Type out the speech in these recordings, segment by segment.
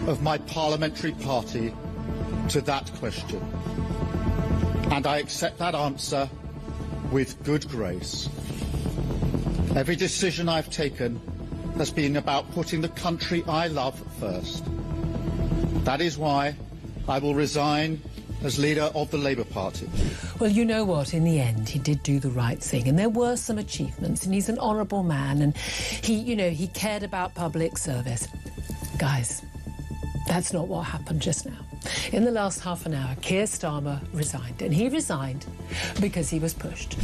of my parliamentary party to that question. And I accept that answer with good grace. Every decision I've taken has been about putting the country I love first. That is why I will resign as leader of the Labour Party. Well, you know what? In the end, he did do the right thing, and there were some achievements, and he's an honourable man, and he cared about public service. Guys, that's not what happened just now. In the last half an hour, Keir Starmer resigned, and he resigned because he was pushed.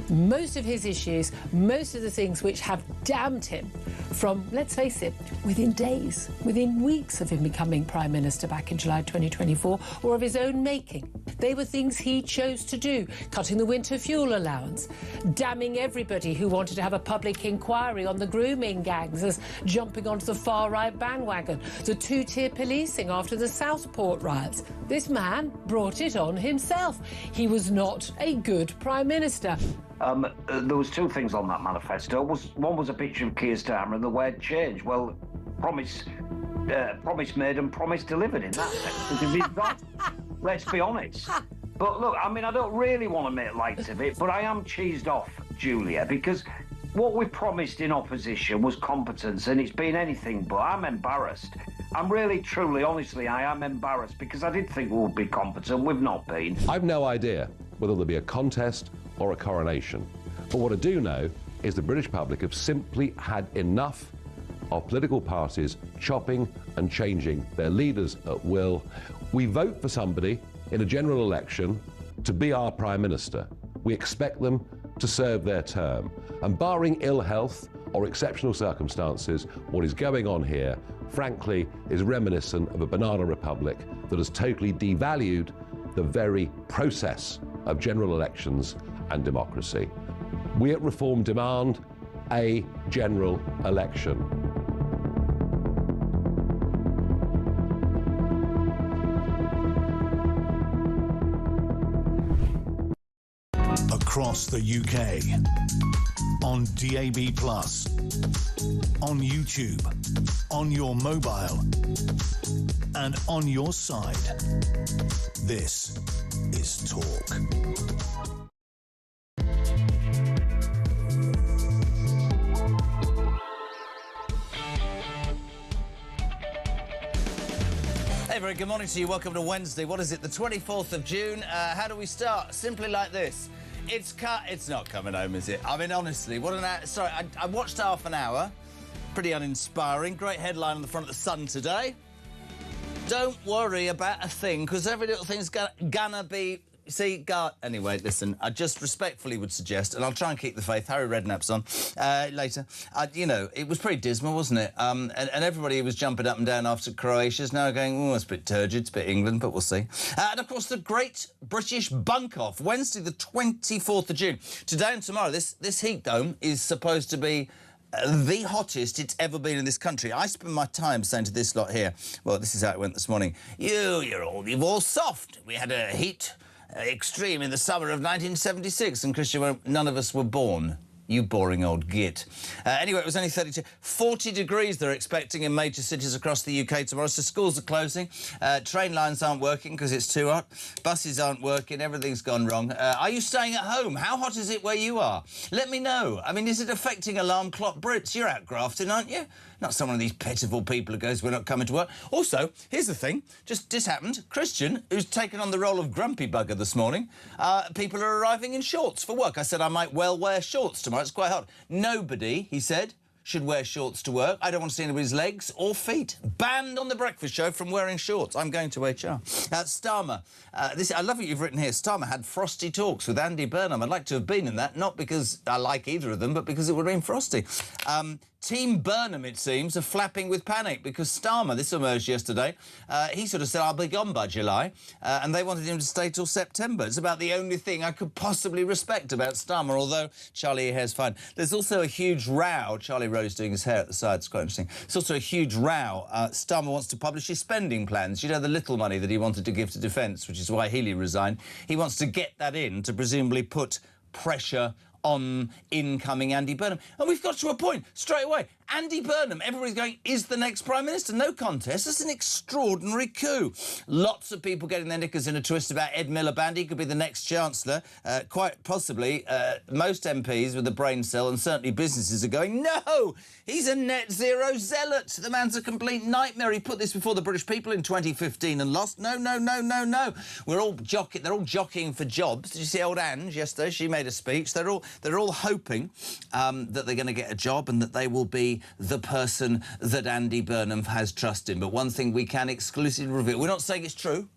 Most of his issues, most of the things which have damned him from, let's face it, within days, within weeks of him becoming Prime Minister back in July 2024, or of his own making. They were things he chose to do, cutting the winter fuel allowance, damning everybody who wanted to have a public inquiry on the grooming gangs as jumping onto the far-right bandwagon, the two-tier policing after the Southport riots. This man brought it on himself. He was not a good Prime Minister. There was two things on that manifesto. One was a picture of Keir Starmer and the word change. Well, promise made and promise delivered in that sense. If he's not, let's be honest. But look, I mean, I don't really want to make light of it, but I am cheesed off, Julia, because what we promised in opposition was competence, and it's been anything but. I'm embarrassed. I'm really, truly, honestly, I am embarrassed, because I did think we would be competent. We've not been. I've no idea whether there'll be a contest or a coronation. But what I do know is the British public have simply had enough of political parties chopping and changing their leaders at will. We vote for somebody in a general election to be our Prime Minister. We expect them to serve their term. And barring ill health or exceptional circumstances, what is going on here, frankly, is reminiscent of a banana republic that has totally devalued the very process of general elections and democracy. We at Reform demand a general election. Across the UK, on DAB+, on YouTube, on your mobile, and on your side. This is Talk. Hey, very good morning to you. Welcome to Wednesday. What is it, the 24th of June? How do we start? Simply like this. It's not coming home, is it? I mean, honestly, what an hour. Sorry, I watched half an hour. Pretty uninspiring. Great headline on the front of the Sun today. Don't worry about a thing, because every little thing's gonna be... See, anyway, listen, I just respectfully would suggest, and I'll try and keep the faith, Harry Redknapp's on later. You know, it was pretty dismal, wasn't it? And everybody was jumping up and down after Croatia's now going, oh, it's a bit turgid, it's a bit England, but we'll see. And, of course, the Great British Bunk-Off, Wednesday the 24th of June. Today and tomorrow, this heat dome is supposed to be the hottest it's ever been in this country. I spend my time saying to this lot here, well, this is how it went this morning, you're all soft. We had a heat... extreme in the summer of 1976, and Christian, none of us were born. You boring old git. Anyway, it was only 32. 40 degrees they're expecting in major cities across the UK tomorrow, so schools are closing. Train lines aren't working because it's too hot. Buses aren't working. Everything's gone wrong. Are you staying at home? How hot is it where you are? Let me know. I mean, is it affecting alarm clock Brits? You're out grafting, aren't you? Not some of these pitiful people who goes, we're not coming to work. Also, here's the thing. This happened. Christian, who's taken on the role of grumpy bugger this morning, people are arriving in shorts for work. I said I might well wear shorts tomorrow. It's quite hot. Nobody, he said, should wear shorts to work. I don't want to see anybody's legs or feet. Banned on The Breakfast Show from wearing shorts. I'm going to HR. Starmer. I love what you've written here. Starmer had frosty talks with Andy Burnham. I'd like to have been in that, not because I like either of them, but because it would have been frosty. Team Burnham, it seems, are flapping with panic because Starmer, this emerged yesterday, he sort of said, I'll be gone by July, and they wanted him to stay till September. It's about the only thing I could possibly respect about Starmer, although Charlie, your hair's fine. There's also a huge row. Charlie Rose doing his hair at the side. It's quite interesting. It's also a huge row. Starmer wants to publish his spending plans. You know, the little money that he wanted to give to defence, which is why Healey resigned. He wants to get that in to presumably put pressure on incoming Andy Burnham. And we've got to a point straight away. Andy Burnham, everybody's going, is the next Prime Minister. No contest. That's an extraordinary coup. Lots of people getting their knickers in a twist about Ed Miliband. He could be the next Chancellor. Quite possibly, most MPs with a brain cell and certainly businesses are going, no, he's a net zero zealot. The man's a complete nightmare. He put this before the British people in 2015 and lost. No, no, no, no, no. They're all jockeying for jobs. Did you see old Ange yesterday? She made a speech. They're all hoping that they're going to get a job and that they will be the person that Andy Burnham has trust in. But one thing we can exclusively reveal, we're not saying it's true,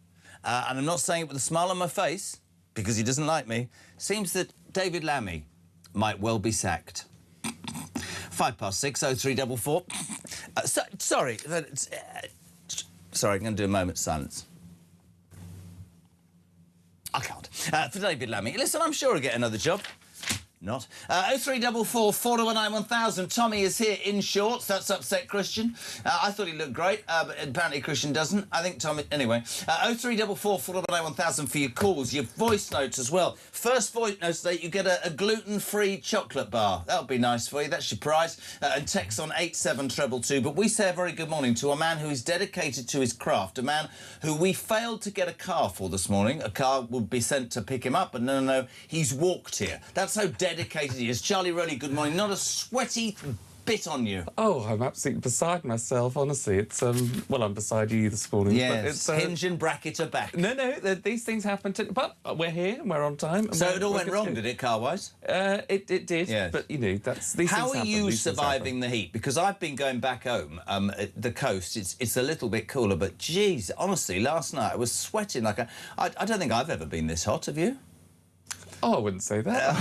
and I'm not saying it with a smile on my face, because he doesn't like me, seems that David Lammy might well be sacked. 6:05, 0344. Sorry, I'm going to do a moment's silence. I can't. For David Lammy. Listen, I'm sure he'll get another job. Not. 0344 419 1000. Tommy is here in shorts. That's upset Christian. I thought he looked great, but apparently Christian doesn't. I think Tommy... Anyway. 0344 419 1000 for your calls, your voice notes as well. First voice note today, you get a gluten-free chocolate bar. That'll be nice for you. That's your prize. And text on 87222. But we say a very good morning to a man who is dedicated to his craft, a man who we failed to get a car for this morning. A car would be sent to pick him up, but no, he's walked here. That's how dedicated he is. Charlie Rowley, good morning. Not a sweaty bit on you. Oh, I'm absolutely beside myself, honestly. It's, well, I'm beside you this morning. Yes, but it's, hinge and bracket are back. No, these things happen to... But we're here and we're on time. And so it all went wrong, did it, car-wise? It did, yes. But, you know, that's... These How things are happen, you these things surviving happen. the heat? Because I've been going back home, at the coast, it's a little bit cooler, but, geez, honestly, last night I was sweating like I don't think I've ever been this hot, have you? Oh, I wouldn't say that.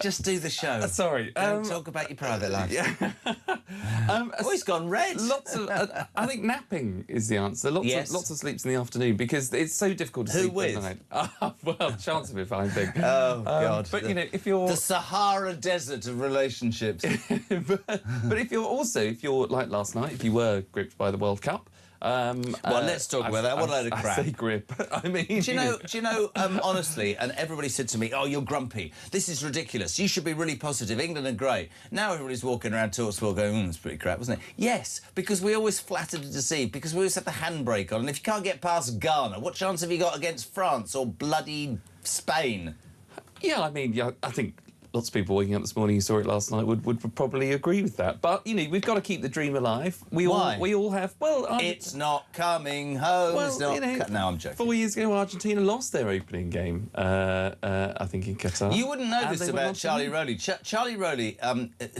Just do the show. Sorry. Don't talk about your private life. Yeah. Oh, he's gone red. Lots of... I think napping is the answer. Yes. Lots of sleeps in the afternoon because it's so difficult to sleep with? at night. Well, chance of it, I think. Oh, God. But, you know, if you're... The Sahara Desert of relationships. but if you're like last night, if you were gripped by the World Cup... well, let's talk about that. What a load of crap. I say grip. I mean... Do you know, honestly, and everybody said to me, oh, you're grumpy. This is ridiculous. You should be really positive. England are great. Now everybody's walking around Talksport going, it's pretty crap, wasn't it? Yes, because we always flattered and deceived, because we always had the handbrake on. And if you can't get past Ghana, what chance have you got against France or bloody Spain? Yeah, I mean, I think... Lots of people waking up this morning who saw it last night would probably agree with that. But, you know, we've got to keep the dream alive. Why? We all have... Well, it's not coming home. Well, it's not... you know, no, I'm joking. 4 years ago, Argentina lost their opening game, I think, in Qatar. You wouldn't know And this they went about on to Charlie win. Rowley. Charlie Rowley,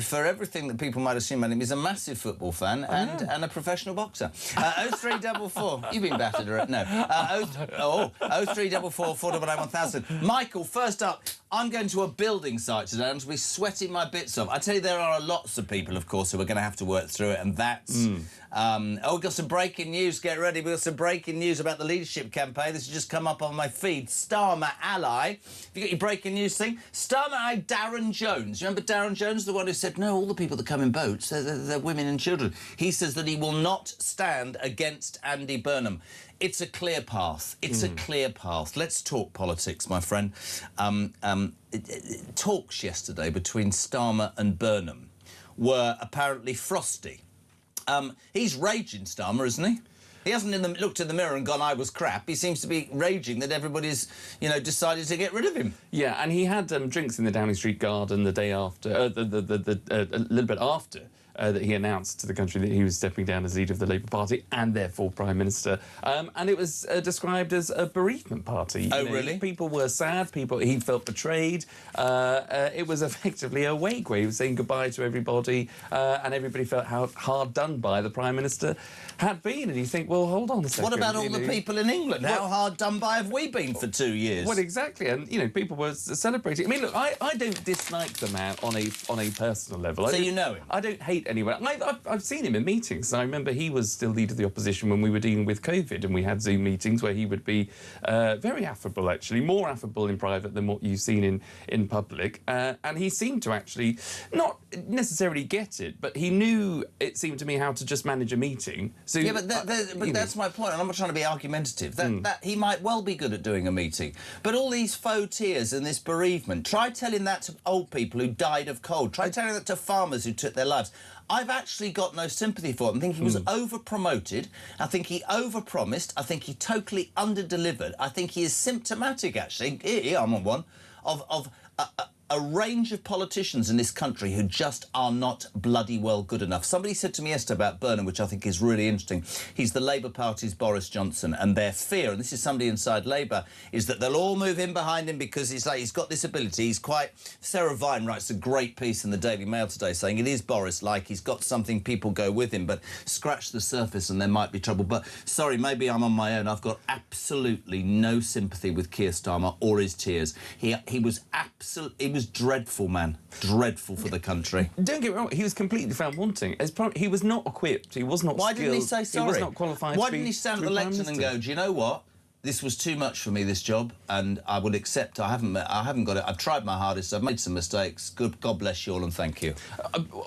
for everything that people might assume about him, is a massive football fan and a professional boxer. 0344. You've been battered, right? No. 0344 419 1000. Michael, first up, I'm going to a building site today and to be sweating my bits off. I tell you, there are lots of people, of course, who are going to have to work through it, and that's... we've got some breaking news. Get ready. We've got some breaking news about the leadership campaign. This has just come up on my feed. Starmer ally. Have you got your breaking news thing? Starmer ally Darren Jones. You remember Darren Jones, the one who said, no, all the people that come in boats, they're women and children. He says that he will not stand against Andy Burnham. It's a clear path. It's a clear path. Let's talk politics, my friend. Talks yesterday between Starmer and Burnham were apparently frosty. He's raging, Starmer, isn't he? He hasn't looked in the mirror and gone, I was crap. He seems to be raging that everybody's, you know, decided to get rid of him. Yeah, and he had drinks in the Downing Street Garden the day after, a little bit after that he announced to the country that he was stepping down as leader of the Labour Party and therefore Prime Minister. And it was described as a bereavement party. Oh, really? People were sad. He felt betrayed. It was effectively a wake where he was saying goodbye to everybody, and everybody felt how hard done by the Prime Minister had been. And you think, well, hold on a second. What about all the people in England? How hard done by have we been for 2 years? Well, exactly. And, you know, people were celebrating. I mean, look, I don't dislike the man on a personal level. So you know him? I don't hate... anywhere. I've seen him in meetings. I remember he was still leader of the opposition when we were dealing with COVID, and we had Zoom meetings where he would be very affable, actually, more affable in private than what you've seen in public. And he seemed to actually not necessarily get it, but he knew, it seemed to me, how to just manage a meeting. So yeah, but that's my point, and I'm not trying to be argumentative. That he might well be good at doing a meeting, but all these faux tears and this bereavement. Try telling that to old people who died of cold. Try telling that to farmers who took their lives. I've actually got no sympathy for him. I think he was over-promoted. I think he over-promised. I think he totally under-delivered. I think he is symptomatic, actually, here I'm on one, of a range of politicians in this country who just are not bloody well good enough. Somebody said to me yesterday about Burnham, which I think is really interesting. He's the Labour Party's Boris Johnson, and their fear, and this is somebody inside Labour, is that they'll all move in behind him because he's got this ability. He's quite... Sarah Vine writes a great piece in the Daily Mail today saying it is Boris, like he's got something, people go with him, but scratch the surface and there might be trouble. But, sorry, maybe I'm on my own. I've got absolutely no sympathy with Keir Starmer or his tears. He was dreadful, man. Dreadful for the country. Don't get me wrong, he was completely found wanting. He was not equipped, he was not skilled. Why didn't he say sorry? He was not qualified. Why didn't he stand at the lectern and go, do you know what? This was too much for me, this job, and I would accept. I haven't got it. I've tried my hardest. I've made some mistakes. God bless you all, and thank you.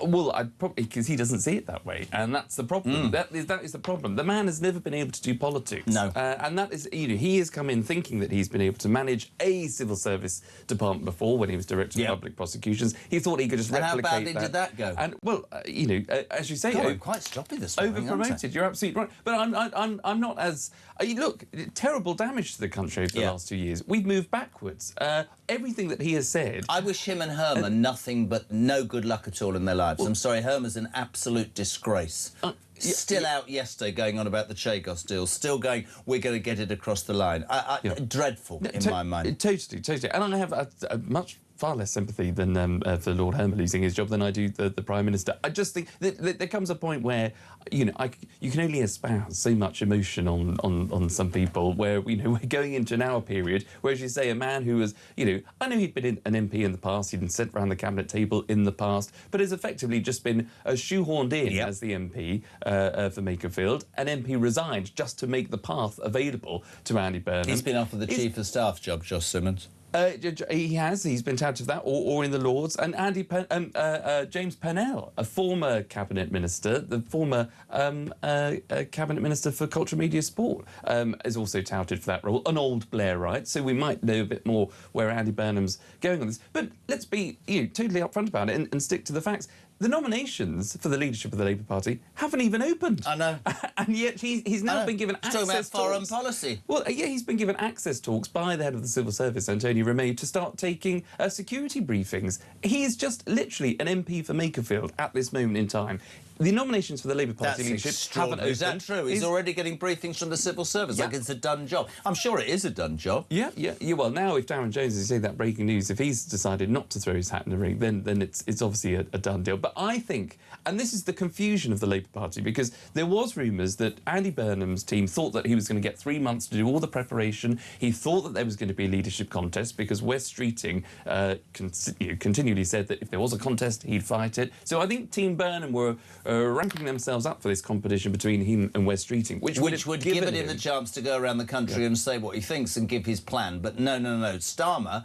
Well, I'd probably, because he doesn't see it that way, and that's the problem. That is the problem. The man has never been able to do politics. No. And that is, he has come in thinking that he's been able to manage a civil service department before when he was director of public prosecutions. He thought he could just replicate that. And how badly did that go? And well, as you say, God, I'm quite stroppy this morning. Over-promoted. You're absolutely right. But I'm not as look, terrible damage to the country over the last 2 years. We've moved backwards. Everything that he has said... I wish him and Herman nothing but no good luck at all in their lives. I'm sorry, Herman's an absolute disgrace. Still out yesterday going on about the Chagos deal, still going, we're going to get it across the line. Dreadful, in my mind. Totally. And I have a much far less sympathy than for Lord Herman losing his job than I do the Prime Minister. I just think that there comes a point where, you can only espouse so much emotion on some people where, we're going into an hour period where, as you say, a man who was, I know he'd been an MP in the past, he'd been sent around the cabinet table in the past, but has effectively just been shoehorned in as the MP for Makerfield. An MP resigned just to make the path available to Andy Burnham. He's been offered the Chief of Staff job, Josh Simmons. He's been touted for that, or in the Lords. And James Pennell, a former Cabinet Minister, the former Cabinet Minister for Culture, Media, Sport, is also touted for that role, an old Blairite, so we might know a bit more where Andy Burnham's going on this. But let's be totally upfront about it and stick to the facts. The nominations for the leadership of the Labour Party haven't even opened. I know. And yet he's now been given access talking about foreign policy. Well, he's been given access talks by the head of the Civil Service, Antonio Remain, to start taking security briefings. He is just literally an MP for Makerfield at this moment in time. The nominations for the Labour Party leadership haven't opened. Is that true? He's already getting briefings from the Civil Service, like it's a done job. I'm sure it is a done job. Yeah. Well, now if Darren Jones is saying that breaking news, if he's decided not to throw his hat in the ring, then it's obviously a done deal. But I think, and this is the confusion of the Labour Party, because there was rumours that Andy Burnham's team thought that he was going to get 3 months to do all the preparation. He thought that there was going to be a leadership contest because Wes Streeting continually said that if there was a contest, he'd fight it. So I think Team Burnham were ramping themselves up for this competition between him and Wes Streeting, which would give him the chance to go around the country and say what he thinks and give his plan. But no. Starmer,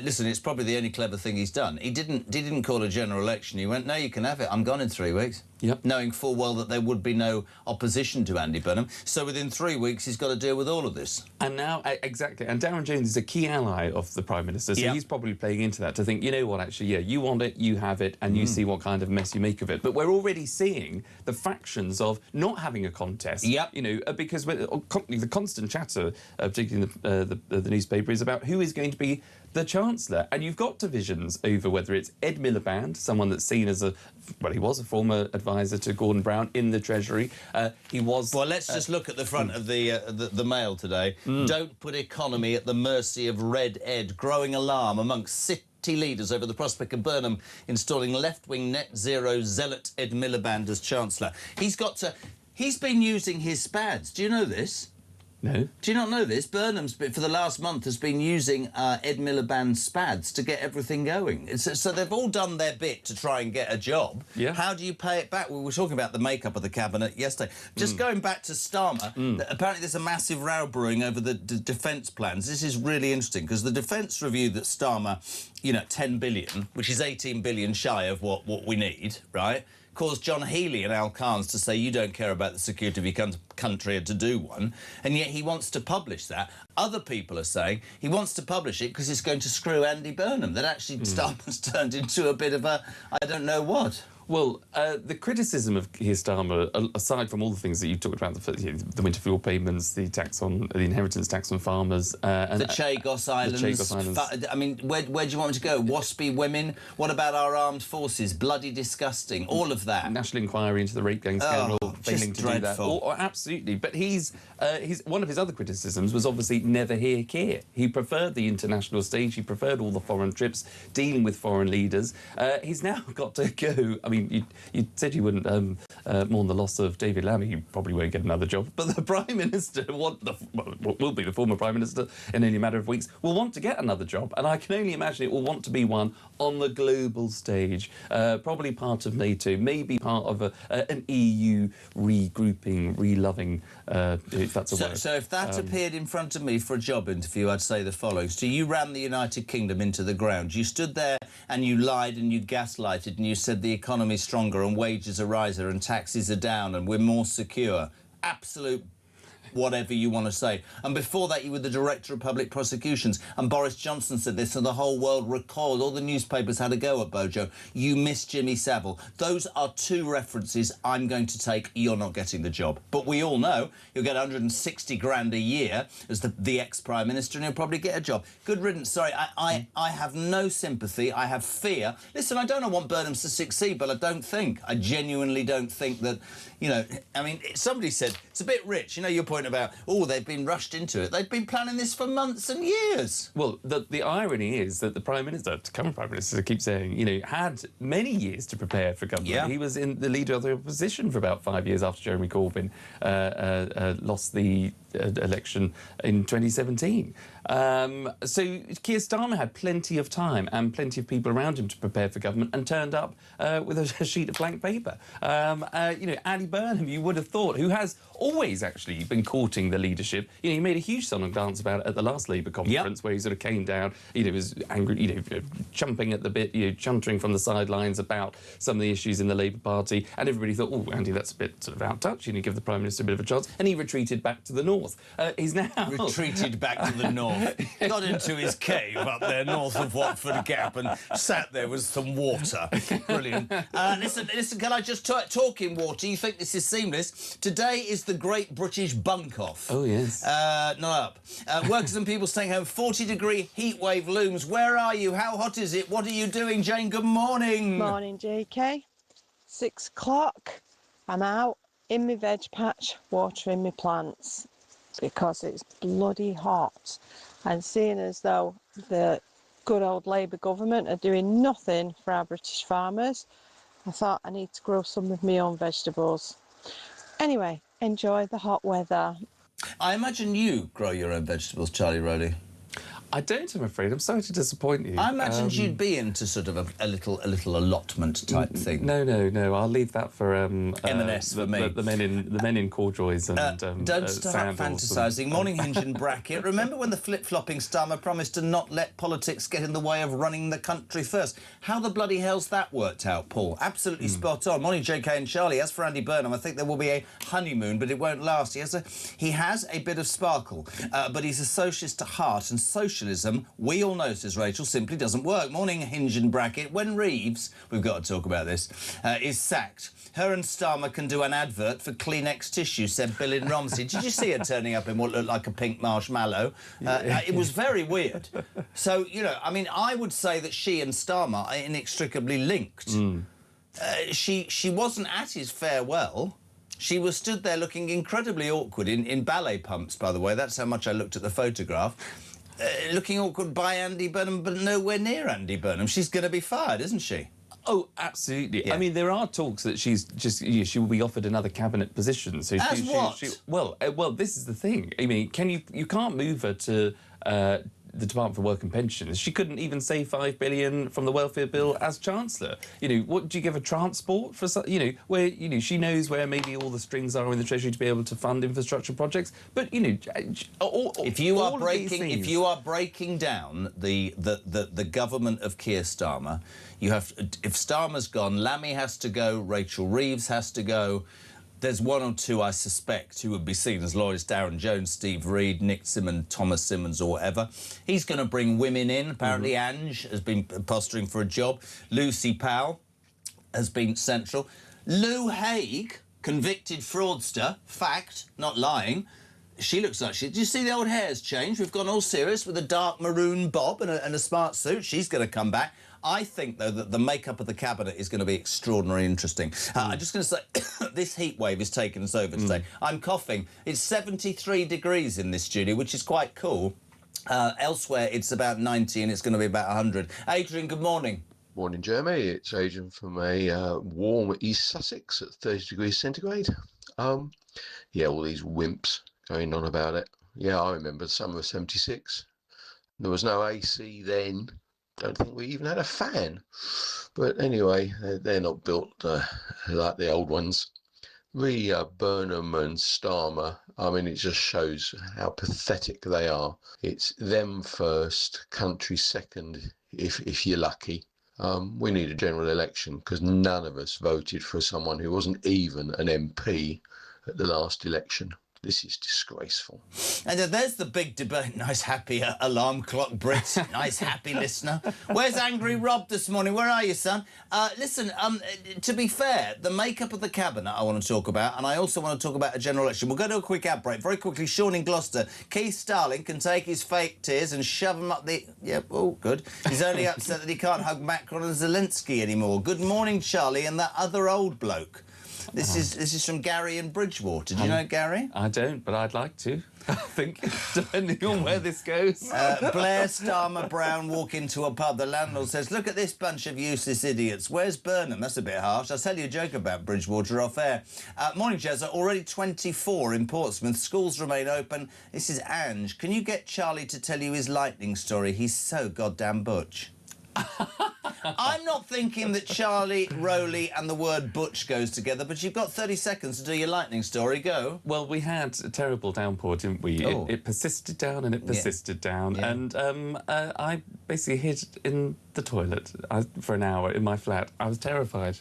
listen, it's probably the only clever thing he's done. He didn't call a general election. He went, no, you can have it. I'm gone in 3 weeks. Yep. Knowing full well that there would be no opposition to Andy Burnham. So within 3 weeks, he's got to deal with all of this. And now, exactly, and Darren Jones is a key ally of the Prime Minister, so he's probably playing into that to think, you know what, actually, you want it, you have it, and you see what kind of mess you make of it. But we're already seeing the fractions of not having a contest, because the constant chatter, particularly in the newspaper, is about who is going to be the Chancellor. And you've got divisions over whether it's Ed Miliband, someone that's seen as he was a former advisor to Gordon Brown in the Treasury. He was... Well, let's just look at the front of the Mail today. Don't put economy at the mercy of Red Ed. Growing alarm amongst city leaders over the prospect of Burnham installing left-wing net zero zealot Ed Miliband as Chancellor. He's been using his spads. Do you know this? No. Do you not know this? Burnham's, for the last month, has been using Ed Miliband's SPADs to get everything going. So they've all done their bit to try and get a job. Yeah. How do you pay it back? We were talking about the makeup of the cabinet yesterday. Just going back to Starmer, apparently there's a massive row brewing over the defence plans. This is really interesting because the defence review that Starmer, 10 billion, which is 18 billion shy of what we need, right, caused John Healey and Al Carnes to say you don't care about the security of your country and to do one, and yet he wants to publish that. Other people are saying he wants to publish it because it's going to screw Andy Burnham, that actually Starmer's turned into a bit of a I don't know what. Well, the criticism of Keir Starmer, aside from all the things that you talked about, the winter fuel payments, the inheritance tax on farmers... and the Chagos Islands. I mean, where do you want me to go? Waspy women? What about our armed forces? Bloody disgusting. All of that. National inquiry into the rape gang scandal, failing to do that. Absolutely. But he's one of his other criticisms was obviously never hear Keir. He preferred the international stage. He preferred all the foreign trips, dealing with foreign leaders. He's now got to go... I mean, you said you wouldn't mourn the loss of David Lammy. You probably won't get another job. But the Prime Minister, will be the former Prime Minister in only a matter of weeks, will want to get another job. And I can only imagine it will want to be one on the global stage, probably part of NATO, maybe part of an EU regrouping, reloving, if that's a word. So if that appeared in front of me for a job interview, I'd say the following. So you ran the United Kingdom into the ground. You stood there and you lied and you gaslighted and you said the economy's stronger and wages are rising and taxes are down and we're more secure. Absolute whatever you want to say. And before that, you were the Director of Public Prosecutions. And Boris Johnson said this, and the whole world recoiled. All the newspapers had a go at Bojo. You missed Jimmy Savile. Those are two references I'm going to take. You're not getting the job. But we all know you'll get 160 grand a year as the ex-Prime Minister, and you'll probably get a job. Good riddance. Sorry, I have no sympathy. I have fear. Listen, I don't want Burnham to succeed, but I genuinely don't think that, I mean, somebody said, it's a bit rich. Your point about, they've been rushed into it. They've been planning this for months and years. Well, the irony is that the Prime Minister, the current Prime Minister, keeps saying, had many years to prepare for government. Yeah. He was in the leader of the opposition for about 5 years after Jeremy Corbyn lost the election in 2017. So Keir Starmer had plenty of time and plenty of people around him to prepare for government and turned up with a sheet of blank paper. Andy Burnham, you would have thought, who has always actually been courting the leadership. He made a huge song and dance about it at the last Labour conference, where he sort of came down, was angry, chumping at the bit, chuntering from the sidelines about some of the issues in the Labour Party, and everybody thought, Andy, that's a bit sort of out of touch, give the Prime Minister a bit of a chance, and he retreated back to the north. He's now... Retreated back to the north. Got into his cave up there north of Watford Gap and sat there with some water. Brilliant. Listen, can I just talk in water? You think this is seamless? Today is the Great British Bunk-Off. Oh, yes. Not up. Workers and people staying home. 40-degree heat wave looms. Where are you? How hot is it? What are you doing, Jane? Good morning. Morning, JK. 6 o'clock. I'm out in my veg patch watering my plants because it's bloody hot. And seeing as though the good old Labour government are doing nothing for our British farmers, I thought I need to grow some of my own vegetables. Anyway, enjoy the hot weather. I imagine you grow your own vegetables, Charlie Rowley. I don't, I'm afraid. I'm sorry to disappoint you. I imagined you'd be into sort of a little allotment type thing. No. I'll leave that for M&S for me. The men in corduroys and don't start fantasising. Morning, Hinge and Bracket. Remember when the flip-flopping Starmer promised to not let politics get in the way of running the country first? How the bloody hell's that worked out, Paul? Absolutely spot on. Morning, JK and Charlie. As for Andy Burnham, I think there will be a honeymoon, but it won't last. He has a bit of sparkle, but he's a socialist at heart, and socialism, we all know, says Rachel, simply doesn't work. Morning, Hinge and Bracket. When Reeves, we've got to talk about this, is sacked, her and Starmer can do an advert for Kleenex tissue, said Bill in Romsey. Did you see her turning up in what looked like a pink marshmallow? It was very weird. So, I would say that she and Starmer are inextricably linked. She wasn't at his farewell. She was stood there looking incredibly awkward in ballet pumps, by the way. That's how much I looked at the photograph. Looking awkward by Andy Burnham, but nowhere near Andy Burnham. She's going to be fired, isn't she? Oh, absolutely. Yeah. I mean, there are talks that she's just, she will be offered another cabinet position. So As what? Well, this is the thing. I mean, you can't move her to the Department for Work and Pensions. She couldn't even save $5 billion from the welfare bill as Chancellor. What do you give her transport for? Where she knows where maybe all the strings are in the Treasury to be able to fund infrastructure projects. But if you are breaking down the government of Keir Starmer, you have if Starmer's gone, Lammy has to go, Rachel Reeves has to go. There's one or two, I suspect, who would be seen as loyalists: Darren Jones, Steve Reed, Nick Simmons, Thomas Simmons, or whatever. He's going to bring women in. Apparently, Ange has been posturing for a job. Lucy Powell has been central. Lou Haig, convicted fraudster, fact, not lying. She looks like she... Do you see the old hair's changed? We've gone all serious with a dark maroon bob and a smart suit. She's going to come back. I think, though, that the makeup of the cabinet is going to be extraordinarily interesting. I'm just going to say, this heat wave is taking us over today. I'm coughing. It's 73 degrees in this studio, which is quite cool. Elsewhere, it's about 90 and it's going to be about 100. Adrian, good morning. Morning, Jeremy. It's Adrian from a warm East Sussex at 30 degrees centigrade. Yeah, all these wimps going on about it. Yeah, I remember summer of 76. There was no AC then. Don't think we even had a fan. But anyway, they're not built like the old ones. Burnham and Starmer, I mean, it just shows how pathetic they are. It's them first, country second, if you're lucky. We need a general election because none of us voted for someone who wasn't even an MP at the last election. This is disgraceful. And there's the big debate. Nice, happy alarm clock, Brit. Nice, happy listener. Where's Angry Rob this morning? Where are you, son? Listen, to be fair, the makeup of the cabinet I want to talk about, and I also want to talk about a general election. We'll go to a quick ad break. Very quickly, Sean in Gloucester. Keith Starling can take his fake tears and shove them up the... Yeah, oh, good. He's only upset that he can't hug Macron and Zelensky anymore. Good morning, Charlie, and that other old bloke. This is from Gary in Bridgewater. Do you know Gary? I don't, but I'd like to. I think, depending on where this goes. Blair, Starmer, Brown walk into a pub. The landlord says, look at this bunch of useless idiots. Where's Burnham? That's a bit harsh. I'll tell you a joke about Bridgewater off air. Morning, Jezza. Already 24 in Portsmouth. Schools remain open. This is Ange. Can you get Charlie to tell you his lightning story? He's so goddamn butch. I'm not thinking that Charlie, Rowley and the word butch goes together, but you've got 30 seconds to do your lightning story. Go. Well, we had a terrible downpour, didn't we? Oh. It persisted down and it persisted down. Yeah. And I basically hid in the toilet for an hour in my flat. I was terrified.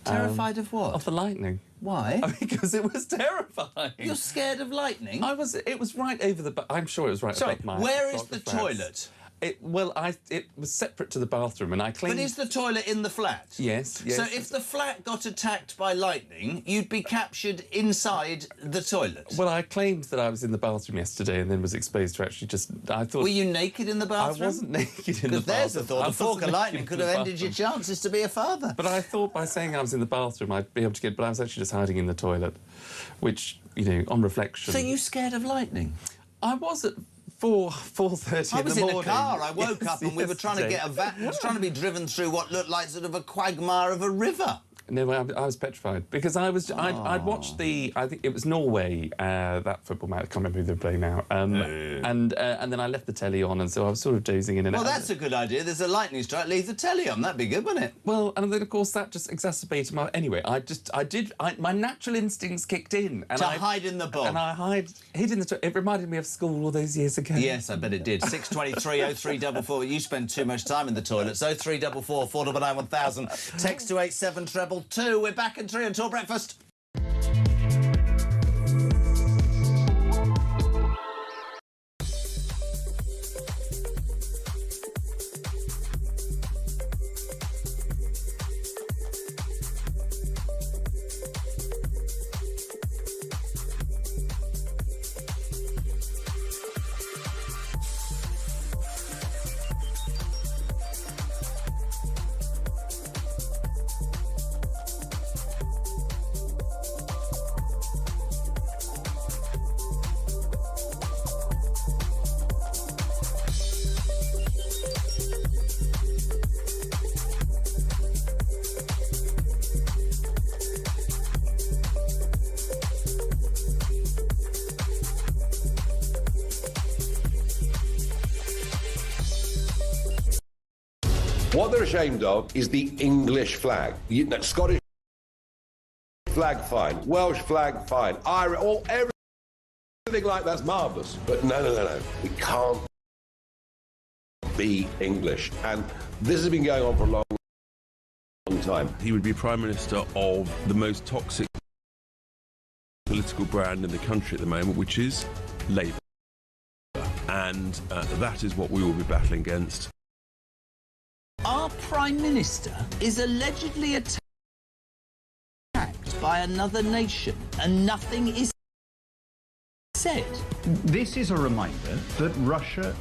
Terrified of what? Of the lightning. Why? Because it was terrifying. You're scared of lightning? It was right over the... I'm sure it was right above my... Where is the toilet? It was separate to the bathroom, and I claimed... But is the toilet in the flat? Yes. So if the flat got attacked by lightning, you'd be captured inside the toilet? Well, I claimed that I was in the bathroom yesterday and then was exposed to actually just... I thought... Were you naked in the bathroom? I wasn't naked in the bathroom. Because there's a thought. A fork of lightning could have ended your chances to be a father. But I thought by saying I was in the bathroom, I'd be able to get... But I was actually just hiding in the toilet, which, on reflection... So you scared of lightning? I was at 4:30 I in was the in morning. a car. I woke up and we were trying to get a van. I was trying to be driven through what looked like sort of a quagmire of a river. No, I was petrified because I'd watched I think it was Norway, that football match. I can't remember who they're playing now. And then I left the telly on, and so I was sort of dozing in and out. Well, that's a good idea. There's a lightning strike. Leave the telly on. That'd be good, wouldn't it? Well, and then of course that just exacerbated my. Anyway, my natural instincts kicked in, and to hide in the bog. And I hid in the. It reminded me of school all those years ago. Yes, I bet it did. 623 0344. You spend too much time in the toilets. 0344 499 1000. Text to 87222. We're back in 3 until breakfast. What they're ashamed of is the English flag. Scottish flag, fine. Welsh flag, fine. Irish, everything like that's marvellous. But no. We can't be English. And this has been going on for a long time. He would be Prime Minister of the most toxic political brand in the country at the moment, which is Labour. And that is what we will be battling against. Our Prime Minister is allegedly attacked by another nation and nothing is said. This is a reminder that Russia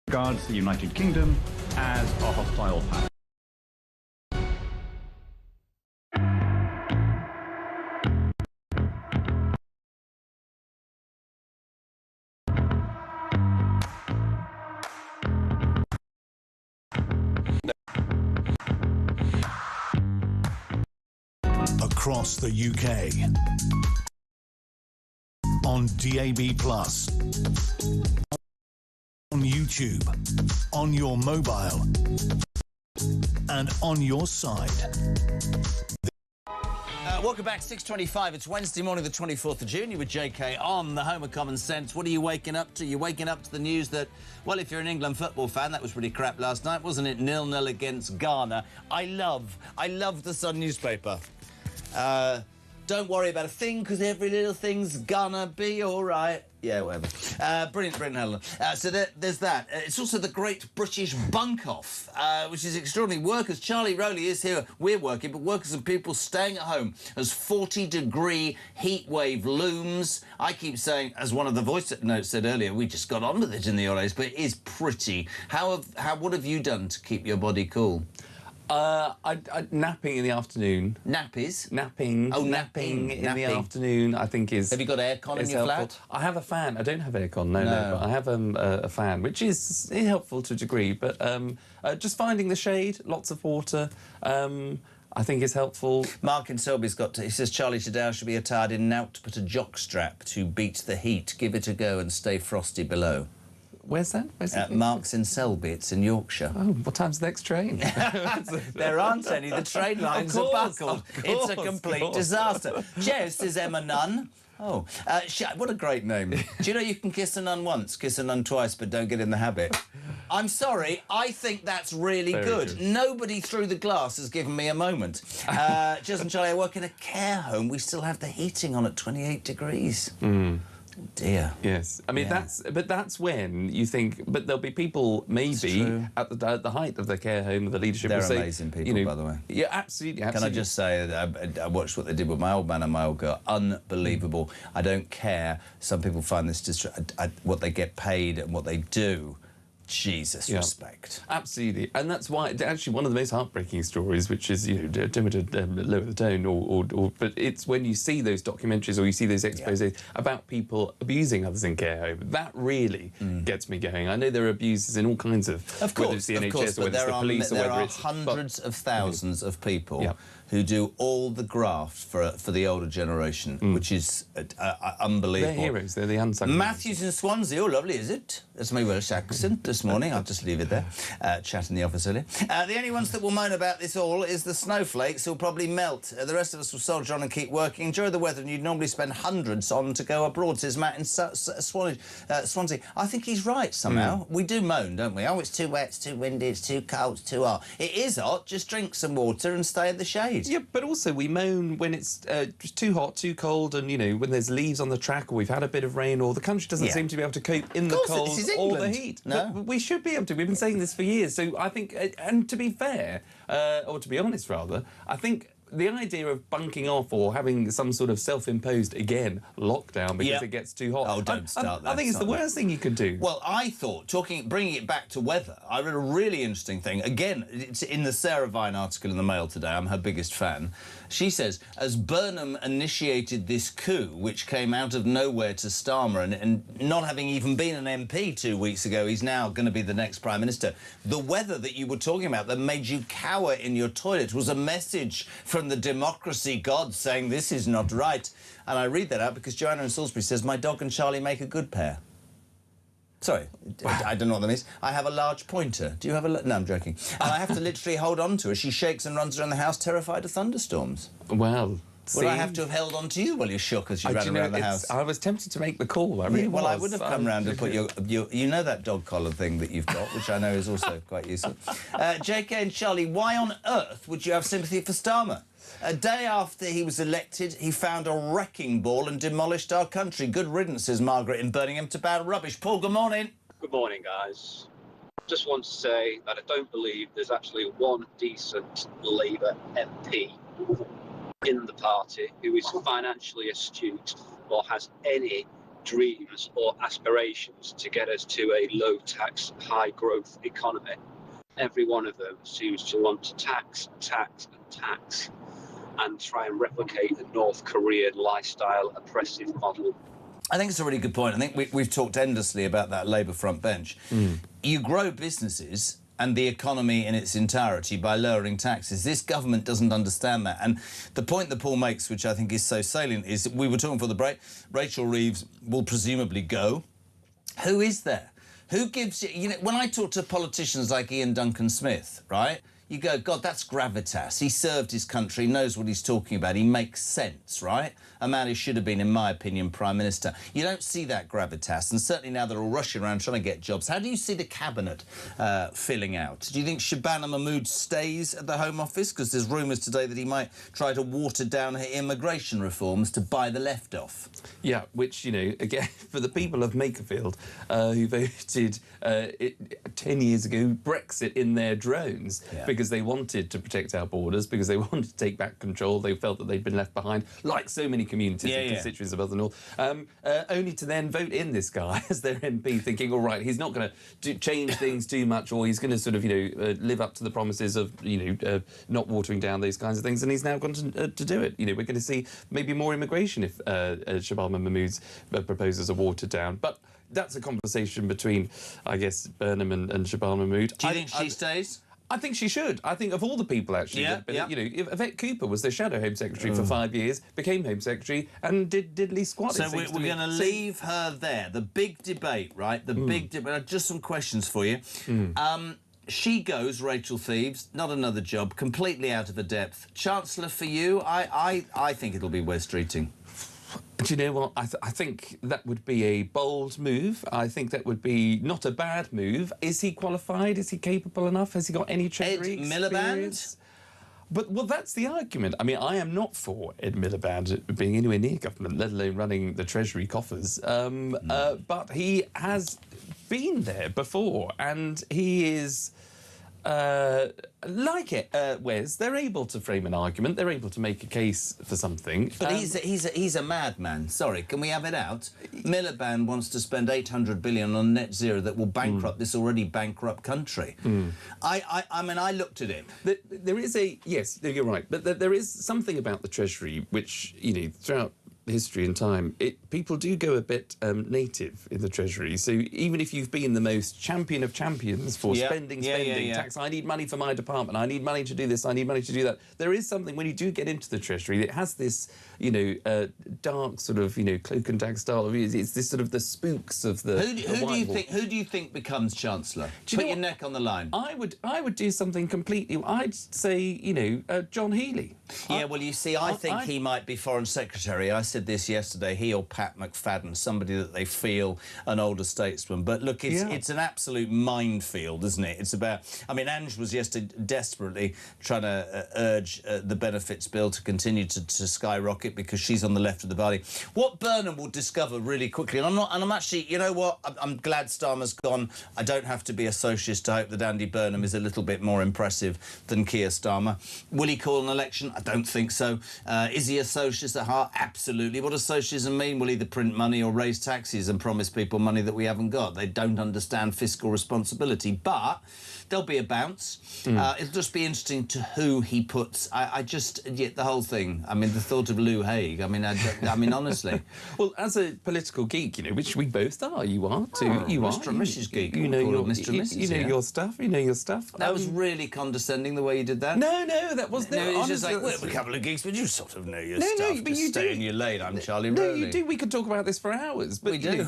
regards the United Kingdom as a hostile power. Across the UK. On DAB+. On YouTube. On your mobile. And on your side. Welcome back, 6:25. It's Wednesday morning, the 24th of June. You're with JK on the home of common sense. What are you waking up to? You're waking up to the news that, well, if you're an England football fan, that was pretty crap last night, wasn't it? 0-0 against Ghana. I love the Sun newspaper. Don't worry about a thing, because every little thing's gonna be all right. Yeah, whatever. Brilliant, Helen. So there's that. It's also the Great British Bunk-Off, which is extraordinary. Workers, Charlie Rowley is here, we're working, but workers and people staying at home as 40-degree heat wave looms. I keep saying, as one of the voice notes said earlier, we just got on with it in the old days, but it is pretty. What have you done to keep your body cool? Napping in the afternoon. Nappies? Napping. Oh, napping in the afternoon, I think is. Have you got aircon in your flat? I have a fan. I don't have aircon, no. But I have a fan, which is helpful to a degree. But just finding the shade, lots of water, I think is helpful. Mark in Selby's he says, Charlie, today I should be attired in nought but a jockstrap to beat the heat. Give it a go and stay frosty below. Where's that? Mark's in Selby. It's in Yorkshire. Oh, what time's the next train? There aren't any. The train lines are buckled. It's a complete disaster. Jess is Emma Nunn. Oh, what a great name. Do you know you can kiss a nun once, kiss a nun twice, but don't get in the habit? I'm sorry, I think that's really good. Nobody through the glass has given me a moment. Jess and Charlie, I work in a care home. We still have the heating on at 28 degrees. Oh dear. Yes. I mean, that's when you think, but there'll be people maybe at the height of the care home, the leadership They're will say, amazing people, by the way. Yeah, absolutely. Can I just say, I watched what they did with my old man and my old girl. Unbelievable. I don't care. Some people find this what they get paid and what they do. Jesus, respect. Absolutely. And that's why, actually, one of the most heartbreaking stories, which is, don't want to lower the tone, but it's when you see those documentaries or you see those exposés about people abusing others in care home. That really gets me going. I know there are abuses in all kinds of course, whether it's the NHS or whether it's the police or whether it's... There are hundreds of thousands of people who do all the graft for the older generation, which is unbelievable. They're heroes. They're the unsung. Matthew's in Swansea. Oh, lovely, is it? That's my Welsh accent this morning. I'll just leave it there. Chat in the office earlier. The only ones that will moan about this all is the snowflakes who'll probably melt. The rest of us will soldier on and keep working. Enjoy the weather, and you'd normally spend hundreds on to go abroad, says Matt in Swansea. I think he's right somehow. We do moan, don't we? Oh, it's too wet, it's too windy, it's too cold, it's too hot. It is hot. Just drink some water and stay in the shade. Yeah, but also we moan when it's just too hot, too cold, and, when there's leaves on the track or we've had a bit of rain or the country doesn't seem to be able to cope in the cold or the heat. No. But we should be able to. We've been saying this for years. So I think, and to be fair, or to be honest rather, I think the idea of bunking off or having some sort of self-imposed, again, lockdown because it gets too hot. Oh, don't start that. I think it's the worst thing you could do. Well, I thought, bringing it back to weather, I read a really interesting thing. Again, it's in the Sarah Vine article in the Mail today. I'm her biggest fan. She says, as Burnham initiated this coup, which came out of nowhere to Starmer, and not having even been an MP 2 weeks ago, he's now going to be the next Prime Minister. The weather that you were talking about that made you cower in your toilet was a message from the democracy gods saying this is not right. And I read that out because Joanna in Salisbury says, my dog and Charlie make a good pair. Sorry, I don't know what that means. I have a large pointer. Do you have a... No, I'm joking. And I have to literally hold on to her. She shakes and runs around the house, terrified of thunderstorms. Well... Would I have to have held on to you while you shook as you ran around the house? I was tempted to make the call. I really well, was. I would have come round and put your... You know that dog collar thing that you've got, which I know is also quite useful. JK and Charlie, why on earth would you have sympathy for Starmer? A day after he was elected, he found a wrecking ball and demolished our country. Good riddance, says Margaret in Birmingham, to bad rubbish. Paul, good morning. Good morning, guys. Just want to say that I don't believe there's actually one decent Labour MP in the party who is financially astute or has any dreams or aspirations to get us to a low-tax, high-growth economy. Every one of them seems to want to tax, tax and tax and try and replicate the North Korean lifestyle oppressive model. I think it's a really good point. I think we've talked endlessly about that Labour front bench. You grow businesses and the economy in its entirety by lowering taxes. This government doesn't understand that. And the point that Paul makes, which I think is so salient, is we were talking for the break, Rachel Reeves will presumably go. Who is there? Who gives you know, when I talk to politicians like Ian Duncan Smith, right? You go, God, that's gravitas. He served his country, knows what he's talking about. He makes sense, right? A man who should have been, in my opinion, Prime Minister. You don't see that gravitas, and certainly now they're all rushing around trying to get jobs. How do you see the Cabinet filling out? Do you think Shabana Mahmood stays at the Home Office? Because there's rumours today that he might try to water down her immigration reforms to buy the left off. Yeah, which, you know, again, for the people of Makerfield who voted 10 years ago Brexit in their drones because they wanted to protect our borders, because they wanted to take back control, they felt that they'd been left behind, like so many communities and constituencies of the north, only to then vote in this guy as their MP, thinking, all right, he's not going to change things too much, or he's going to sort of, you know, live up to the promises of, you know, not watering down those kinds of things, and he's now gone to do it. You know, we're going to see maybe more immigration if Shabana Mahmood's proposals are watered down. But that's a conversation between, I guess, Burnham and Shabana Mahmood. Do you think she stays? I think she should. I think of all the people, actually, you know, Yvette Cooper was the Shadow Home Secretary for 5 years, became Home Secretary, and did diddly squat. So we're going to leave her there. The big debate, right? The big debate. Just some questions for you. She goes, Rachel Thieves, not another job, completely out of her depth. Chancellor for you? I think it'll be Wes Streeting. Do you know what? I think that would be a bold move. I think that would be not a bad move. Is he qualified? Is he capable enough? Has he got any Treasury experience? But, well, that's the argument. I mean, I am not for Ed Miliband being anywhere near government, let alone running the Treasury coffers. But he has been there before, and he is... Wes, they're able to frame an argument. They're able to make a case for something. But he's a madman. Sorry, can we have it out? Miliband wants to spend 800 billion on net zero that will bankrupt this already bankrupt country. I mean, I looked at it. There is a... Yes, you're right. But there is something about the Treasury which, you know, throughout history and time, people do go a bit native in the Treasury. So even if you've been the most champion of champions for spending, tax, I need money for my department, I need money to do this, I need money to do that, there is something when you do get into the Treasury that has this, you know, dark sort of, you know, cloak and dagger style. It's this sort of the spooks of the... Who do you think becomes Chancellor? Put your neck on the line. I would do something completely... I'd say, you know, John Healey. Yeah, well, you see, I think he might be Foreign Secretary. I said this yesterday, he or Pat McFadden, somebody that they feel an older statesman. But look, it's an absolute minefield, isn't it? It's about... I mean, Ange was yesterday desperately trying to urge the benefits bill to continue to skyrocket because she's on the left of the party. What Burnham will discover really quickly, and I'm actually, you know what, I'm glad Starmer's gone. I don't have to be a socialist to hope that Andy Burnham is a little bit more impressive than Keir Starmer. Will he call an election? I don't think so. Is he a socialist at heart? Absolutely. What does socialism mean? Will either print money or raise taxes and promise people money that we haven't got. They don't understand fiscal responsibility, but there'll be a bounce. It'll just be interesting to who he puts. The whole thing. I mean, the thought of Lou Haig. I mean, honestly. Well, as a political geek, you know, which we both are. You are too. You Mr. are. and Mrs. Geek. You know your Mr. and Mrs. You know your stuff. You know your stuff. That was really condescending the way you did that. No, that was no. It was just like, we're a couple of geeks, but you sort of know your stuff. But you stay in your lane. shade. I'm Charlie No, Rowley. you do. We could talk about this for hours. But We do.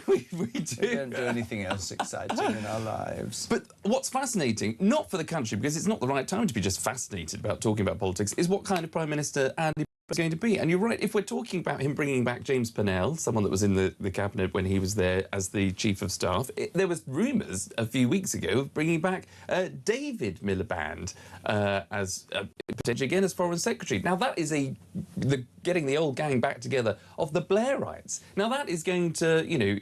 We do. We don't do anything else exciting in our lives. But what's fascinating, not for the country, because it's not the right time to be just fascinated about talking about politics, is what kind of Prime Minister Andy is going to be. And you're right, if we're talking about him bringing back James Purnell, someone that was in the cabinet when he was there as the Chief of Staff, there was rumours a few weeks ago of bringing back David Miliband as potentially again as Foreign Secretary. Now that is getting the old gang back together of the Blairites. Now that is going to,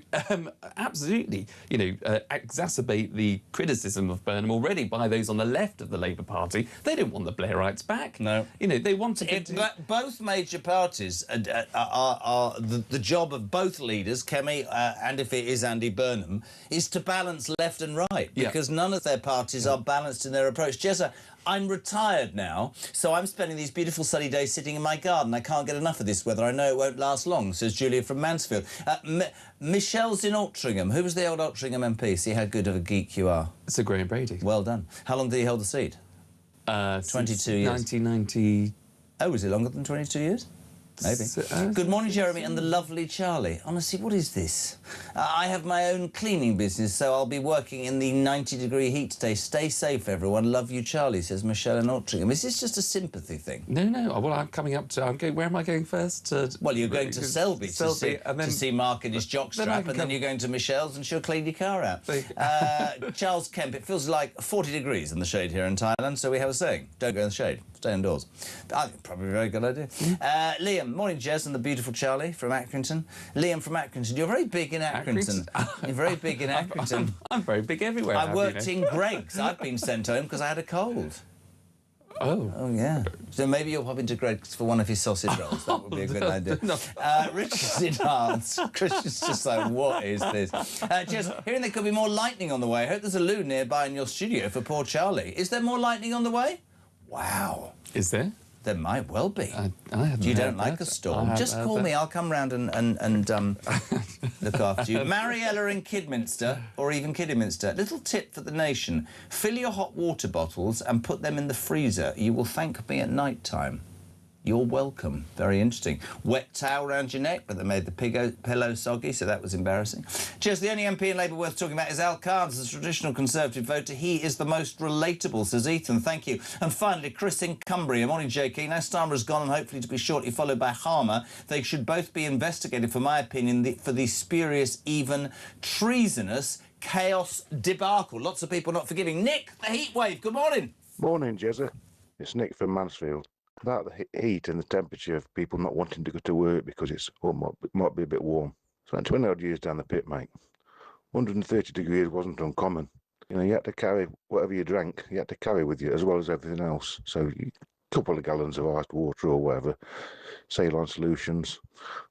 absolutely, exacerbate the criticism of Burnham already by those on the left of the Labour Party. They don't want the Blairites back. No. They want to get both major parties are the job of both leaders, Kemi and if it is Andy Burnham, is to balance left and right, because none of their parties are balanced in their approach. Jezza, I'm retired now, so I'm spending these beautiful sunny days sitting in my garden. I can't get enough of this weather. I know it won't last long, says Julia from Mansfield. Michelle's in Altrincham. Who was the old Altrincham MP? See how good of a geek you are. Sir Graham Brady. Well done. How long did he hold the seat? 22 years. 1990. Oh, was it longer than 22 years? Maybe. Good morning, Jeremy, and the lovely Charlie. Honestly, what is this? I have my own cleaning business, so I'll be working in the 90-degree heat today. Stay safe, everyone. Love you, Charlie, says Michelle in Altrincham. Is this just a sympathy thing? No. Well, I'm coming up to... where am I going first? Well, you're going to Selby to see Mark in his jockstrap, and then you're going to Michelle's and she'll clean your car out. Charles Kemp, it feels like 40 degrees in the shade here in Thailand, so we have a saying, don't go in the shade, stay indoors. I think probably a very good idea. Liam, morning, Jez, and the beautiful Charlie from Accrington. Liam from Accrington, you're very big in Accrington. You're very big in Accrington. I'm very big everywhere. I worked in Greggs. I've been sent home because I had a cold. Oh, yeah. So maybe you'll pop into Greggs for one of his sausage rolls. That would be a good idea. Richard's in Hans. Christian's just like, what is this? Just hearing there could be more lightning on the way. I hope there's a loo nearby in your studio for poor Charlie. Is there more lightning on the way? Wow. Is there? There might well be. I you don't like a storm? Just call me. I'll come round and look after you. Mariella in Kidminster, or even Kidderminster. Little tip for the nation. Fill your hot water bottles and put them in the freezer. You will thank me at night time. You're welcome. Very interesting. Wet towel around your neck, but they made the pillow soggy, so that was embarrassing. Just the only MP in Labour worth talking about is Al Carnes, the traditional Conservative voter. He is the most relatable, says Ethan. Thank you. And finally, Chris in Cumbria. Morning, JK. Now Starmer has gone and hopefully to be shortly followed by Harmer. They should both be investigated, for my opinion, for the spurious, even treasonous chaos debacle. Lots of people not forgiving. Nick, the heat wave. Good morning. Morning, Jezza. It's Nick from Mansfield. About the heat and the temperature of people not wanting to go to work because it's might be a bit warm. Spent 20 odd years down the pit, mate. 130 degrees wasn't uncommon. You had to carry whatever you drank, you had to carry with you as well as everything else. So a couple of gallons of iced water or whatever, Ceylon solutions,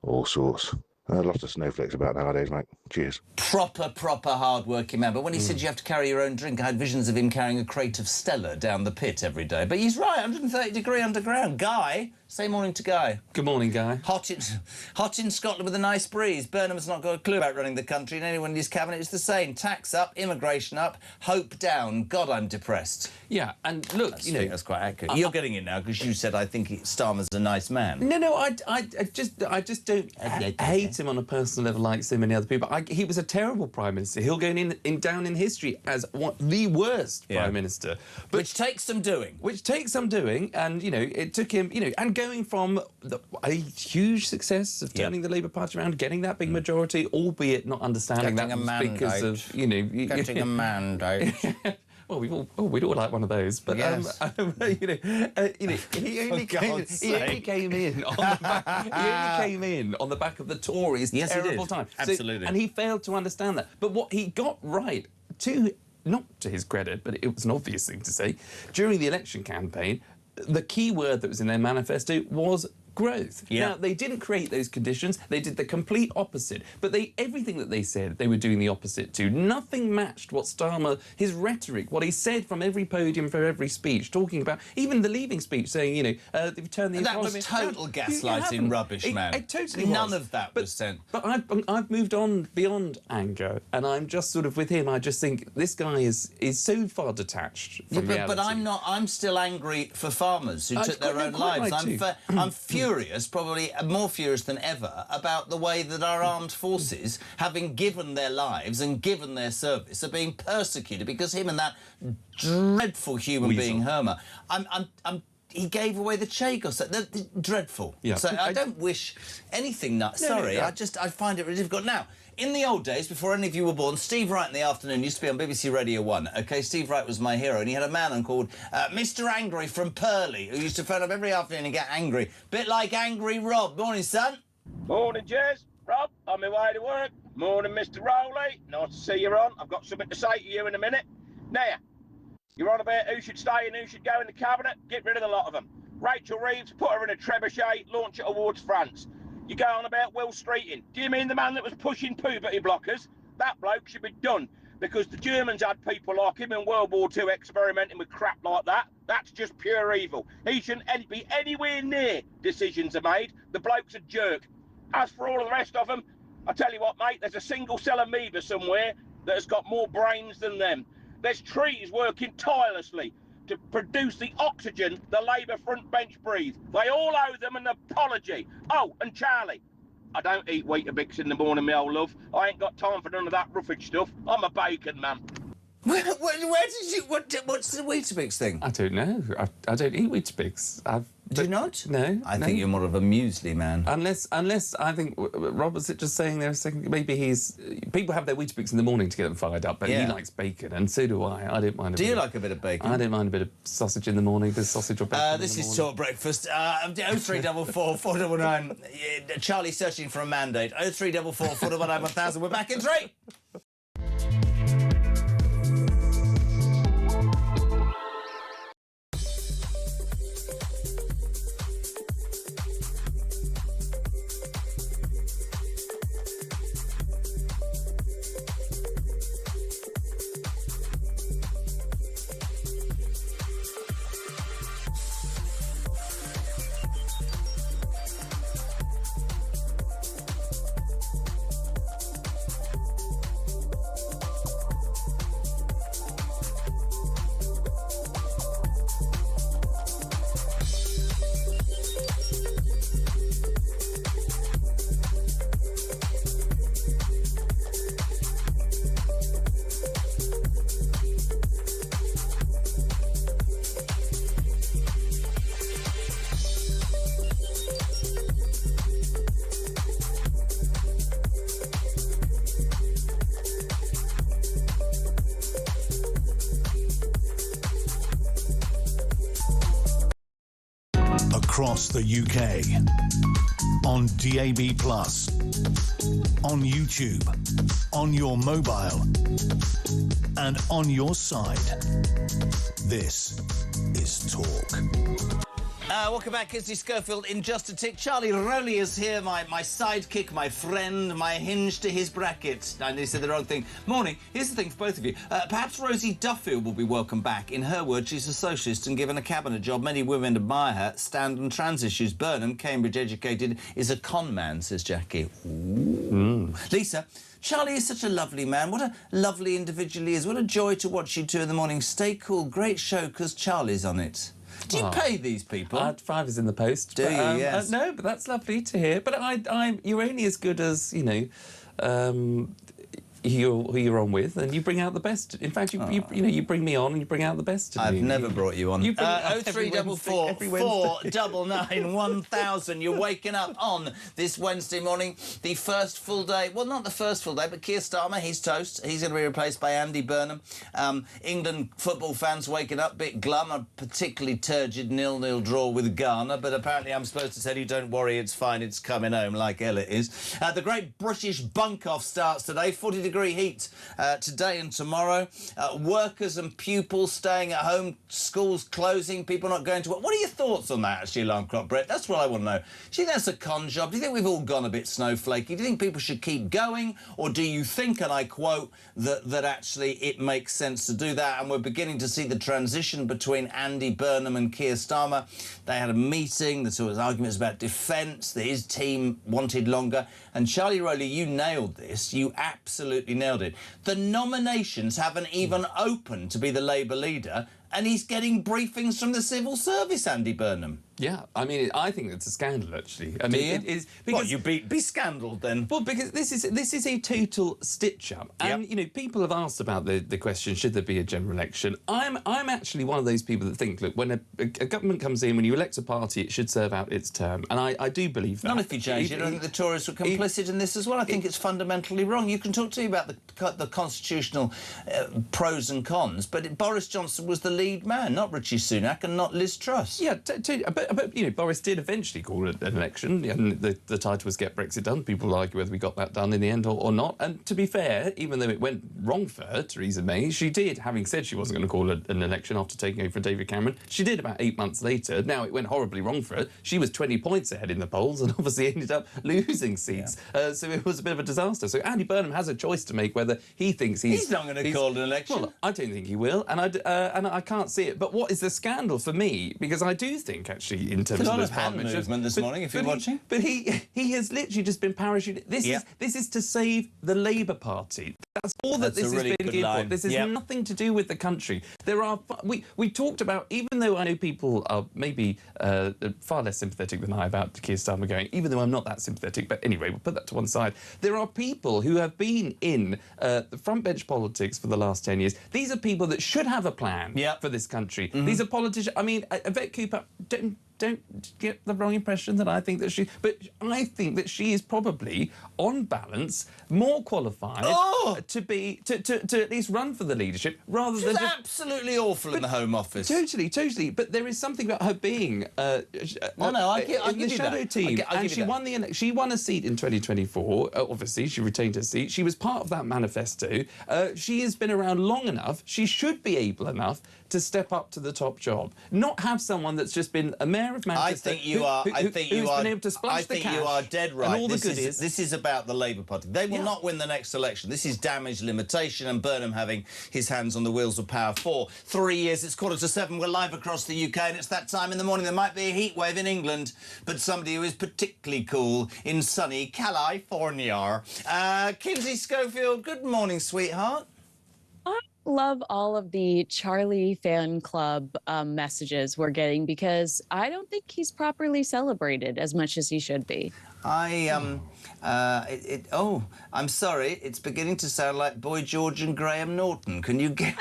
all sorts. Lots of snowflakes about nowadays, mate. Cheers. Proper hard-working man. But when he said you have to carry your own drink, I had visions of him carrying a crate of Stella down the pit every day. But he's right, 130 degree underground. Guy, say morning to Guy. Good morning, Guy. Hot in Scotland with a nice breeze. Burnham's not got a clue about running the country, and anyone in his cabinet is the same. Tax up, immigration up, hope down. God, I'm depressed. Yeah, and look, I think that's quite accurate. You're getting it now because you said I think Starmer's a nice man. No, I just don't hate him on a personal level like so many other people. He was a terrible Prime Minister. He'll go down in history as the worst Prime Minister. But, which takes some doing. And, it took him, and going from a huge success of turning the Labour Party around, getting that big majority, albeit not understanding getting that was because of, Getting a mandate. Well, we'd all like one of those, but yes. He only came in on the back of the Tories' terrible time. Absolutely. And he failed to understand that. But what he got right, not to his credit, but it was an obvious thing to say, during the election campaign, the key word that was in their manifesto was growth. Yeah. Now, they didn't create those conditions. They did the complete opposite. But everything that they said, they were doing the opposite to. Nothing matched what Starmer, his rhetoric, what he said from every podium, for every speech, talking about, even the leaving speech, saying, they've turned the economy... That was total gaslighting rubbish, man. It totally None was. of that was sent. But I've moved on beyond anger, and I'm just sort of with him. I just think this guy is so far detached from reality. But I'm not. I'm still angry for farmers who took their own lives. I'm furious furious, probably more furious than ever, about the way that our armed forces, having given their lives and given their service, are being persecuted because him and that dreadful human being, Hermer. He gave away the Chagos. Dreadful. Yeah. So I don't wish anything Sorry, I find it really difficult. Now, in the old days, before any of you were born, Steve Wright in the afternoon used to be on BBC Radio 1. OK, Steve Wright was my hero, and he had a man on called Mr Angry from Purley, who used to phone up every afternoon and get angry. Bit like Angry Rob. Morning, son. Morning, Jez. Rob, on my way to work. Morning, Mr Rowley. Nice to see you on. I've got something to say to you in a minute. Now, you're on about who should stay and who should go in the cabinet. Get rid of the lot of them. Rachel Reeves, put her in a trebuchet, launch it towards France. You go on about Will Streeting. Do you mean the man that was pushing puberty blockers? That bloke should be done, because the Germans had people like him in World War II experimenting with crap like that. That's just pure evil. He shouldn't be anywhere near decisions are made. The bloke's a jerk. As for all of the rest of them, I tell you what, mate, there's a single cell amoeba somewhere that has got more brains than them. There's trees working tirelessly to produce the oxygen the Labour front bench breathe. They all owe them an apology. Oh, and Charlie, I don't eat Weetabix in the morning, my old love. I ain't got time for none of that roughage stuff. I'm a bacon man. Where did you... What's the Weetabix thing? I don't know. I don't eat Weetabix. Do you not? No. I think you're more of a muesli man. Unless I think Rob was just saying there a second. Maybe people have their Weetabix in the morning to get them fired up, but he likes bacon, and so do I. I don't mind. Do you like a bit of bacon? I don't mind a bit of sausage in the morning. There's sausage or bacon. This is Talk Breakfast. 0344 499. Charlie searching for a mandate. 0344 499 1000. We're back in 3. Across the UK, on DAB+, on YouTube, on your mobile, and on your side. This is Talk. Welcome back, Kirsty Schofield in just a tick. Charlie Rowley is here, my sidekick, my friend, my hinge to his bracket. I nearly said the wrong thing. Morning. Here's the thing for both of you. Perhaps Rosie Duffield will be welcome back. In her words, she's a socialist and given a cabinet job. Many women admire her. Stand on trans issues. Burnham, Cambridge educated, is a con man, says Jackie. Ooh. Lisa. Charlie is such a lovely man. What a lovely individual he is. What a joy to watch you two in the morning. Stay cool. Great show because Charlie's on it. Do you pay these people? $5 is in the post. Do you? Yes. No, but that's lovely to hear. But you're only as good as, you know, who you're on with, and you bring out the best. In fact, you bring me on and you bring out the best. I've never brought you on. You bring 0344 499 1000. You're waking up on this Wednesday morning, the first full day. Well, not the first full day, but Keir Starmer, he's toast. He's going to be replaced by Andy Burnham. England football fans waking up, bit glum. A particularly turgid 0-0 draw with Ghana, but apparently I'm supposed to tell you, don't worry, it's fine, it's coming home, like Ella is. The Great British Bunk-Off starts today. 40-degree heat today and tomorrow. Workers and pupils staying at home, schools closing, people not going to work. What are your thoughts on that, actually, Alarm Clock Brett? That's what I want to know. Do you think that's a con job? Do you think we've all gone a bit snowflakey? Do you think people should keep going? Or do you think, and I quote, that actually it makes sense to do that? And we're beginning to see the transition between Andy Burnham and Keir Starmer. They had a meeting, there was arguments about defence, that his team wanted longer. And Charlie Rowley, you nailed this. You absolutely nailed it. The nominations haven't even opened to be the Labour leader, and he's getting briefings from the civil service, Andy Burnham. Yeah, I mean, I think it's a scandal, actually. I mean, it is because what, you be scandaled then? Well, because this is a total stitch-up, and you know, people have asked about the question: should there be a general election? I'm actually one of those people that think, look, when a government comes in, when you elect a party, it should serve out its term, and I do believe that. Not if you change it. I think the Tories were complicit in this as well. I think it's fundamentally wrong. You can talk to me about the constitutional pros and cons, but Boris Johnson was the lead man, not Rishi Sunak and not Liz Truss. Yeah, but you know, Boris did eventually call it an election, and the title was Get Brexit Done. People argue whether we got that done in the end or not. And to be fair, even though it went wrong for her, Theresa May, she did, having said she wasn't going to call it an election after taking over from David Cameron, she did about 8 months later. Now, it went horribly wrong for her. She was 20 points ahead in the polls and obviously ended up losing seats. So it was a bit of a disaster. So Andy Burnham has a choice to make whether he thinks he's not going to call an election. Well, I don't think he will, and I can't see it. But what is the scandal for me? Because I do think, actually, in terms of this movement this morning, if you're watching. But he has literally just been parachuted. This is to save the Labour Party. That's all that this has been geared for. This has nothing to do with the country. There are we talked about, even though I know people are maybe far less sympathetic than I about Keir Starmer going, even though I'm not that sympathetic. But anyway, we'll put that to one side. There are people who have been in the front bench politics for the last 10 years. These are people that should have a plan for this country. These are politicians. I mean, Yvette Cooper, don't get the wrong impression that I think that she... But I think that she is probably, on balance, more qualified to at least run for the leadership rather than... She's absolutely awful in the Home Office. Totally. But there is something about her being I give the you shadow that. team. And she won the election. She won a seat in 2024. Obviously, she retained her seat. She was part of that manifesto. She has been around long enough. She should be able enough to step up to the top job, not have someone that's just been a mayor of Manchester. I think you are. Been able to splash the cash you are dead right. And all the goodies. This is about the Labour Party. They will not win the next election. This is damage limitation, and Burnham having his hands on the wheels of power for 3 years. It's 6:45. We're live across the UK, and it's that time in the morning. There might be a heat wave in England, but somebody who is particularly cool in sunny California. Kinsey Schofield. Good morning, sweetheart. Love all of the Charlie fan club messages we're getting, because I don't think he's properly celebrated as much as he should be. I'm sorry, it's beginning to sound like Boy George and Graham Norton. Can you get...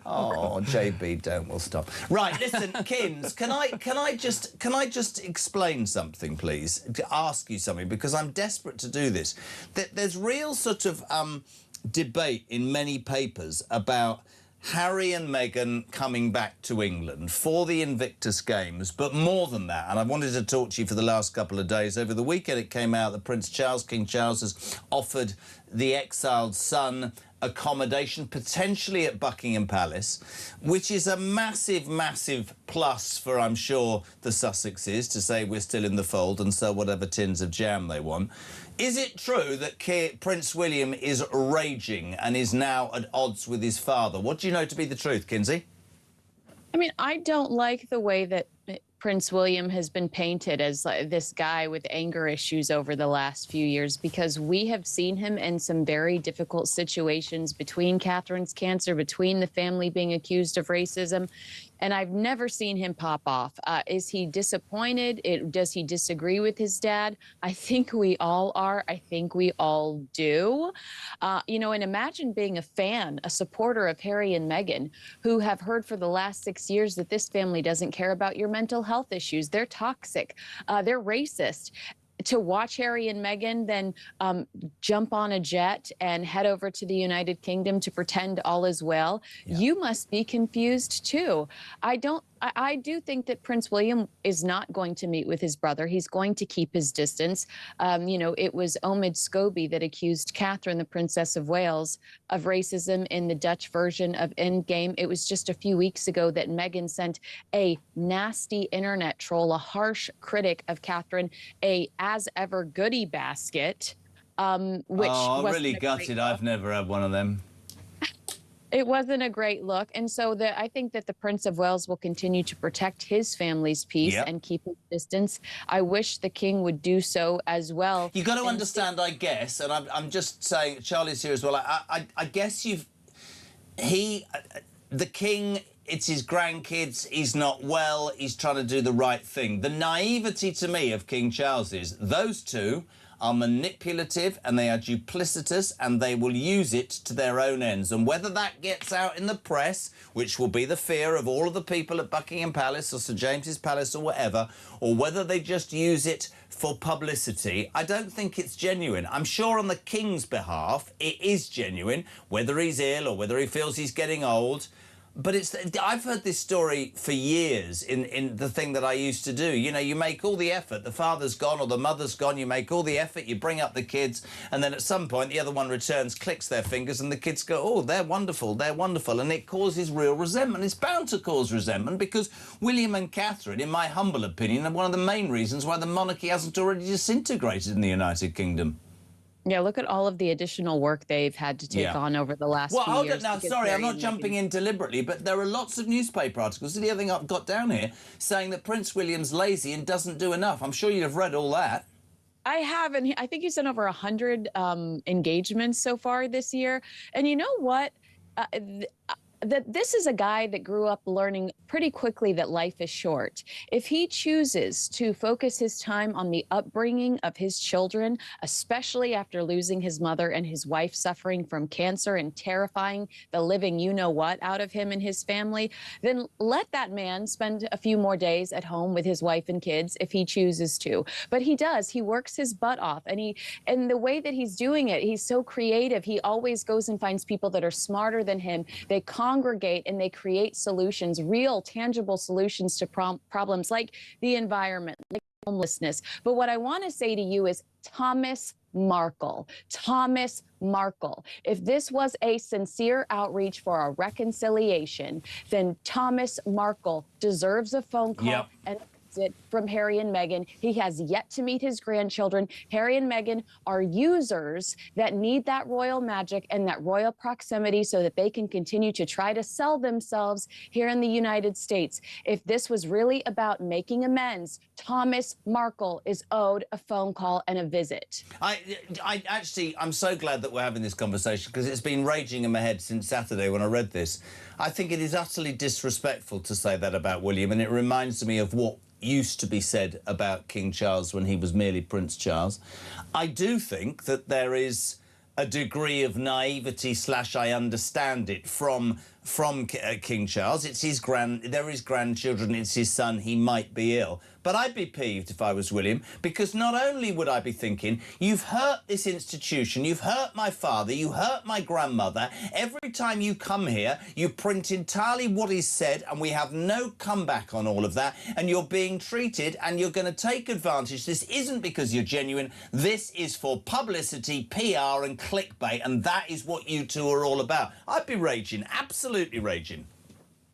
Oh, JB, don't. We'll stop. Right, listen, Kins, can I just explain something, please? To ask you something, because I'm desperate to do this. There's real sort of debate in many papers about Harry and Meghan coming back to England for the Invictus Games, but more than that, and I wanted to talk to you for the last couple of days. Over the weekend it came out that King Charles has offered the exiled son accommodation, potentially at Buckingham Palace, which is a massive, massive plus for, I'm sure, the Sussexes to say we're still in the fold and sell whatever tins of jam they want. Is it true that Prince William is raging and is now at odds with his father? What do you know to be the truth, Kinsey? I mean, I don't like the way that Prince William has been painted as this guy with anger issues over the last few years, because we have seen him in some very difficult situations between Catherine's cancer, between the family being accused of racism, and I've never seen him pop off. Is he disappointed? Does he disagree with his dad? I think we all are. I think we all do. You know, and imagine being a fan, a supporter of Harry and Meghan, who have heard for the last 6 years that this family doesn't care about your mental health issues. They're toxic. They're racist. To watch Harry and Meghan then jump on a jet and head over to the United Kingdom to pretend all is well, you must be confused too. I do think that Prince William is not going to meet with his brother. He's going to keep his distance. You know, it was Omid Scobie that accused Catherine, the Princess of Wales, of racism in the Dutch version of Endgame. It was just a few weeks ago that Meghan sent a nasty internet troll, a harsh critic of Catherine, a as ever goodie basket, which I'm was really gutted. I've never had one of them. It wasn't a great look. And so I think that the Prince of Wales will continue to protect his family's peace and keep his distance. I wish the King would do so as well. You've got to understand, I guess, and I'm just saying, Charlie's here as well, I guess the King it's his grandkids, he's not well, he's trying to do the right thing. The naivety to me of King Charles is those two are manipulative and they are duplicitous and they will use it to their own ends. And whether that gets out in the press, which will be the fear of all of the people at Buckingham Palace or St James's Palace or whatever, or whether they just use it for publicity, I don't think it's genuine. I'm sure on the King's behalf it is genuine, whether he's ill or whether he feels he's getting old. But I've heard this story for years in the thing that I used to do. You know, you make all the effort, the father's gone or the mother's gone, you make all the effort, you bring up the kids, and then at some point the other one returns, clicks their fingers, and the kids go, oh, they're wonderful, and it causes real resentment. It's bound to cause resentment because William and Catherine, in my humble opinion, are one of the main reasons why the monarchy hasn't already disintegrated in the United Kingdom. Yeah, look at all of the additional work they've had to take on over the last few hold years. it now. Sorry, I'm not jumping in deliberately, but there are lots of newspaper articles. The other thing I've got down here saying that Prince William's lazy and doesn't do enough. I'm sure you'd have read all that. I have, and I think he's done over 100 engagements so far this year. And you know what? That this is a guy that grew up learning pretty quickly that life is short. If he chooses to focus his time on the upbringing of his children, especially after losing his mother and his wife suffering from cancer and terrifying the living you-know-what out of him and his family, then let that man spend a few more days at home with his wife and kids if he chooses to. But he does. He works his butt off. And the way that he's doing it, he's so creative. He always goes and finds people that are smarter than him. They congregate and they create solutions, real, tangible solutions to problems like the environment, like homelessness. But what I want to say to you is Thomas Markle. Thomas Markle. If this was a sincere outreach for a reconciliation, then Thomas Markle deserves a phone call and it from Harry and Meghan. He has yet to meet his grandchildren. Harry and Meghan are users that need that royal magic and that royal proximity so that they can continue to try to sell themselves here in the United States. If this was really about making amends, Thomas Markle is owed a phone call and a visit. I'm so glad that we're having this conversation because it's been raging in my head since Saturday when I read this. I think it is utterly disrespectful to say that about William, and it reminds me of what used to be said about King Charles when he was merely Prince Charles. I do think that there is a degree of naivety / I understand it from King Charles. It's his they're his grandchildren, it's his son, he might be ill. But I'd be peeved if I was William, because not only would I be thinking, you've hurt this institution, you've hurt my father, you hurt my grandmother. Every time you come here, you print entirely what is said, and we have no comeback on all of that, and you're being treated, and you're going to take advantage. This isn't because you're genuine. This is for publicity, PR, and clickbait, and that is what you two are all about. I'd be raging, absolutely raging.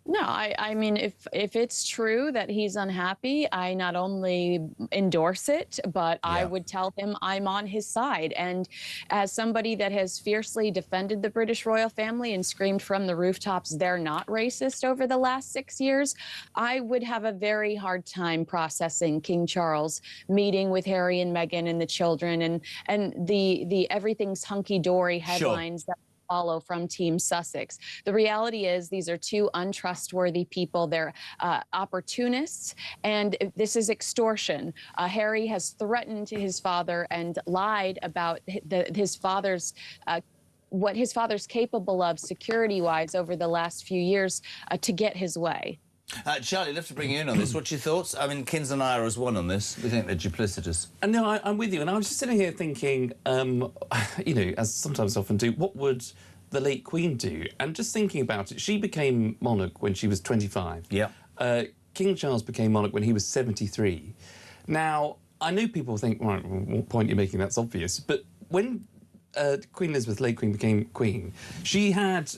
No, I mean, if it's true that he's unhappy, I not only endorse it, but I would tell him I'm on his side. And as somebody that has fiercely defended the British royal family and screamed from the rooftops they're not racist over the last 6 years, I would have a very hard time processing King Charles meeting with Harry and Meghan and the children and the everything's hunky-dory headlines that follow from Team Sussex. The reality is these are two untrustworthy people. They're opportunists, and this is extortion. Harry has threatened his father and lied about his father's what his father's capable of security-wise over the last few years to get his way. Charlie, I'd love to bring you in on this. What's your thoughts? I mean, Kins and I are as one on this. We think they're duplicitous. And no, I'm with you. And I was just sitting here thinking, you know, as sometimes often do, what would the late Queen do? And just thinking about it, she became monarch when she was 25. Yeah. King Charles became monarch when he was 73. Now, I know people think, right, what point you're making, that's obvious. But when Queen Elizabeth, late Queen, became Queen, she had,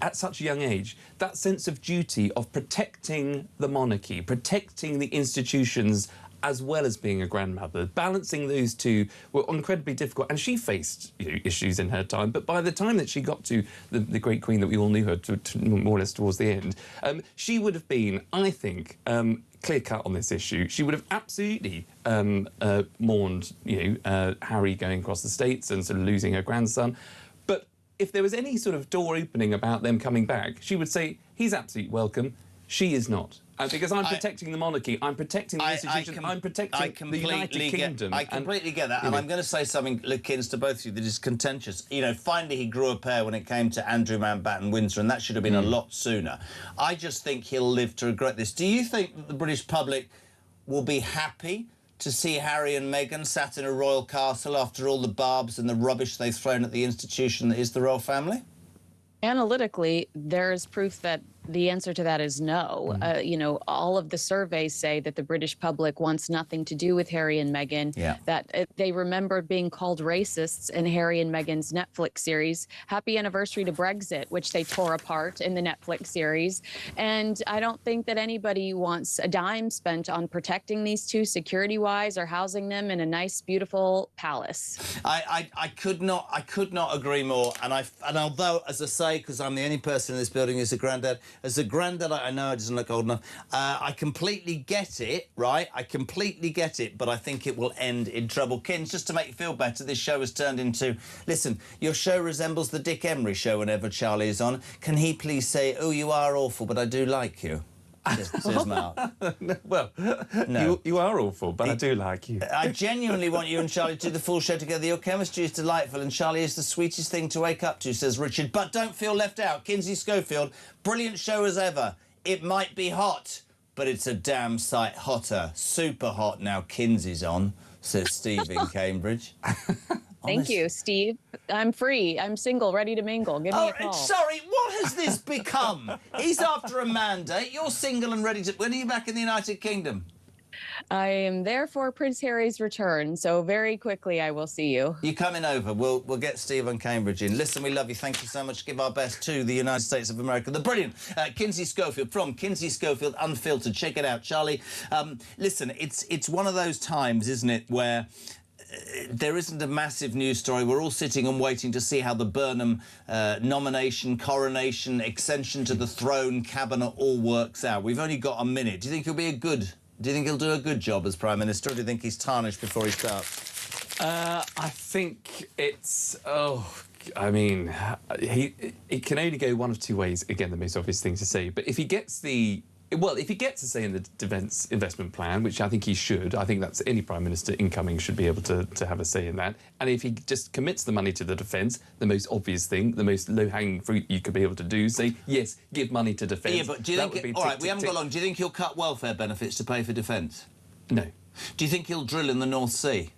at such a young age, that sense of duty of protecting the monarchy, protecting the institutions, as well as being a grandmother. Balancing those two were incredibly difficult, and she faced, you know, issues in her time. But by the time that she got to the great Queen that we all knew her to more or less towards the end, she would have been, I think, clear-cut on this issue. She would have absolutely mourned, you know, Harry going across the States and sort of losing her grandson. But if there was any sort of door opening about them coming back, she would say, he's absolutely welcome. She is not. Because I'm protecting the monarchy, I'm protecting the institution, I'm protecting the United Kingdom. I completely get that, and I'm going to say something, Kins, to both of you that is contentious. You know, finally he grew a pair when it came to Andrew Mountbatten Windsor, and that should have been a lot sooner. I just think he'll live to regret this. Do you think that the British public will be happy to see Harry and Meghan sat in a royal castle after all the barbs and the rubbish they've thrown at the institution that is the royal family? Analytically, there is proof that the answer to that is no. You know, all of the surveys say that the British public wants nothing to do with Harry and Meghan, that they remember being called racists in Harry and Meghan's Netflix series, Happy Anniversary to Brexit, which they tore apart in the Netflix series. And I don't think that anybody wants a dime spent on protecting these two security-wise or housing them in a nice, beautiful palace. I could not agree more. And although, as I say, because I'm the only person in this building who's a granddad, I know it doesn't look old enough. I completely get it, right? I completely get it, but I think it will end in trouble. Kins, just to make you feel better, this show has turned into... Listen, your show resembles the Dick Emery show whenever Charlie is on. Can he please say, oh, you are awful, but I do like you? Says Mark. Well, no. you are awful, but I do like you. I genuinely want you and Charlie to do the full show together. Your chemistry is delightful, and Charlie is the sweetest thing to wake up to, says Richard. But don't feel left out. Kinsey Schofield, brilliant show as ever. It might be hot, but it's a damn sight hotter. Super hot now Kinsey's on, says Steve in Cambridge. Thank you, Steve. I'm free. I'm single, ready to mingle. Give me a call. Sorry, what has this become? He's after a mandate. You're single and ready to... When are you back in the United Kingdom? I am there for Prince Harry's return, so very quickly I will see you. You're coming over. We'll get Steve on Cambridge in. Listen, we love you. Thank you so much. Give our best to the United States of America. The brilliant Kinsey Schofield from Kinsey Schofield Unfiltered. Check it out, Charlie. Listen, it's one of those times, isn't it, where... there isn't a massive news story. We're all sitting and waiting to see how the Burnham nomination, coronation, ascension to the throne, cabinet all works out. We've only got a minute. Do you think he'll do a good job as Prime Minister, or do you think he's tarnished before he starts? I think it's... I mean, it can only go one of two ways. Again, the most obvious thing to say. But if he gets the... Well, if he gets a say in the defence investment plan, which I think he should, I think that's any Prime Minister incoming should be able to have a say in that. And if he just commits the money to the defence, the most obvious thing, the most low-hanging fruit you could be able to do, say, yes, give money to defence. Yeah, but do you think... All right, we haven't got long. Do you think he'll cut welfare benefits to pay for defence? No. Do you think he'll drill in the North Sea?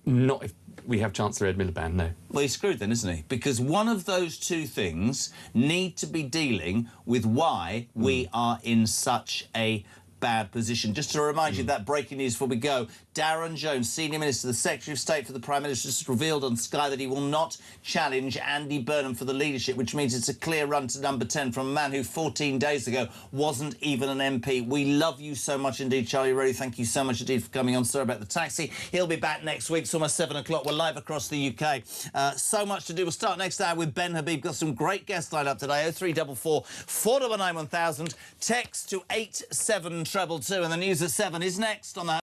Not if we have Chancellor Ed Miliband, no. Well, he's screwed then, isn't he? Because one of those two things need to be dealing with why we are in such a bad position. Just to remind you of that breaking news before we go, Darren Jones, Senior Minister, the Secretary of State for the Prime Minister, just revealed on Sky that he will not challenge Andy Burnham for the leadership, which means it's a clear run to number 10 from a man who 14 days ago wasn't even an MP. We love you so much indeed, Charlie Roddy. Thank you so much indeed for coming on. Sorry about the taxi. He'll be back next week. It's almost 7 o'clock. We're live across the UK. So much to do. We'll start next hour with Ben Habib. Got some great guests lined up today. 0344 499 1000. Text to 87222. And the news at 7 is next on the...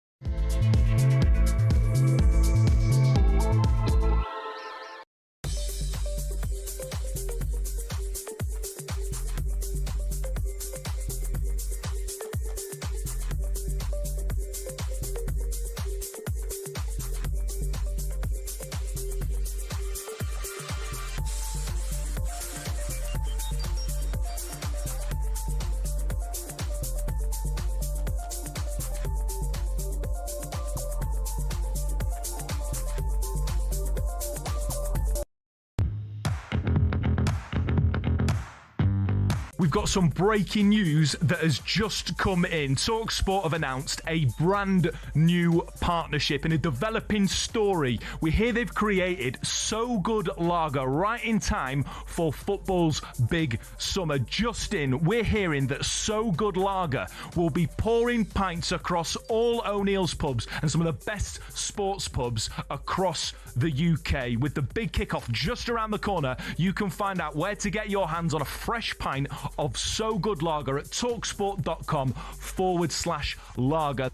We've got some breaking news that has just come in. TalkSport have announced a brand new partnership in a developing story. We hear they've created So Good Lager right in time for football's big summer. Just in, we're hearing that So Good Lager will be pouring pints across all O'Neill's pubs and some of the best sports pubs across the UK. With the big kickoff just around the corner, you can find out where to get your hands on a fresh pint of So Good Lager at talksport.com/lager.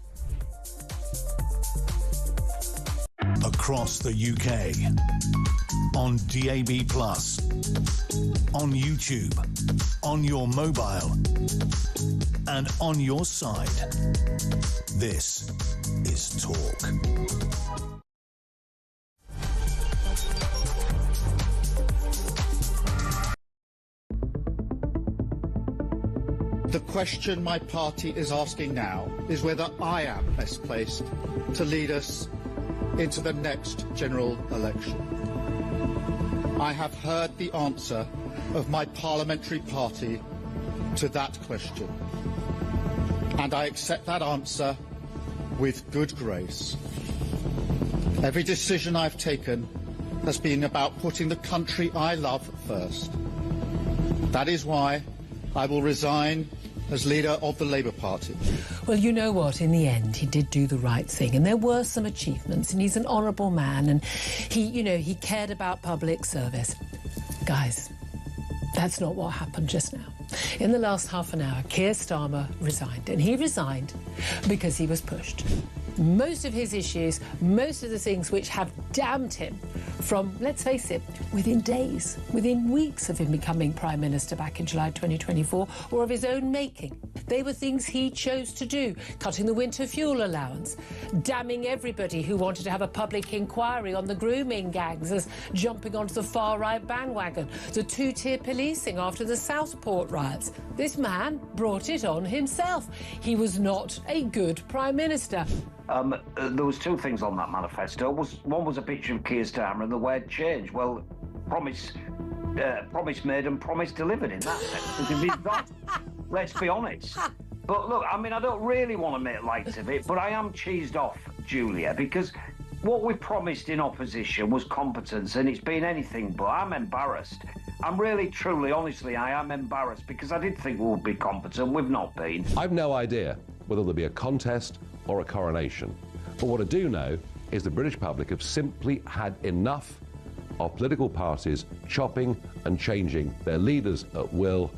across the UK, on DAB+, on YouTube, on your mobile, and on your side. This is Talk. The question my party is asking now is whether I am best placed to lead us into the next general election. I have heard the answer of my parliamentary party to that question, and I accept that answer with good grace. Every decision I've taken has been about putting the country I love first. That is why I will resign as leader of the Labour Party. Well, you know what? In the end, he did do the right thing, and there were some achievements, and he's an honourable man, and he cared about public service. Guys, that's not what happened just now. In the last half an hour, Keir Starmer resigned, and he resigned because he was pushed. Most of his issues, most of the things which have damned him from, let's face it, within days, within weeks of him becoming Prime Minister back in July 2024, or of his own making. They were things he chose to do, cutting the winter fuel allowance, damning everybody who wanted to have a public inquiry on the grooming gangs as jumping onto the far-right bandwagon, the two-tier policing after the Southport riots. This man brought it on himself. He was not a good Prime Minister. There was two things on that manifesto. One was a picture of Keir Starmer and the word change. Well, promise made and promise delivered in that sense. If he's not, let's be honest. But look, I mean, I don't really want to make light of it, but I am cheesed off, Julia, because what we promised in opposition was competence, and it's been anything but. I'm embarrassed. I'm really, truly, honestly, I am embarrassed, because I did think we would be competent. We've not been. I've no idea whether there'll be a contest or a coronation. But what I do know is the British public have simply had enough of political parties chopping and changing their leaders at will.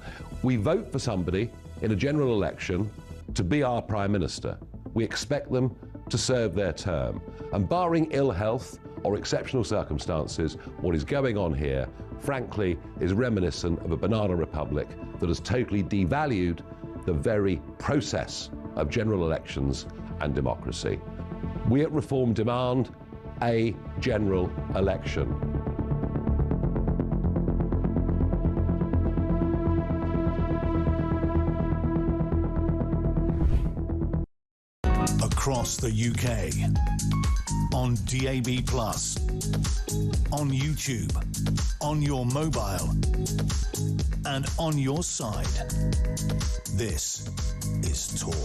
We vote for somebody in a general election to be our Prime Minister. We expect them to serve their term. And barring ill health or exceptional circumstances, what is going on here, frankly, is reminiscent of a banana republic that has totally devalued the very process of general elections and democracy. We at Reform demand a general election. Across the UK, on DAB+, on YouTube, on your mobile, and on your side. This is Talk.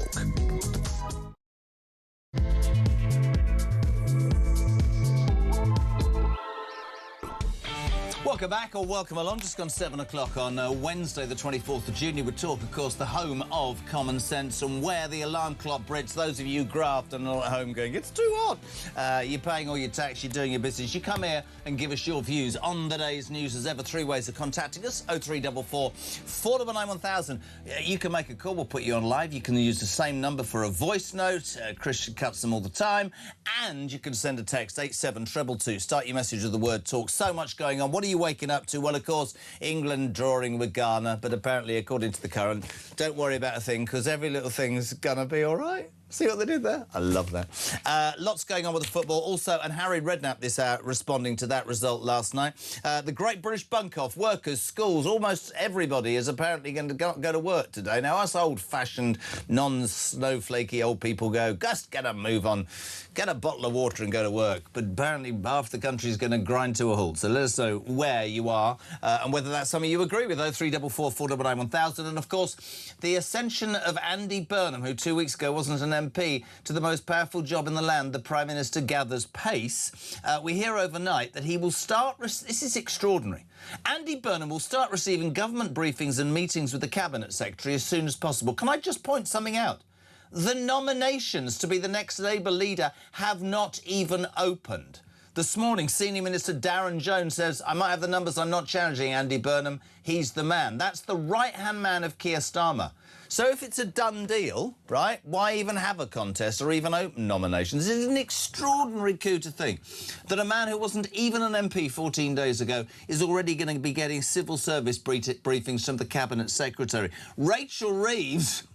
Welcome back, or welcome along. Just gone 7 o'clock on Wednesday, the 24th of June. We talk, of course, the home of common sense and where the alarm clock breaks. Those of you graft and are at home going, it's too hot. You're paying all your tax, you're doing your business. You come here and give us your views on the day's news. As ever, three ways of contacting us: 0344 499 1000. You can make a call. We'll put you on live. You can use the same number for a voice note. Christian cuts them all the time. And you can send a text, 87222. Start your message with the word talk. So much going on. What are you waking up to? Well, of course, England drawing with Ghana, but apparently, according to the Current, don't worry about a thing, because every little thing's gonna be all right. See what they did there? I love that. Lots going on with the football. Also, and Harry Redknapp this hour responding to that result last night. The Great British Bunk-Off, workers, schools, almost everybody is apparently going to go to work today. Now, us old-fashioned, non-snowflakey old people go, just get a move on, get a bottle of water and go to work. But apparently half the country is going to grind to a halt. So let us know where you are and whether that's something you agree with. 0344 499 1000. And, of course, the ascension of Andy Burnham, who 2 weeks ago wasn't an MP, to the most powerful job in the land, the Prime Minister gathers pace. We hear overnight that he will start... This is extraordinary. Andy Burnham will start receiving government briefings and meetings with the Cabinet Secretary as soon as possible. Can I just point something out? The nominations to be the next Labour leader have not even opened. This morning, Senior Minister Darren Jones says, I might have the numbers, I'm not challenging Andy Burnham, he's the man. That's the right-hand man of Keir Starmer. So if it's a done deal, right, why even have a contest or even open nominations? It's an extraordinary coup to think that a man who wasn't even an MP 14 days ago is already going to be getting civil service briefings from the Cabinet Secretary. Rachel Reeves...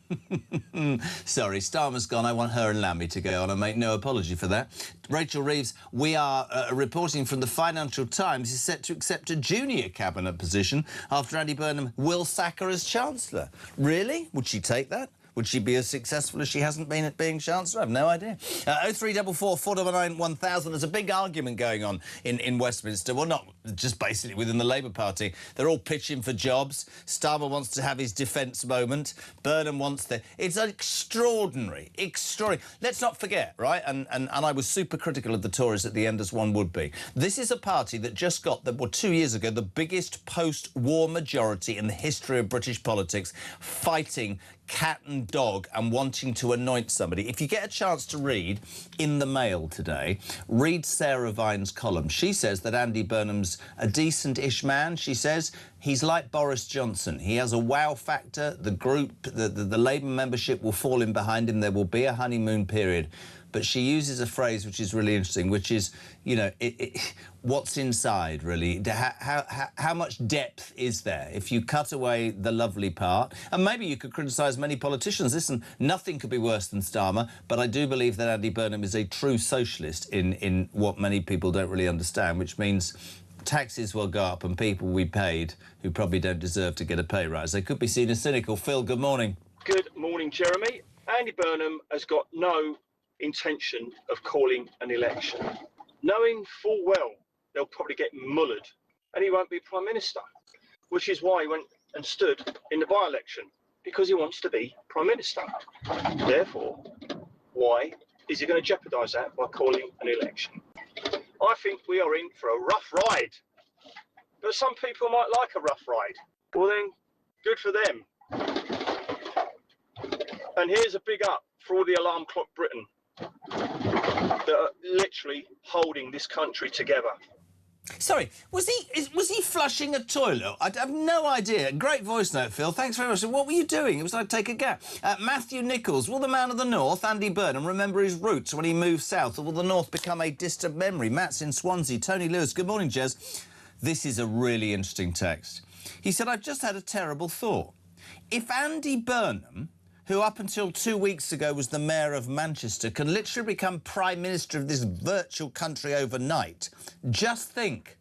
Sorry, Starmer's gone. I want her and Lammy to go on. I make no apology for that. Rachel Reeves, we are reporting from the Financial Times, is set to accept a junior cabinet position after Andy Burnham will sack her as Chancellor. Really? Would she take that? Would she be as successful as she hasn't been at being Chancellor? I have no idea. 0344 499 1000. There's a big argument going on in Westminster. Well, not just basically within the Labour Party. They're all pitching for jobs. Starmer wants to have his defence moment. Burnham wants the... It's extraordinary. Let's not forget, right, and I was super critical of the Tories at the end, as one would be. This is a party that just got, 2 years ago, the biggest post-war majority in the history of British politics, fighting cat and dog and wanting to anoint somebody. If you get a chance to read in the Mail today, read Sarah Vine's column. She says that Andy Burnham's a decent-ish man. She says he's like Boris Johnson. He has a wow factor. The group, the Labour membership will fall in behind him. There will be a honeymoon period. But she uses a phrase which is really interesting, which is, you know, what's inside, really? How much depth is there? If you cut away the lovely part, and maybe you could criticise many politicians. Listen, nothing could be worse than Starmer, but I do believe that Andy Burnham is a true socialist in what many people don't really understand, which means taxes will go up and people will be paid who probably don't deserve to get a pay rise. They could be seen as cynical. Phil, good morning. Good morning, Jeremy. Andy Burnham has got no intention of calling an election, knowing full well they'll probably get mullered and he won't be Prime Minister, which is why he went and stood in the by-election, because he wants to be Prime Minister. Therefore, why is he going to jeopardise that by calling an election? I think we are in for a rough ride, but some people might like a rough ride. Well then, good for them. And here's a big up for all the alarm clock Britain that are literally holding this country together. Sorry, was he flushing a toilet? I have no idea. Great voice note, Phil. Thanks very much. What were you doing? It was like take a gap. Matthew Nichols, will the man of the North, Andy Burnham, remember his roots when he moved south, or will the North become a distant memory? Matt's in Swansea. Tony Lewis, good morning, Jez. This is a really interesting text. He said, I've just had a terrible thought. If Andy Burnham, who up until 2 weeks ago was the mayor of Manchester, can literally become Prime Minister of this virtual country overnight, just think,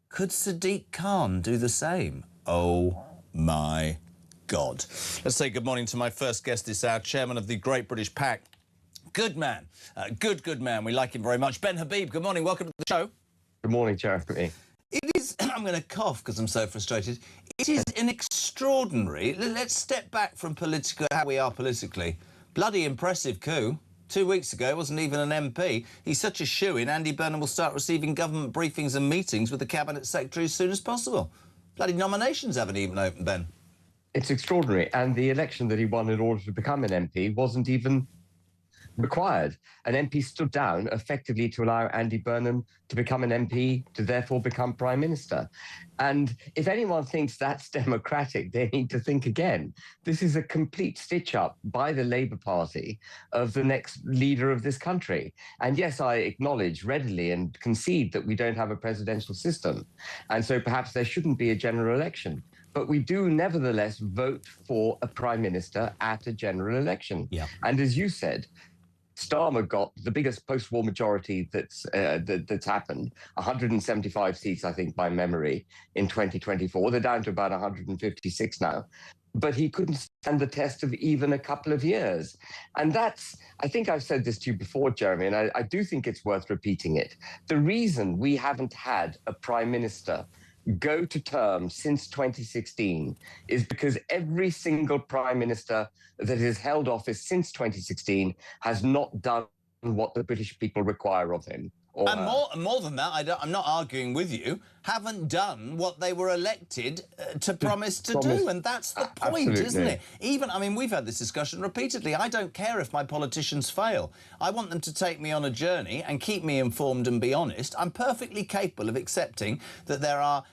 could Sadiq Khan do the same? Oh, my God. Let's say good morning to my first guest this hour, chairman of the Great British PAC. Good man. Good man. We like him very much. Ben Habib, good morning. Welcome to the show. Good morning, Jeremy. It is, I'm going to cough because I'm so frustrated. It is an extraordinary, let's step back from how we are politically. Bloody impressive coup. 2 weeks ago, it wasn't even an MP. He's such a shoo-in, Andy Burnham will start receiving government briefings and meetings with the Cabinet Secretary as soon as possible. Bloody nominations haven't even opened, Ben. It's extraordinary. And the election that he won in order to become an MP wasn't even required. An MP stood down effectively to allow Andy Burnham to become an MP, to therefore become Prime Minister. And if anyone thinks that's democratic, they need to think again. This is a complete stitch-up by the Labour Party of the next leader of this country. And yes, I acknowledge readily and concede that we don't have a presidential system. And so perhaps there shouldn't be a general election. But we do nevertheless vote for a Prime Minister at a general election. Yeah. And as you said, Starmer got the biggest post-war majority that's happened, 175 seats, I think, by memory, in 2024. They're down to about 156 now. But he couldn't stand the test of even a couple of years. And that's, I think I've said this to you before, Jeremy, and I do think it's worth repeating it. The reason we haven't had a Prime Minister go to term since 2016 is because every single Prime Minister that has held office since 2016 has not done what the British people require of him. And more than that, I'm not arguing with you, haven't done what they were elected to promise to do. And that's the point, Absolutely. Isn't it? Even, I mean, we've had this discussion repeatedly. I don't care if my politicians fail. I want them to take me on a journey and keep me informed and be honest. I'm perfectly capable of accepting that there are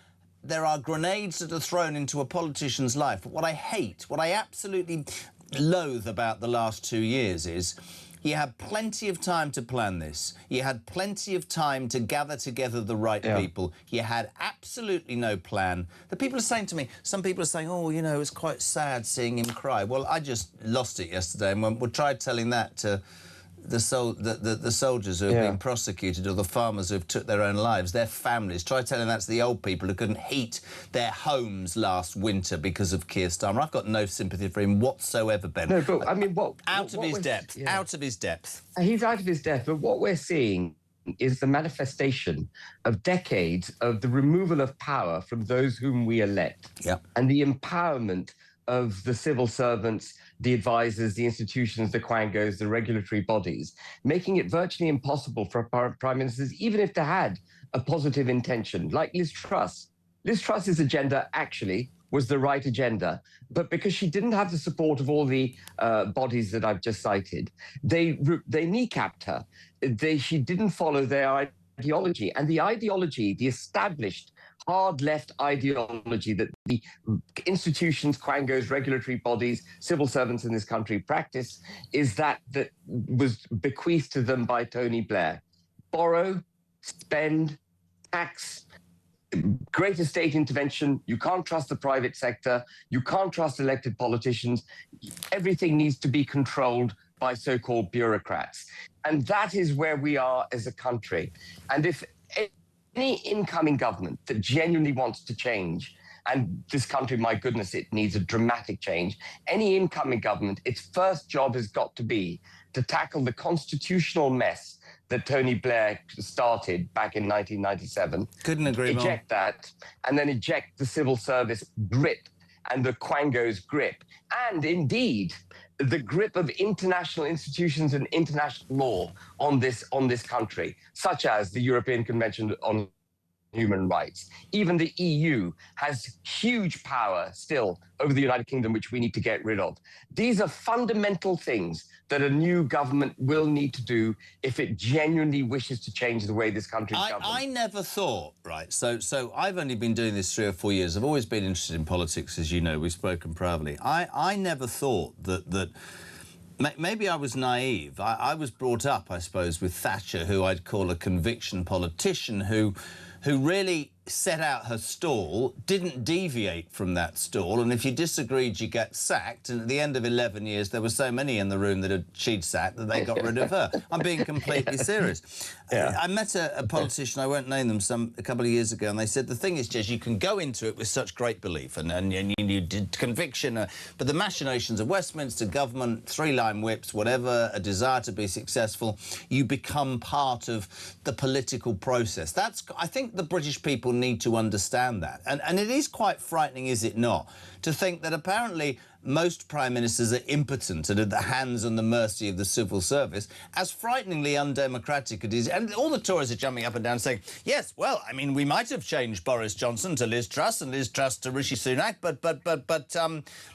there are grenades that are thrown into a politician's life. But what I hate, what I absolutely loathe about the last 2 years is you had plenty of time to plan this. You had plenty of time to gather together the right people. You had absolutely no plan. The people are saying to me, some people are saying, oh, you know, it's quite sad seeing him cry. Well, I just lost it yesterday, and we tried telling that to the soldiers who have been prosecuted, or the farmers who have took their own lives, their families. Try telling that to the old people who couldn't heat their homes last winter because of Keir Starmer. I've got no sympathy for him whatsoever, Ben. No, but I mean, out of his depth. Out of his depth. He's out of his depth. But what we're seeing is the manifestation of decades of the removal of power from those whom we elect, and the empowerment of the civil servants, the advisors, the institutions, the quangos, the regulatory bodies, making it virtually impossible for prime ministers, even if they had a positive intention, like Liz Truss. Liz Truss's agenda actually was the right agenda, but because she didn't have the support of all the bodies that I've just cited, they kneecapped her. She didn't follow their ideology, and the ideology, the established hard left ideology that the institutions, quangos, regulatory bodies, civil servants in this country practice, is that was bequeathed to them by Tony Blair. Borrow, spend, tax, greater state intervention. You can't trust the private sector. You can't trust elected politicians. Everything needs to be controlled by so-called bureaucrats. And that is where we are as a country. And if any incoming government that genuinely wants to change, and this country, my goodness, it needs a dramatic change. Any incoming government, its first job has got to be to tackle the constitutional mess that Tony Blair started back in 1997. Couldn't agree more. Eject that, and then eject the civil service grip and the quangos grip, and indeed the grip of international institutions and international law on this country, such as the European Convention on Human Rights. Even the EU has huge power still over the United Kingdom, which we need to get rid of. These are fundamental things that a new government will need to do if it genuinely wishes to change the way this country is governed. I never thought, right, so I've only been doing this 3 or 4 years. I've always been interested in politics, as you know. We've spoken proudly. I never thought that maybe I was naive. I was brought up, I suppose, with Thatcher, who I'd call a conviction politician, who really set out her stall, didn't deviate from that stall, and if you disagreed, you get sacked. And at the end of 11 years, there were so many in the room that she'd sacked that they got rid of her. I'm being completely serious. I met a politician, I won't name them, a couple of years ago, and they said, the thing is, Jez, you can go into it with such great belief, and you did conviction, but the machinations of Westminster government, 3-line whips, whatever, a desire to be successful, you become part of the political process. I think the British people need to understand that. And it is quite frightening, is it not, to think that apparently most prime ministers are impotent and at the hands and the mercy of the civil service, as frighteningly undemocratic it is. And all the Tories are jumping up and down saying, yes, well, I mean, we might have changed Boris Johnson to Liz Truss and Liz Truss to Rishi Sunak, but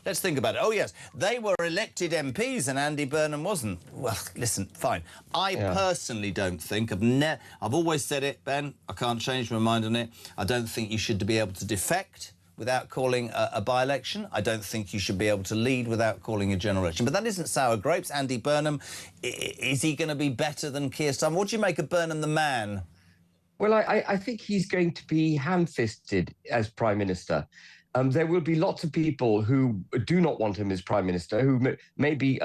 let's think about it. Oh, yes, they were elected MPs and Andy Burnham wasn't. Well, listen, fine. I personally don't think, I've always said it, Ben, I can't change my mind on it. I don't think you should be able to defect without calling a by-election. I don't think you should be able to lead without calling a general election. But that isn't sour grapes. Andy Burnham, is he going to be better than Keir Starmer? What do you make of Burnham the man? Well, I think he's going to be ham-fisted as Prime Minister. There will be lots of people who do not want him as Prime Minister, who may be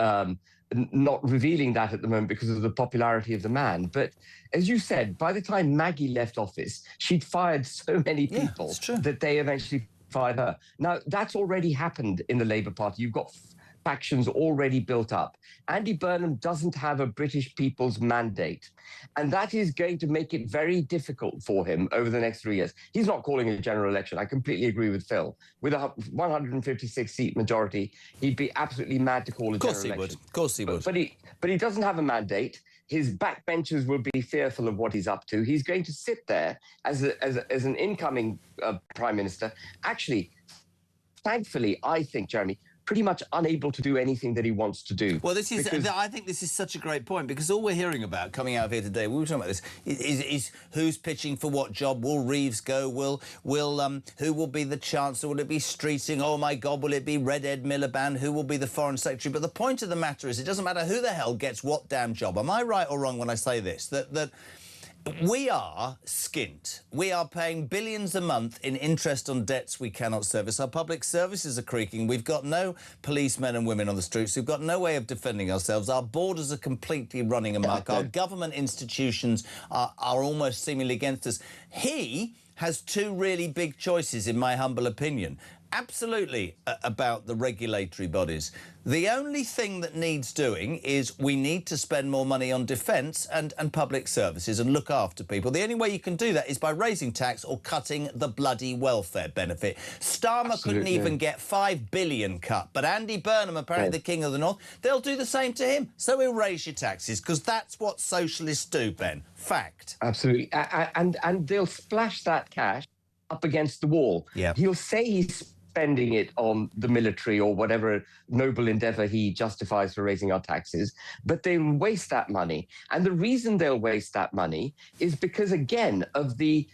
not revealing that at the moment because of the popularity of the man. But as you said, by the time Maggie left office, she'd fired so many people that they eventually fired her. Now, that's already happened in the Labour Party. You've got factions already built up. Andy Burnham doesn't have a British people's mandate, and that is going to make it very difficult for him over the next 3 years. He's not calling a general election. I completely agree with Phil. With a 156-seat majority, he'd be absolutely mad to call a general election. Of course he would. But he doesn't have a mandate. His backbenchers will be fearful of what he's up to. He's going to sit there as an incoming Prime Minister. Actually, thankfully, I think, Jeremy, pretty much unable to do anything that he wants to do. Well, this is. I think this is such a great point, because all we're hearing about coming out of here today, we were talking about this, is who's pitching for what job. Will Reeves go? Who will be the Chancellor? Will it be Streeting? Oh my God, will it be Red Ed Miliband? Who will be the Foreign Secretary? But the point of the matter is, it doesn't matter who the hell gets what damn job. Am I right or wrong when I say this? That we are skint. We are paying billions a month in interest on debts we cannot service. Our public services are creaking. We've got no policemen and women on the streets. We've got no way of defending ourselves. Our borders are completely running amok. Our government institutions are almost seemingly against us. He has two really big choices, in my humble opinion. Absolutely about the regulatory bodies. The only thing that needs doing is we need to spend more money on defence and public services and look after people. The only way you can do that is by raising tax or cutting the bloody welfare benefit. Starmer couldn't even get $5 billion cut, but Andy Burnham, apparently the King of the North, they'll do the same to him. So he'll raise your taxes, because that's what socialists do, Ben. Fact. Absolutely. And they'll splash that cash up against the wall. Yeah. He'll say he's spending it on the military or whatever noble endeavor he justifies for raising our taxes, but they'll waste that money. And the reason they'll waste that money is because, again, of the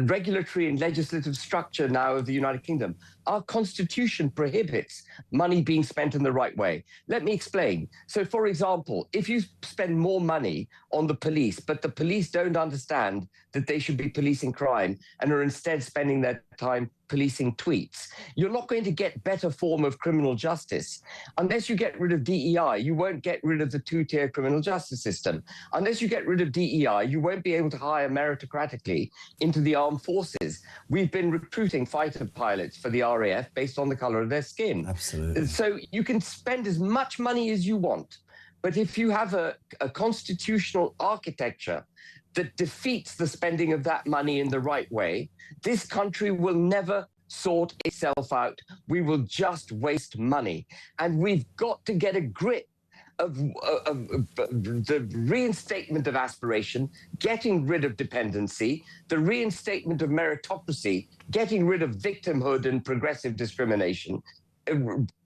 regulatory and legislative structure now of the United Kingdom. Our constitution prohibits money being spent in the right way. Let me explain. So, for example, if you spend more money on the police, but the police don't understand that they should be policing crime and are instead spending their time policing tweets, you're not going to get better form of criminal justice. Unless you get rid of DEI, you won't get rid of the two-tier criminal justice system. Unless you get rid of DEI, you won't be able to hire meritocratically into the armed forces. We've been recruiting fighter pilots for the RAF based on the color of their skin. Absolutely. So you can spend as much money as you want, but if you have a constitutional architecture that defeats the spending of that money in the right way, this country will never sort itself out. We will just waste money. And we've got to get a grip of the reinstatement of aspiration, getting rid of dependency, the reinstatement of meritocracy, getting rid of victimhood and progressive discrimination,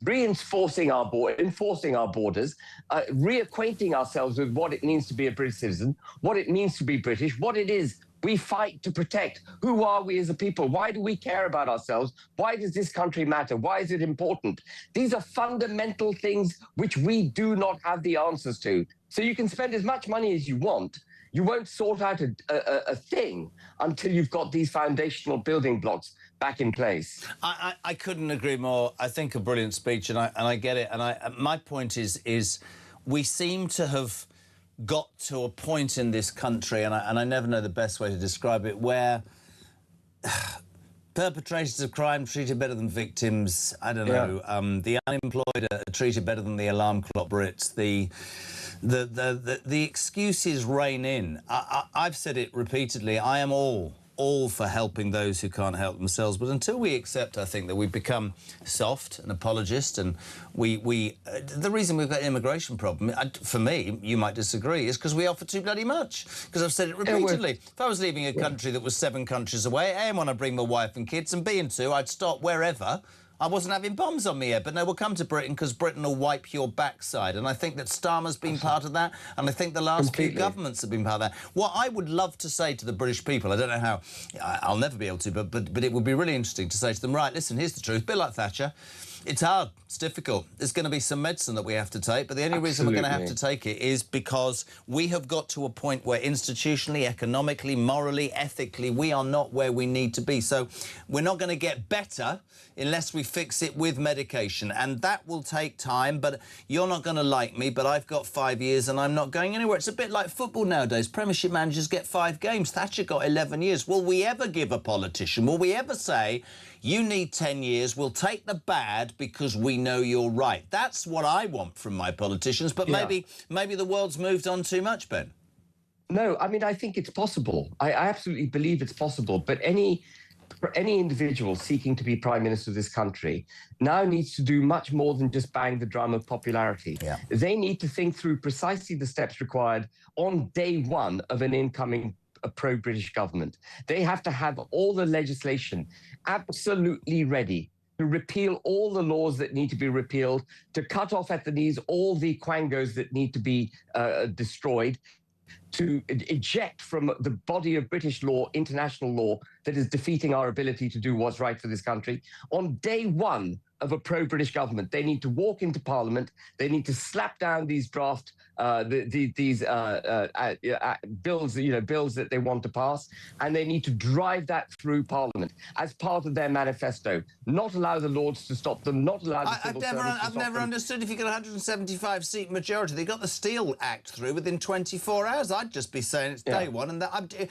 enforcing our borders, reacquainting ourselves with what it means to be a British citizen, what it means to be British, what it is we fight to protect. Who are we as a people? Why do we care about ourselves? Why does this country matter? Why is it important? These are fundamental things which we do not have the answers to. So you can spend as much money as you want. You won't sort out a thing until you've got these foundational building blocks back in place. I couldn't agree more. I think a brilliant speech, and I get it. And my point is we seem to have got to a point in this country, and I never know the best way to describe it, where perpetrators of crime treated better than victims. I don't know. The unemployed are treated better than the alarm clock Brits. The excuses reign in. I've said it repeatedly. I am all for helping those who can't help themselves, but until we accept, I think, that we've become soft and apologist, and the reason we've got an immigration problem, for me, you might disagree, is because we offer too bloody much. Because I've said it repeatedly. If I was leaving a country that was 7 countries away, A, I want to bring my wife and kids, and B, and 2, I'd stop wherever. I wasn't having bombs on me yet, but no, we'll come to Britain because Britain will wipe your backside. And I think that Starmer's been part of that, and I think the last few governments have been part of that. What I would love to say to the British people, I don't know how, I'll never be able to, but it would be really interesting to say to them, right, listen, here's the truth, a bit like Thatcher. It's hard. It's difficult. There's going to be some medicine that we have to take, but the only reason we're going to have to take it is because we have got to a point where institutionally, economically, morally, ethically, we are not where we need to be. So we're not going to get better unless we fix it with medication, and that will take time. But you're not going to like me, but I've got 5 years and I'm not going anywhere. It's a bit like football nowadays. Premiership managers get 5 games. Thatcher got 11 years. Will we ever give a politician, will we ever say, you need 10 years, we'll take the bad because we know you're right? That's what I want from my politicians, but maybe the world's moved on too much, Ben. No, I mean, I think it's possible. I absolutely believe it's possible, but any individual seeking to be Prime Minister of this country now needs to do much more than just bang the drum of popularity. They need to think through precisely the steps required on day one of an incoming pro-British government. They have to have all the legislation absolutely ready to repeal all the laws that need to be repealed, to cut off at the knees all the quangos that need to be destroyed, to eject from the body of British law, international law, that is defeating our ability to do what's right for this country. On day one of a pro-British government, they need to walk into Parliament, they need to slap down these draft bills, bills that they want to pass, and they need to drive that through Parliament as part of their manifesto. Not allow the Lords to stop them, not allow the civil servants to stop them. I've never understood if you get a 175-seat majority. They got the Steel Act through within 24 hours. I'd just be saying it's day one, and that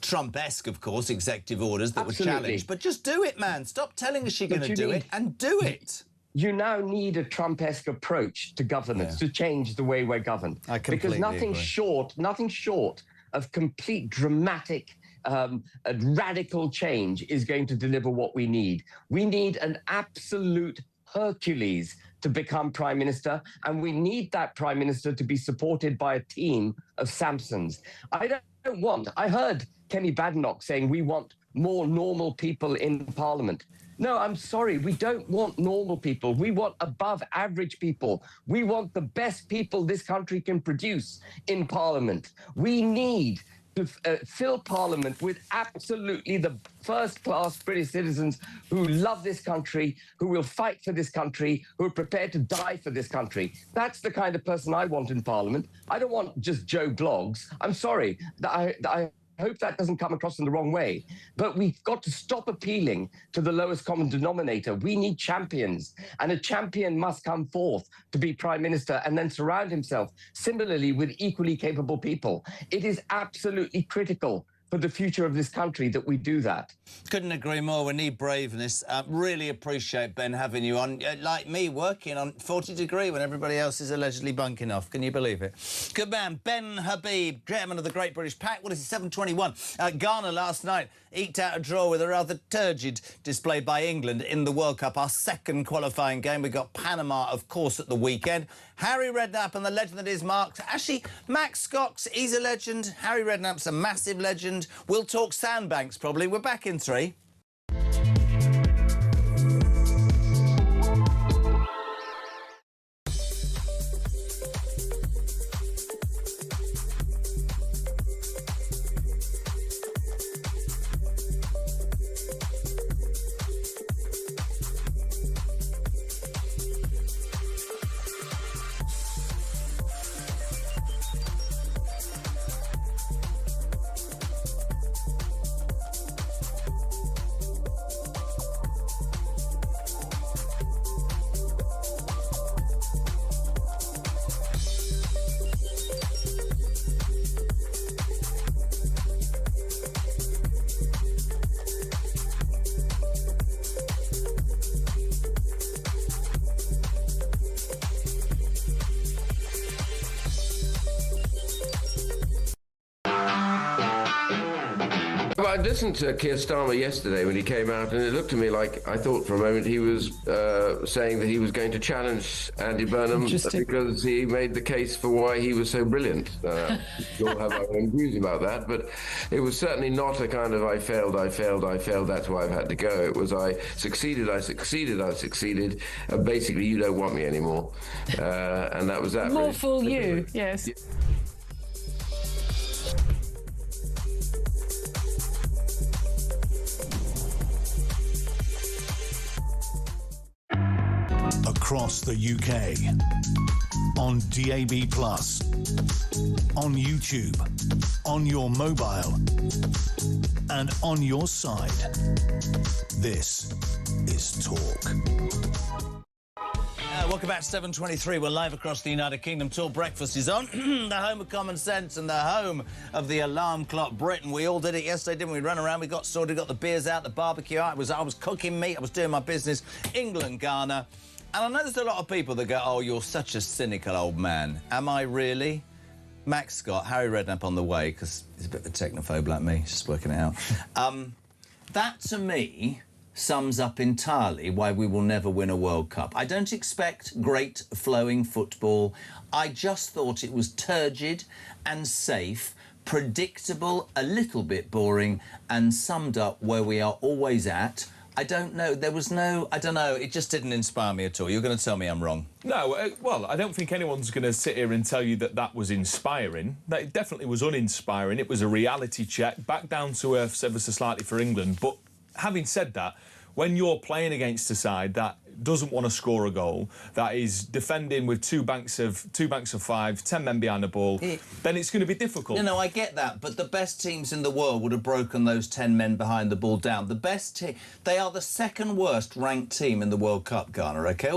Trump-esque, of course, executive orders that were challenged. But just do it, man. Stop telling us you're going to do it, and do it. You now need a Trump-esque approach to governance to change the way we're governed. I completely because nothing short of complete dramatic radical change is going to deliver what we need. We need an absolute Hercules to become Prime Minister, and we need that Prime Minister to be supported by a team of Samsons. I heard Kenny Badenoch saying we want more normal people in Parliament. No, I'm sorry, we don't want normal people. We want above average people. We want the best people this country can produce in Parliament. We need to fill Parliament with absolutely the first-class British citizens who love this country, who will fight for this country, who are prepared to die for this country. That's the kind of person I want in Parliament. I don't want just Joe Bloggs. I'm sorry. I hope that doesn't come across in the wrong way. But we've got to stop appealing to the lowest common denominator. We need champions, and a champion must come forth to be Prime Minister and then surround himself similarly with equally capable people. It is absolutely critical for the future of this country that we do that. Couldn't agree more. We need braveness. Really appreciate, Ben, having you on. Like me, working on 40 degree when everybody else is allegedly bunking off. Can you believe it? Good man. Ben Habib, chairman of the Great British Pack. What is it, 7:21? Ghana last night eked out a draw with a rather turgid display by England in the World Cup. Our second qualifying game. We got Panama, of course, at the weekend. Harry Redknapp and the legend that is Mark. Actually, Max Cox, he's a legend. Harry Redknapp's a massive legend. We'll talk Sandbanks, probably. We're back in 3. I listened to Keir Starmer yesterday when he came out, and it looked to me like I thought for a moment he was saying that he was going to challenge Andy Burnham because he made the case for why he was so brilliant. We all have our own views about that, but it was certainly not a kind of I failed, that's why I've had to go. It was I succeeded, and basically you don't want me anymore. And that was that. More fool you, yes. Across the UK, on DAB+, on YouTube, on your mobile, and on your side. This is Talk. Welcome back to 7:23. We're live across the United Kingdom. Talk Breakfast is on. The home of common sense and the home of the alarm clock Britain. We all did it yesterday, didn't we? Run around, we got sorted, got the beers out, the barbecue out. I was cooking meat, I was doing my business. England, Ghana. And I know there's a lot of people that go, oh, you're such a cynical old man. Am I really? Max Scott, Harry Redknapp on the way, because he's a bit of a technophobe like me, just working it out. That, to me, sums up entirely why we will never win a World Cup. I don't expect great flowing football. I just thought it was turgid and safe, predictable, a little bit boring, and summed up where we are always at. I don't know. There was no... I don't know. It just didn't inspire me at all. You're going to tell me I'm wrong. No, well, I don't think anyone's going to sit here and tell you that that was inspiring. That it definitely was uninspiring. It was a reality check, back down to earth ever so slightly for England. But having said that, when you're playing against a side that doesn't want to score a goal, that is defending with two banks of 5, 10 men behind the ball, then it's going to be difficult. No, I get that, but the best teams in the world would have broken those 10 men behind the ball down. The best team, they are the second worst ranked team in the World Cup, Ghana, OK?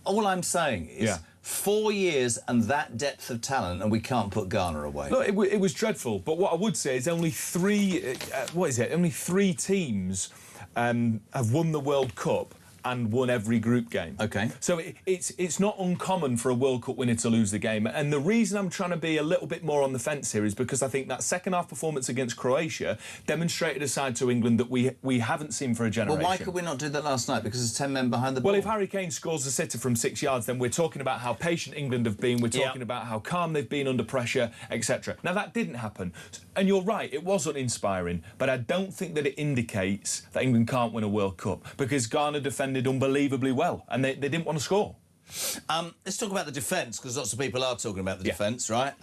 All I'm saying is 4 years and that depth of talent, and we can't put Ghana away. Look, it was dreadful, but what I would say is only three, only 3 teams have won the World Cup and won every group game. OK. So it's not uncommon for a World Cup winner to lose the game. And the reason I'm trying to be a little bit more on the fence here is because I think that second-half performance against Croatia demonstrated a side to England that we haven't seen for a generation. Well, why could we not do that last night? Because there's 10 men behind the ball. Well, if Harry Kane scores a sitter from 6 yards, then we're talking about how patient England have been, we're talking about how calm they've been under pressure, etc. Now, that didn't happen. And you're right, it was uninspiring, but I don't think that it indicates that England can't win a World Cup, because Ghana defended unbelievably well, and they didn't want to score. Let's talk about the defence, because lots of people are talking about the defence, right?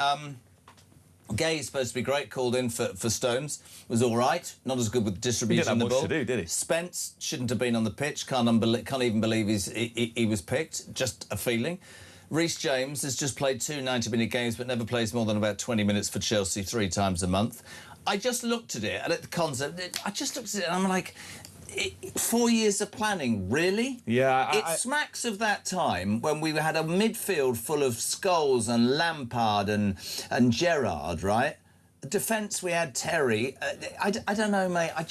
Gay is supposed to be great, called in for Stones. Was all right, not as good with distributing the ball. He didn't have much to do, did he? Spence shouldn't have been on the pitch. Can't even believe he was picked. Just a feeling. Reece James has just played 2 90-minute games, but never plays more than about 20 minutes for Chelsea 3 times a month. I just looked at it, and at the concept, I just looked at it, and I'm like, 4 years of planning, really? Yeah. It smacks of that time when we had a midfield full of Scholes and Lampard and Gerrard, right? Defence, we had Terry. I don't know, mate. I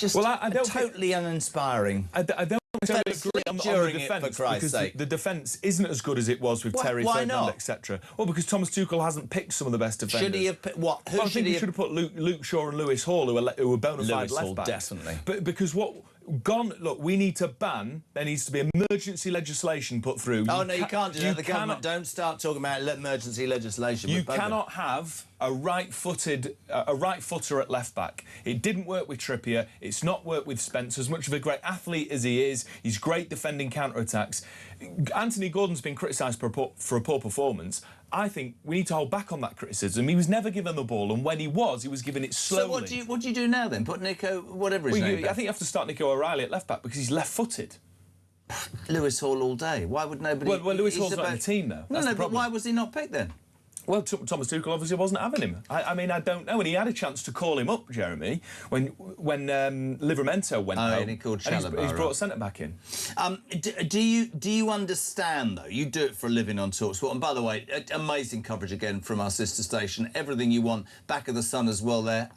don't totally uninspiring. I don't agree on the defence, because the defence isn't as good as it was with Terry, Ferdinand, etc. Well, because Thomas Tuchel hasn't picked some of the best defenders. Should he have picked what? I think he should have put Luke Shaw and Lewis Hall, who were bona fide left backs. Definitely. But because look, we need to ban. There needs to be emergency legislation put through. Oh, no, you can't do that. The government don't start talking about emergency legislation. You cannot have a right-footer at left back. It didn't work with Trippier. It's not worked with Spence. As much of a great athlete as he is, he's great defending counter-attacks. Anthony Gordon's been criticised for a poor performance. I think we need to hold back on that criticism. He was never given the ball, and when he was given it slowly. So what do you do now then? Put Nico, whatever his name is? I think you have to start Nico O'Reilly at left back because he's left-footed. Lewis Hall all day. Why would nobody... Well, Lewis Hall's not in the team, though. No, but why was he not picked then? Well, Thomas Tuchel obviously wasn't having him. I mean, I don't know. And he had a chance to call him up, Jeremy, when Livramento went home. And he called Chalobah. He's brought a centre-back in. Do you understand, though? You do it for a living on TalkSport. And by the way, amazing coverage again from our sister station. Everything you want. Back of the sun as well there.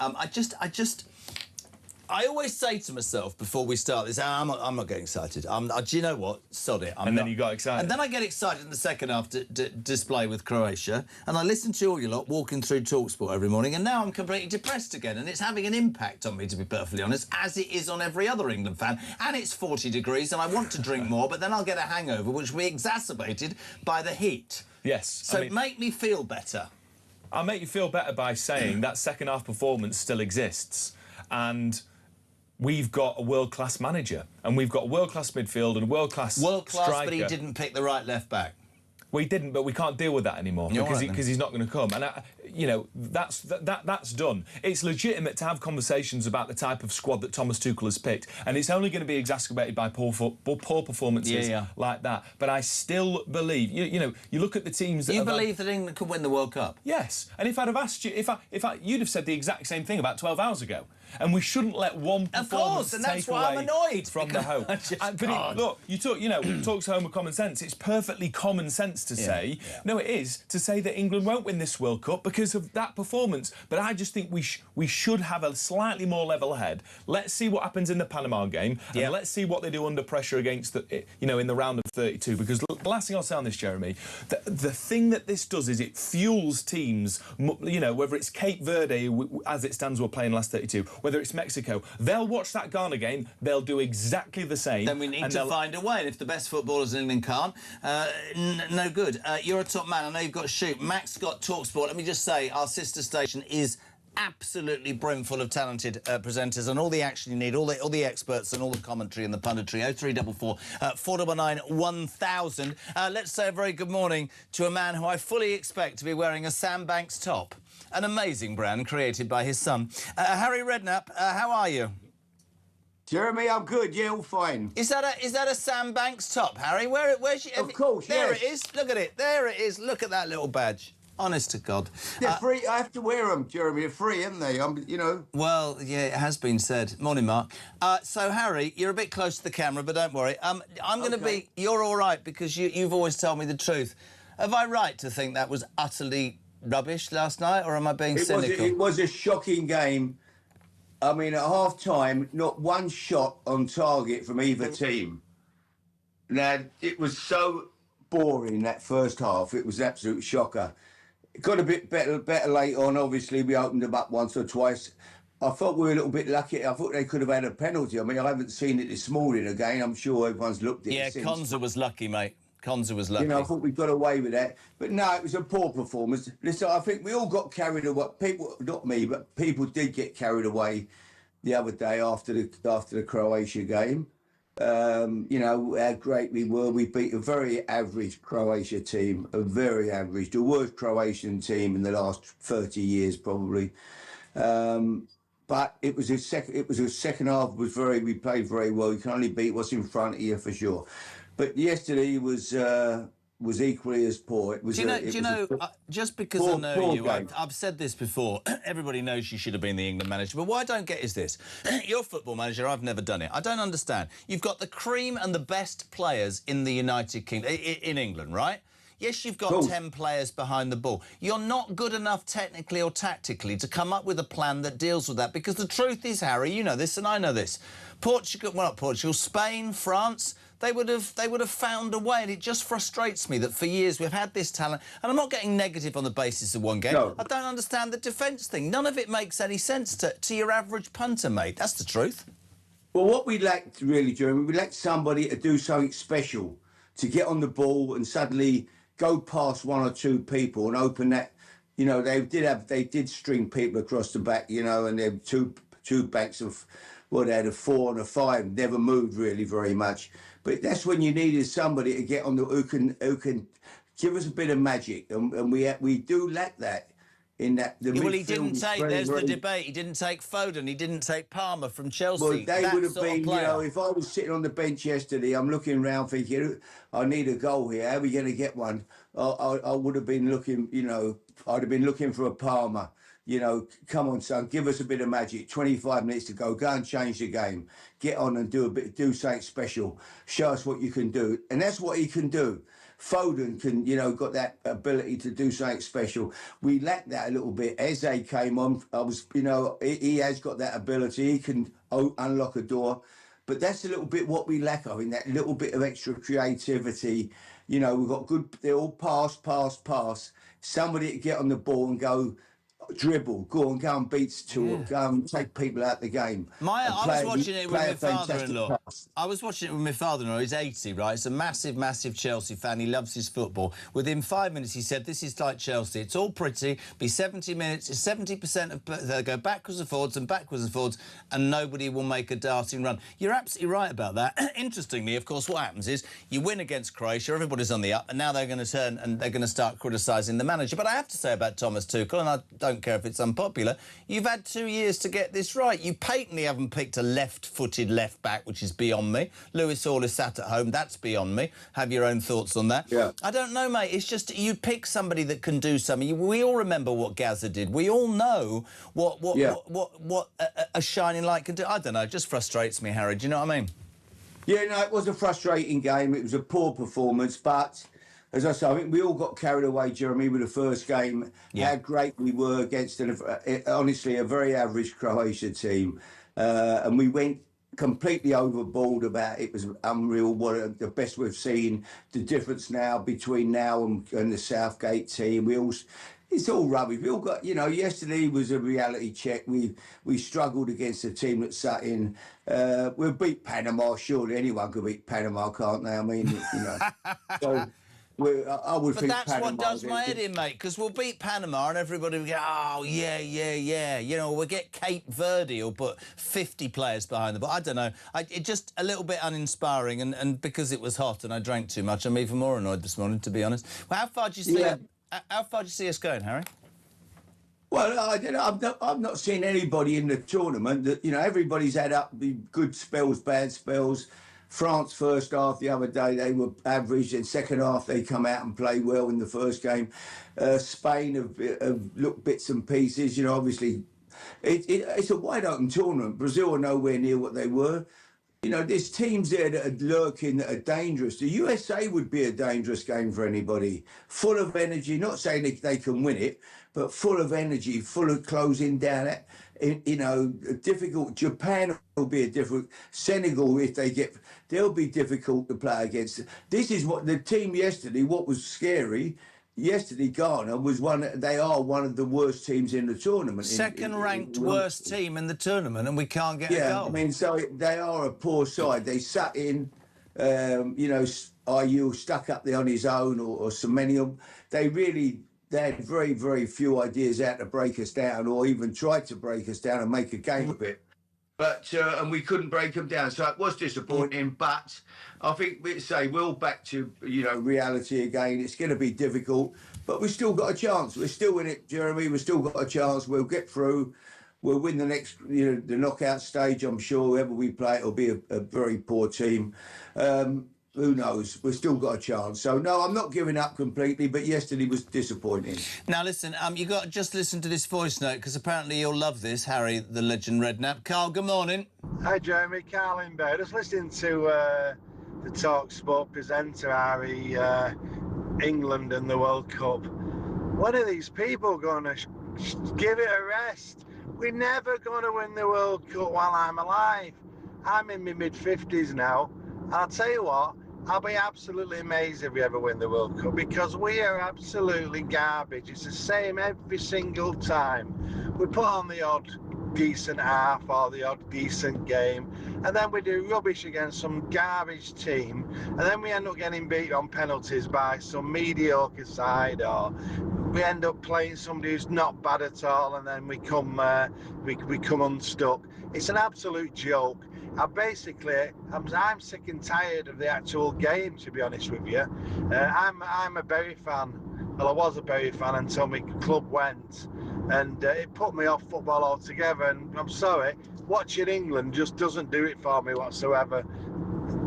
I always say to myself before we start this, I'm not getting excited. Do you know what? Sod it. Then you got excited. And then I get excited in the second half display with Croatia, and I listen to all you lot walking through TalkSport every morning, and now I'm completely depressed again, and it's having an impact on me, to be perfectly honest, as it is on every other England fan. And it's 40 degrees, and I want to drink more, but then I'll get a hangover, which will be exacerbated by the heat. Yes. So make me feel better. I'll make you feel better by saying that second-half performance still exists, and we've got a world-class manager, and we've got a world-class midfield and a world-class striker. But he didn't pick the right left-back. We didn't, but we can't deal with that anymore because he's not going to come. And that's done. It's legitimate to have conversations about the type of squad that Thomas Tuchel has picked, and it's only going to be exacerbated by poor performances like that. But I still believe, you look at the teams that you believe that England could win the World Cup. Yes, and if I'd have asked you, you'd have said the exact same thing about 12 hours ago. And we shouldn't let one performance take away from the hope. Look, we talk to home of common sense. It's perfectly common sense to say, no, it is, to say that England won't win this World Cup because of that performance. But I just think we should have a slightly more level head. Let's see what happens in the Panama game, and let's see what they do under pressure against in the round of 32. Because look, the last thing I'll say on this, Jeremy, the thing that this does is it fuels teams. Whether it's Cape Verde, as it stands, we're playing last 32. Whether it's Mexico, they'll watch that Ghana game, they'll do exactly the same. Then we need to find a way, and if the best footballers in England can't, no good. You're a top man, I know you've got to shoot. Max got TalkSport. Let me just say, our sister station is absolutely brimful of talented presenters and all the action you need, all the experts and all the commentary and the punditry. 0344 499 1000. Let's say a very good morning to a man who I fully expect to be wearing a Sam Banks top, an amazing brand created by his son. Harry Redknapp, how are you? Jeremy, I'm good. Yeah, all fine. Is that a Sam Banks top, Harry? Where's Of course, there yes. it is. Look at it. There it is. Look at that little badge. Honest to God. They're free. I have to wear them, Jeremy. They're free, aren't they? Well, yeah, it has been said. Morning, Mark. So, Harry, you're a bit close to the camera, but don't worry. I'm going to be... You're all right, because you've always told me the truth. Have I right to think that was utterly rubbish last night, or am I being cynical? It was a shocking game. I mean, at half-time, not one shot on target from either team. Now, it was so boring, that first half. It was an absolute shocker. It got a bit better late on. Obviously, we opened them up once or twice. I thought we were a little bit lucky. I thought they could have had a penalty. I mean, I haven't seen it this morning again. I'm sure everyone's looked at it since. Yeah, Konza was lucky, mate. Konza was lucky. You know, I thought we got away with that. But no, it was a poor performance. Listen, I think we all got carried away. People, not me, but people did get carried away the other day after the Croatia game. You know, how great we were. We beat a very average Croatia team, a very average, the worst Croatian team in the last 30 years, probably. But it was a second half we played very well. You can only beat what's in front of you for sure. But yesterday was equally as poor. It was. Just because I know you, I've said this before. Everybody knows you should have been the England manager. But what I don't get is this: you're a football manager. I've never done it. I don't understand. You've got the cream and the best players in the United Kingdom, in England, right? Yes, you've got 10 players behind the ball. You're not good enough technically or tactically to come up with a plan that deals with that. Because the truth is, Harry, you know this and I know this. Portugal, well, not Portugal, Spain, France, they would have found a way, and it just frustrates me that for years we've had this talent, and I'm not getting negative on the basis of one game. No. I don't understand the defence thing. None of it makes any sense to your average punter, mate. That's the truth. Well, what we lacked really, Jeremy, we lacked somebody to do something special, to get on the ball and suddenly go past one or two people and open that. You know, they did string people across the back, you know, and they had two backs of, well, they had a 4 and a 5, never moved really very much. But that's when you needed somebody to get on who can give us a bit of magic, and we do lack that. In that, well, he didn't take. There's the debate. He didn't take Foden. He didn't take Palmer from Chelsea. Well, they would have been. You know, if I was sitting on the bench yesterday, I'm looking around thinking, I need a goal here. How are we going to get one? I would have been looking. You know, I'd have been looking for a Palmer. You know, come on, son, give us a bit of magic. 25 minutes to go. Go and change the game. Get on and do something special. Show us what you can do, and that's what he can do. Foden can, you know, got that ability to do something special. We lacked that a little bit. Eze came on. He has got that ability. He can unlock a door. But that's a little bit what we lack of, in that little bit of extra creativity. You know, we've got good, they're all pass. Somebody to get on the ball and go dribble, go and beat go and take people out the game. I was watching it with my father-in-law. I was watching it with my father-in-law. He's 80, right? He's a massive Chelsea fan. He loves his football. Within 5 minutes, he said, "This is like Chelsea. It's all pretty. Be 70 minutes. 70% of they'll go backwards and forwards, and nobody will make a darting run." You're absolutely right about that. Interestingly, of course, what happens is you win against Croatia. Everybody's on the up, and now they're going to turn and they're going to start criticising the manager. But I have to say about Thomas Tuchel, and I don't care if it's unpopular, you've had 2 years to get this right. You patently haven't picked a left-footed left-back, which is beyond me. Lewis Hall is sat at home. That's beyond me. Have your own thoughts on that. Yeah. I don't know, mate. It's just you pick somebody that can do something. We all remember what Gaza did. We all know what a shining light can do. I don't know. It just frustrates me, Harry. Do you know what I mean? Yeah, no, it was a frustrating game. It was a poor performance, but as I say, I think we all got carried away, Jeremy, with the first game. Yeah. How great we were against, honestly, a very average Croatia team. And we went completely overboard about it. It was unreal, the best we've seen. The difference now between now and the Southgate team. It's all rubbish. We all got, you know, yesterday was a reality check. We struggled against a team that sat in. We'll beat Panama, surely. Anyone could beat Panama, can't they? I mean, you know. So, I would But think that's Panama what does my head in, mate, because we'll beat Panama and everybody will go, oh, yeah, yeah, yeah. You know, we'll get Cape Verde or put 50 players behind the ball. I don't know. It just a little bit uninspiring, and because it was hot and I drank too much, I'm even more annoyed this morning, to be honest. Well, how far do you see how far do you see us going, Harry? Well, I've not seen anybody in the tournament that, you know, everybody's had up good spells, bad spells. France first half the other day, they were average. In second half, they come out and play well in the first game. Spain have looked bits and pieces. You know, obviously, it's a wide open tournament. Brazil are nowhere near what they were. You know, there's teams there that are lurking, that are dangerous. The USA would be a dangerous game for anybody. Full of energy, not saying they can win it, but full of energy, full of closing down. You know, difficult. Japan will be a difficult. Senegal, if they get, they'll be difficult to play against. This is what the team yesterday, what was scary. Yesterday, Ghana was they are one of the worst teams in the tournament. Second-ranked worst team in the tournament, and we can't get a goal. Yeah, I mean, so they are a poor side. They sat in, you know, IU stuck up there on his own, or Semenium. They had very, very few ideas how to break us down, or even tried to break us down and make a game of it. But and we couldn't break them down, so it was disappointing. But I think we're back to, you know, reality again. It's going to be difficult, but we've still got a chance. We're still in it, Jeremy. We've still got a chance. We'll get through. We'll win the next, you know, the knockout stage. I'm sure whoever we play, it'll be a very poor team. Who knows? We've still got a chance. So, no, I'm not giving up completely, but yesterday was disappointing. Now, listen, you got to just listen to this voice note, because apparently you'll love this, Harry, the legend Redknapp. Carl, good morning. Hi, Jeremy. Carl in bed. Just listening to the Talk Sport presenter, Harry, England and the World Cup. When are these people going to give it a rest? We're never going to win the World Cup while I'm alive. I'm in my mid-50s now, and I'll tell you what, I'll be absolutely amazed if we ever win the World Cup, because we are absolutely garbage. It's the same every single time. We put on the odd decent half or the odd decent game, and then we do rubbish against some garbage team, and then we end up getting beat on penalties by some mediocre side, or we end up playing somebody who's not bad at all, and then we come unstuck. It's an absolute joke. I'm sick and tired of the actual game, to be honest with you. I'm a Bury fan. Well, I was a Bury fan until my club went, and it put me off football altogether. And I'm sorry, watching England just doesn't do it for me whatsoever.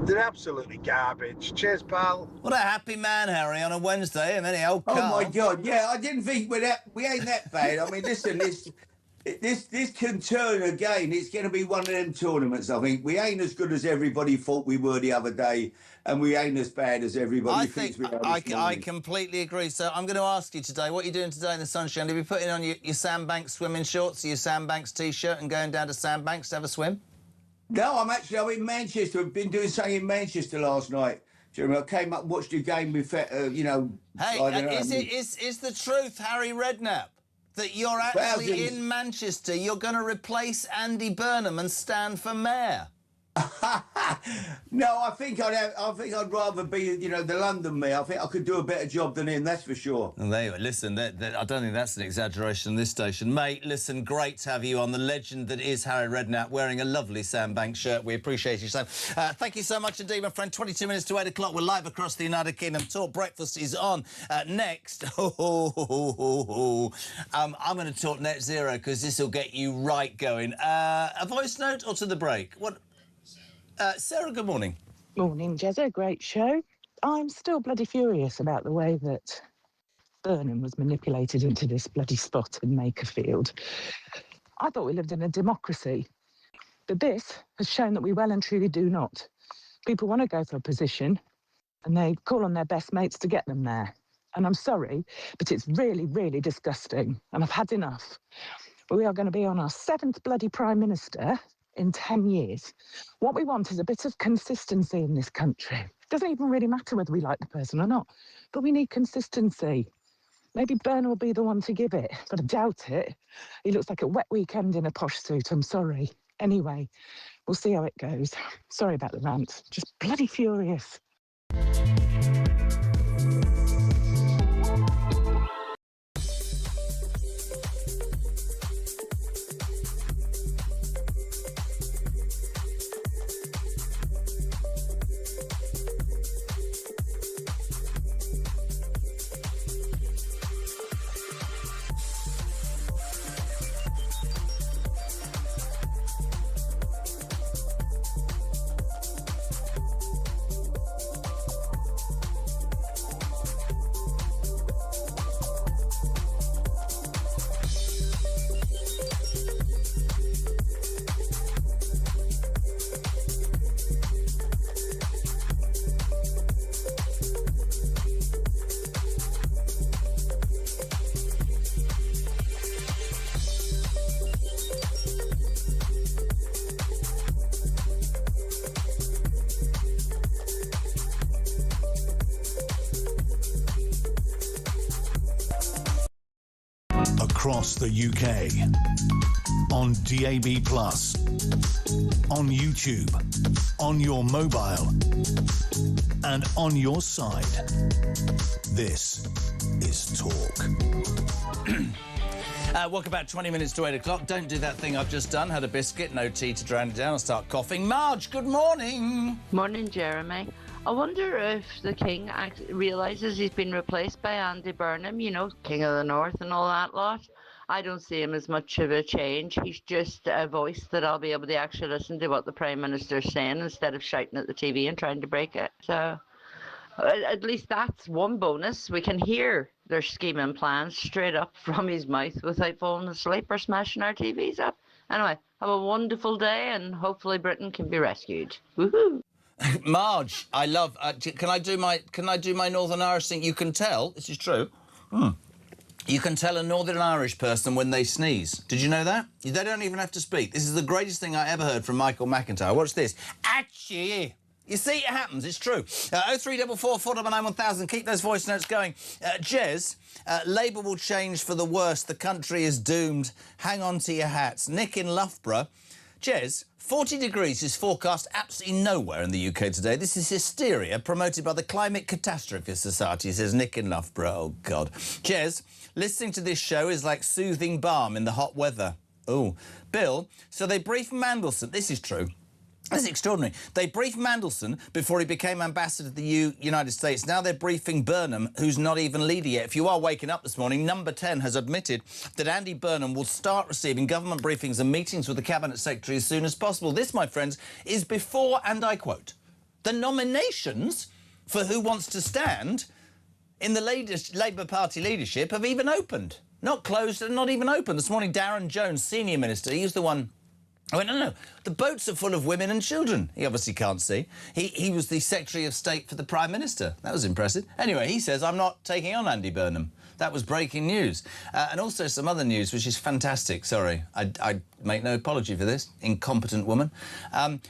They're absolutely garbage. Cheers, pal. What a happy man, Harry, on a Wednesday, and then he old Carl. Oh my God! Yeah, I didn't think we ain't that bad. I mean, listen, this can turn again. It's going to be one of them tournaments. I think we ain't as good as everybody thought we were the other day, and we ain't as bad as everybody thinks we are. I completely agree. So I'm going to ask you today, what are you doing today in the sunshine? Are you putting on your Sandbanks swimming shorts, your Sandbanks t-shirt, and going down to Sandbanks to have a swim? No, I'm in Manchester. I've been doing something in Manchester last night. Jeremy, I came up and watched a game with, you know... Hey, is the truth, Harry Redknapp, that you're actually in Manchester? You're going to replace Andy Burnham and stand for mayor? No, I think I'd rather be, you know, the London mayor. I think I could do a better job than him, that's for sure. Well, there you go. Listen, I don't think that's an exaggeration on this station. Mate, listen, great to have you on. The legend that is Harry Redknapp, wearing a lovely Sandbanks shirt. We appreciate you, Sam. Thank you so much indeed, my friend. 22 minutes to 8 o'clock. We're live across the United Kingdom. Talk Breakfast is on. Next, I'm going to talk net zero, because this will get you right going. A voice note or to the break? What? Sarah, good morning. Morning, Jezza. Great show. I'm still bloody furious about the way that Burnham was manipulated into this bloody spot in Makerfield. I thought we lived in a democracy, but this has shown that we well and truly do not. People want to go for a position, and they call on their best mates to get them there. And I'm sorry, but it's really, really disgusting, and I've had enough. But we are going to be on our 7th bloody Prime Minister in 10 years. What we want is a bit of consistency in this country. It doesn't even really matter whether we like the person or not, but we need consistency. Maybe Bernard will be the one to give it, but I doubt it. He looks like a wet weekend in a posh suit, I'm sorry. Anyway, we'll see how it goes. Sorry about the rant, just bloody furious. across the UK, on DAB+, on YouTube, on your mobile, and on your side. This is Talk. Welcome back, 20 minutes to 8 o'clock. Don't do that thing I've just done. Had a biscuit, no tea to drown it down. I'll start coughing. Marge, good morning. Morning, Jeremy. I wonder if the King realises he's been replaced by Andy Burnham, you know, King of the North and all that lot. I don't see him as much of a change. He's just a voice that I'll be able to actually listen to what the Prime Minister's saying instead of shouting at the TV and trying to break it. So at least that's one bonus. We can hear their scheming plans straight up from his mouth without falling asleep or smashing our TVs up. Anyway, have a wonderful day and hopefully Britain can be rescued. Woohoo! Marge, I love. Can I do my Northern Irish thing? You can tell. This is true. You can tell a Northern Irish person when they sneeze. Did you know that? They don't even have to speak. This is the greatest thing I ever heard from Michael McIntyre. Watch this. Achie. You see, it happens. It's true. 0344 499 1000. Keep those voice notes going. Jez, Labour will change for the worse. The country is doomed. Hang on to your hats. Nick in Loughborough. Jez, 40 degrees is forecast absolutely nowhere in the UK today. This is hysteria promoted by the Climate Catastrophe Society, says Nick in Loughborough. Oh, God. Jez, listening to this show is like soothing balm in the hot weather. Oh. Bill, so they briefed Mandelson. This is true. That's extraordinary. They briefed Mandelson before he became ambassador to the United States. Now they're briefing Burnham, who's not even leader yet. If you are waking up this morning, Number 10 has admitted that Andy Burnham will start receiving government briefings and meetings with the Cabinet Secretary as soon as possible. This, my friends, is before, and I quote, the nominations for who wants to stand in the Labour Party leadership have even opened. Not closed and not even open. This morning, Darren Jones, senior minister, he's the one... I went, no, the boats are full of women and children. He obviously can't see. He was the Secretary of State for the Prime Minister. That was impressive. Anyway, he says, I'm not taking on Andy Burnham. That was breaking news. And also some other news, which is fantastic. Sorry, I make no apology for this. Incompetent woman.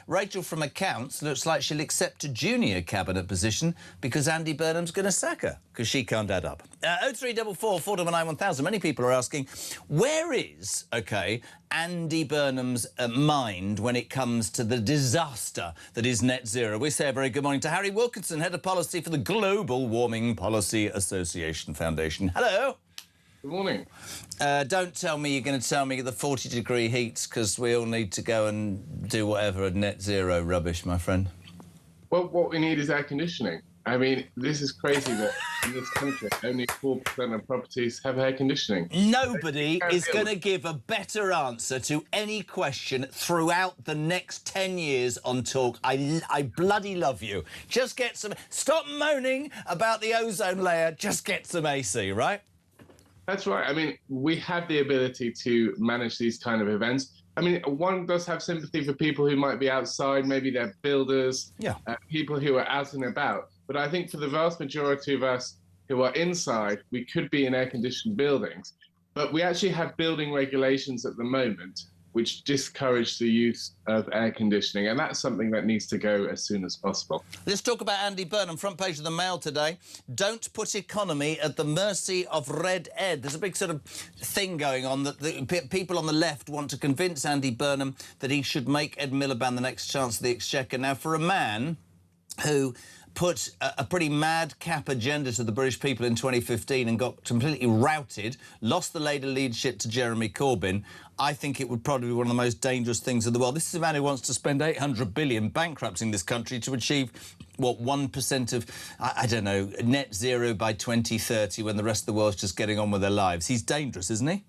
Rachel from Accounts looks like she'll accept a junior cabinet position because Andy Burnham's going to sack her, because she can't add up. 0344 499 1000. Many people are asking, where is, Andy Burnham's mind when it comes to the disaster that is net zero? We say a very good morning to Harry Wilkinson, Head of Policy for the Global Warming Policy Association Foundation. Hello. Good morning. Don't tell me you're going to tell me the 40-degree heats, because we all need to go and do whatever net zero rubbish, my friend. Well, what we need is air conditioning. I mean, this is crazy that in this country only 4% of properties have air conditioning. Nobody is going to give a better answer to any question throughout the next 10 years on Talk. I bloody love you. Just get some... Stop moaning about the ozone layer. Just get some AC, right? That's right. I mean, we have the ability to manage these kind of events. I mean, one does have sympathy for people who might be outside, maybe they're builders, people who are out and about. But I think for the vast majority of us who are inside, we could be in air-conditioned buildings. But we actually have building regulations at the moment which discourage the use of air conditioning, and that's something that needs to go as soon as possible. Let's talk about Andy Burnham, front page of the Mail today. Don't put economy at the mercy of Red Ed. There's a big sort of thing going on that the people on the left want to convince Andy Burnham that he should make Ed Miliband the next Chancellor of the Exchequer. Now, for a man who put a pretty madcap agenda to the British people in 2015 and got completely routed, lost the Labour leadership to Jeremy Corbyn, I think it would probably be one of the most dangerous things in the world. This is a man who wants to spend $800 billion bankrupting this country to achieve, what, 1% of, I don't know, net zero by 2030 when the rest of the world's just getting on with their lives. He's dangerous, isn't he?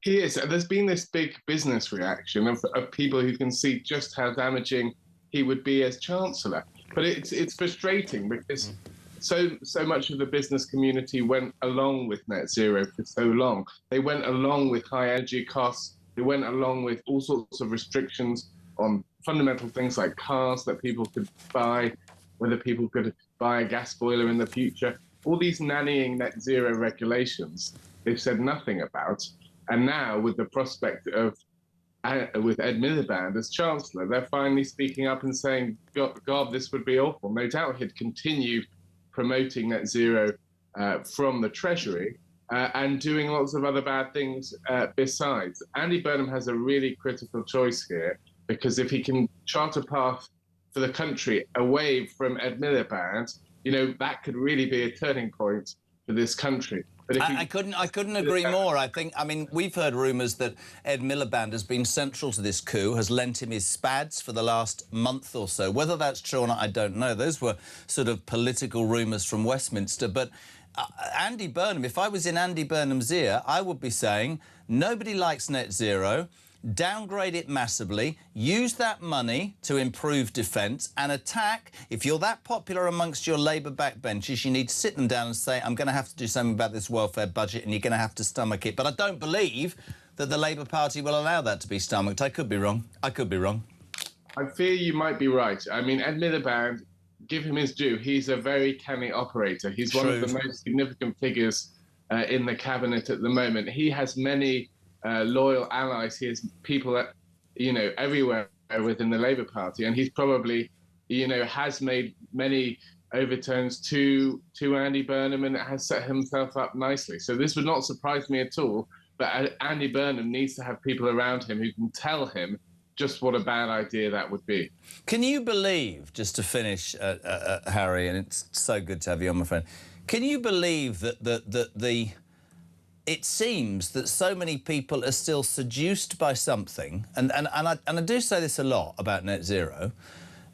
He is. There's been this big business reaction of people who can see just how damaging he would be as Chancellor. But it's frustrating because so much of the business community went along with net zero for so long. They went along with high energy costs. They went along with all sorts of restrictions on fundamental things like cars that people could buy, whether people could buy a gas boiler in the future. All these nannying net zero regulations, they've said nothing about. And now with the prospect of with Ed Miliband as Chancellor, they're finally speaking up and saying, God, this would be awful. No doubt he'd continue promoting net zero from the Treasury, and doing lots of other bad things besides. Andy Burnham has a really critical choice here, because if he can chart a path for the country away from Ed Miliband, you know, that could really be a turning point for this country. But if I couldn't agree more. I mean, we've heard rumours that Ed Miliband has been central to this coup, has lent him his spads for the last month or so. Whether that's true or not, I don't know. Those were sort of political rumours from Westminster. But Andy Burnham, if I was in Andy Burnham's ear, I would be saying, nobody likes net zero. Downgrade it massively, use that money to improve defence and attack. If you're that popular amongst your Labour backbenchers, you need to sit them down and say, I'm going to have to do something about this welfare budget and you're going to have to stomach it. But I don't believe that the Labour Party will allow that to be stomached. I could be wrong. I could be wrong. I fear you might be right. I mean, Ed Miliband, give him his due, he's a very canny operator. He's one of the most significant figures in the cabinet at the moment. He has many loyal allies. He has people that, you know, everywhere within the Labour Party, and he's probably, you know, has made many overturns to Andy Burnham and has set himself up nicely. So this would not surprise me at all. But Andy Burnham needs to have people around him who can tell him just what a bad idea that would be. Can you believe, just to finish, Harry, and it's so good to have you on, my friend, can you believe that it seems that so many people are still seduced by something, and I do say this a lot about net zero,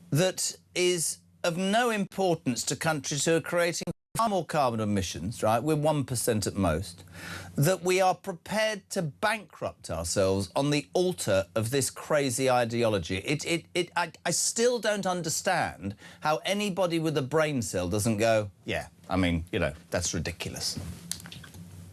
that is of no importance to countries who are creating far more carbon emissions, right? We're 1% at most, that we are prepared to bankrupt ourselves on the altar of this crazy ideology. I still don't understand how anybody with a brain cell doesn't go, yeah, I mean, you know, that's ridiculous.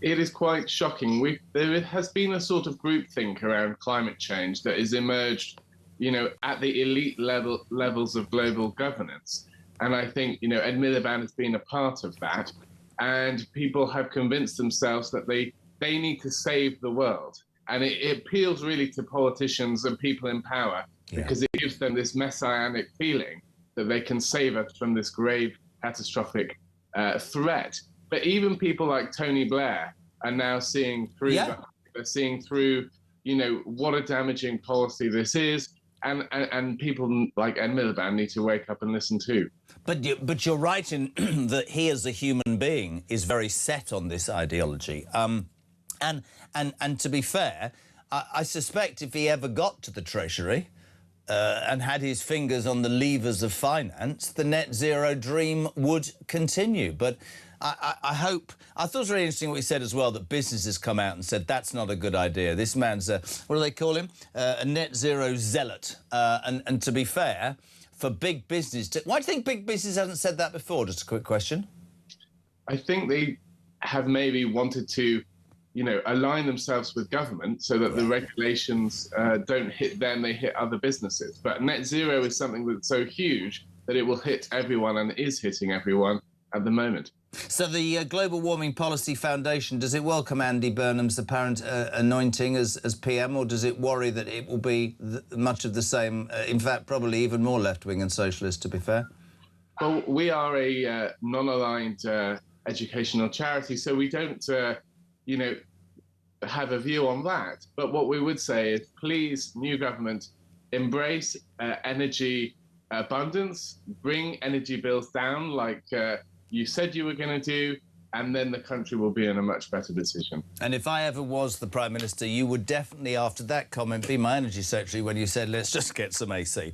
It is quite shocking. There has been a sort of groupthink around climate change that has emerged, you know, at the elite levels of global governance. And I think, you know, Ed Miliband has been a part of that. And people have convinced themselves that they need to save the world. And it appeals really to politicians and people in power, because it gives them this messianic feeling that they can save us from this grave, catastrophic threat. But even people like Tony Blair are now seeing through they're seeing through, you know, what a damaging policy this is, and people like Ed Miliband need to wake up and listen too. But you're right in that he, as a human being, is very set on this ideology. And to be fair, I suspect if he ever got to the Treasury and had his fingers on the levers of finance, the net zero dream would continue. But I hope... I thought it was really interesting what he said as well, that businesses come out and said, that's not a good idea. This man's a... what do they call him? A net zero zealot. And to be fair, for big business... why do you think big business hasn't said that before? Just a quick question. I think they have maybe wanted to, you know, align themselves with government so that the regulations don't hit them, they hit other businesses. But net zero is something that's so huge that it will hit everyone and is hitting everyone at the moment. So the Global Warming Policy Foundation, does it welcome Andy Burnham's apparent anointing as PM, or does it worry that it will be much of the same, in fact, probably even more left-wing and socialist, to be fair? Well, we are a non-aligned educational charity, so we don't, you know, have a view on that. But what we would say is, please, new government, embrace energy abundance, bring energy bills down like you said you were going to do, and then the country will be in a much better position. And if I ever was the Prime Minister, you would definitely, after that comment, be my Energy Secretary when you said, let's just get some AC.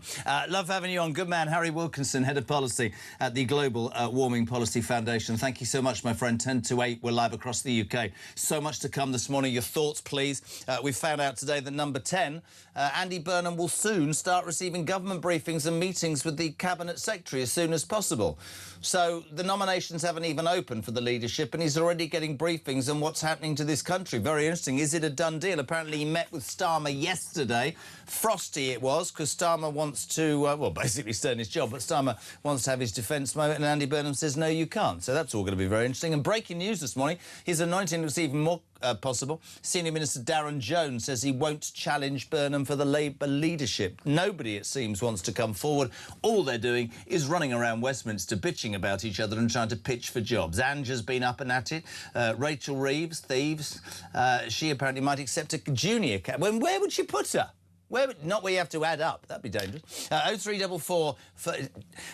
Love having you on. Good man, Harry Wilkinson, Head of Policy at the Global Warming Policy Foundation. Thank you so much, my friend. 10 to 8, we're live across the UK. So much to come this morning. Your thoughts, please. We found out today that number 10, Andy Burnham, will soon start receiving government briefings and meetings with the Cabinet Secretary as soon as possible. So the nominations haven't even opened for the leadership, and he's already getting briefings on what's happening to this country. Very interesting. Is it a done deal? Apparently he met with Starmer yesterday. Frosty it was, because Starmer wants to, well, basically stay in his job, but Starmer wants to have his defence moment, and Andy Burnham says, no, you can't. So that's all going to be very interesting. And breaking news this morning, his anointing looks even more possible. Senior Minister Darren Jones says he won't challenge Burnham for the Labour leadership. Nobody, it seems, wants to come forward. All they're doing is running around Westminster bitching about each other and trying to pitch for jobs. Ange's been up and at it. Rachel Reeves, Thieves, she apparently might accept a junior cap. Where would she put her? Not where you have to add up. That'd be dangerous. 0344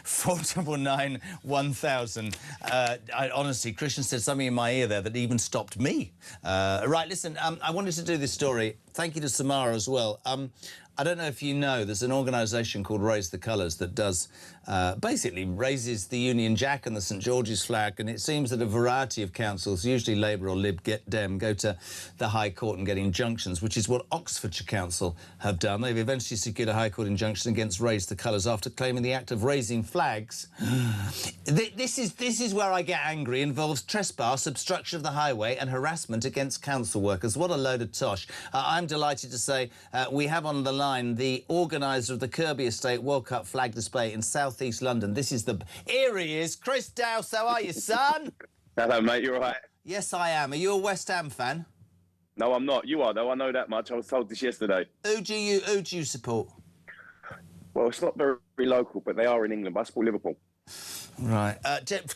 499 1000. Honestly, Christian said something in my ear there that even stopped me. Right, listen, I wanted to do this story. Thank you to Samara as well. I don't know if you know, there's an organisation called Raise the Colours that does basically raises the Union Jack and the St George's flag, and it seems that a variety of councils, usually Labour or Lib Dem, go to the High Court and get injunctions, which is what Oxfordshire Council have done. They've eventually secured a High Court injunction against Raise the Colours after claiming the act of raising flags. This is where I get angry. Involves trespass, obstruction of the highway and harassment against council workers. What a load of tosh. I'm delighted to say we have on the line the organiser of the Kirby Estate World Cup flag display in South East London. Here he is, Chris Dowse. How are you, son? Hello, mate. You all right? Yes, I am. Are you a West Ham fan? No, I'm not. You are, though. I know that much. I was told this yesterday. Who do you support? Well, it's not very local, but they are in England. But I support Liverpool. Right.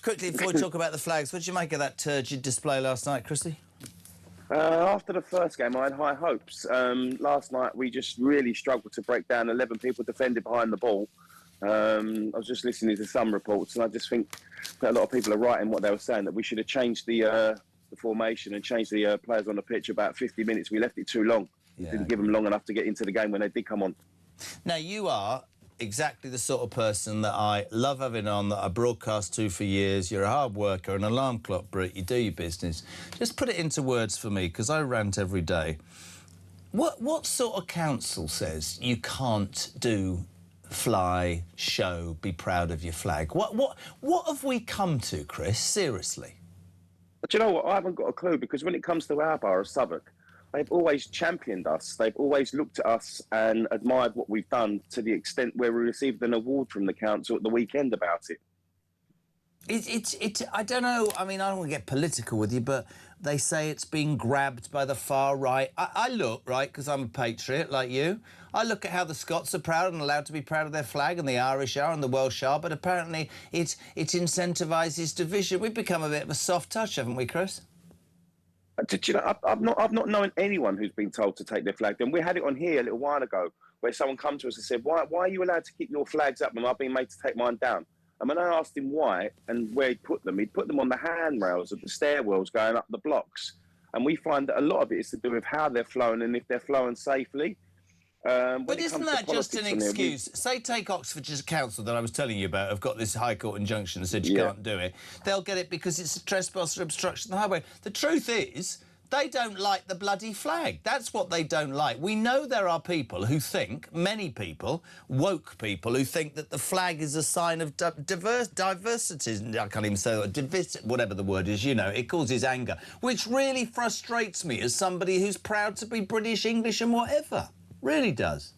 Quickly, before we talk about the flags, what did you make of that turgid display last night, Chrissy? After the first game, I had high hopes. Last night, we just really struggled to break down 11 people defended behind the ball. I was just listening to some reports, and I just think that a lot of people are right in what they were saying, that we should have changed the formation and changed the players on the pitch about 50 minutes. We left it too long. Yeah. Didn't give them long enough to get into the game when they did come on. Now, you are exactly the sort of person that I love having on, that I broadcast to for years. You're a hard worker, an alarm clock, Brit. You do your business. Just put it into words for me, because I rant every day. What sort of council says you can't do, fly, show, be proud of your flag? What have we come to, Chris? Seriously. But you know what? I haven't got a clue, because when it comes to our borough of Southwark, they've always championed us. They've always looked at us and admired what we've done, to the extent where we received an award from the council at the weekend about it. I don't know, I mean, I don't want to get political with you, but they say it's being grabbed by the far right. I look, right, because I'm a patriot like you, I look at how the Scots are proud and allowed to be proud of their flag, and the Irish are and the Welsh are, but apparently it incentivises division. We've become a bit of a soft touch, haven't we, Chris? You know, I've not known anyone who's been told to take their flag down. We had it on here a little while ago, where someone come to us and said, why are you allowed to keep your flags up and I've been made to take mine down? And when I asked him why and where he'd put them on the handrails of the stairwells going up the blocks. And we find that a lot of it is to do with how they're flown and if they're flowing safely. But isn't that just an excuse? Say take Oxfordshire Council that I was telling you about, have got this High Court injunction that said you can't do it. They'll get it because it's a trespass or obstruction of the highway. The truth is, they don't like the bloody flag. That's what they don't like. We know there are people who think, many people, woke people, who think that the flag is a sign of diversity. I can't even say that. Whatever the word is, you know, it causes anger, which really frustrates me as somebody who's proud to be British, English and whatever. Really does.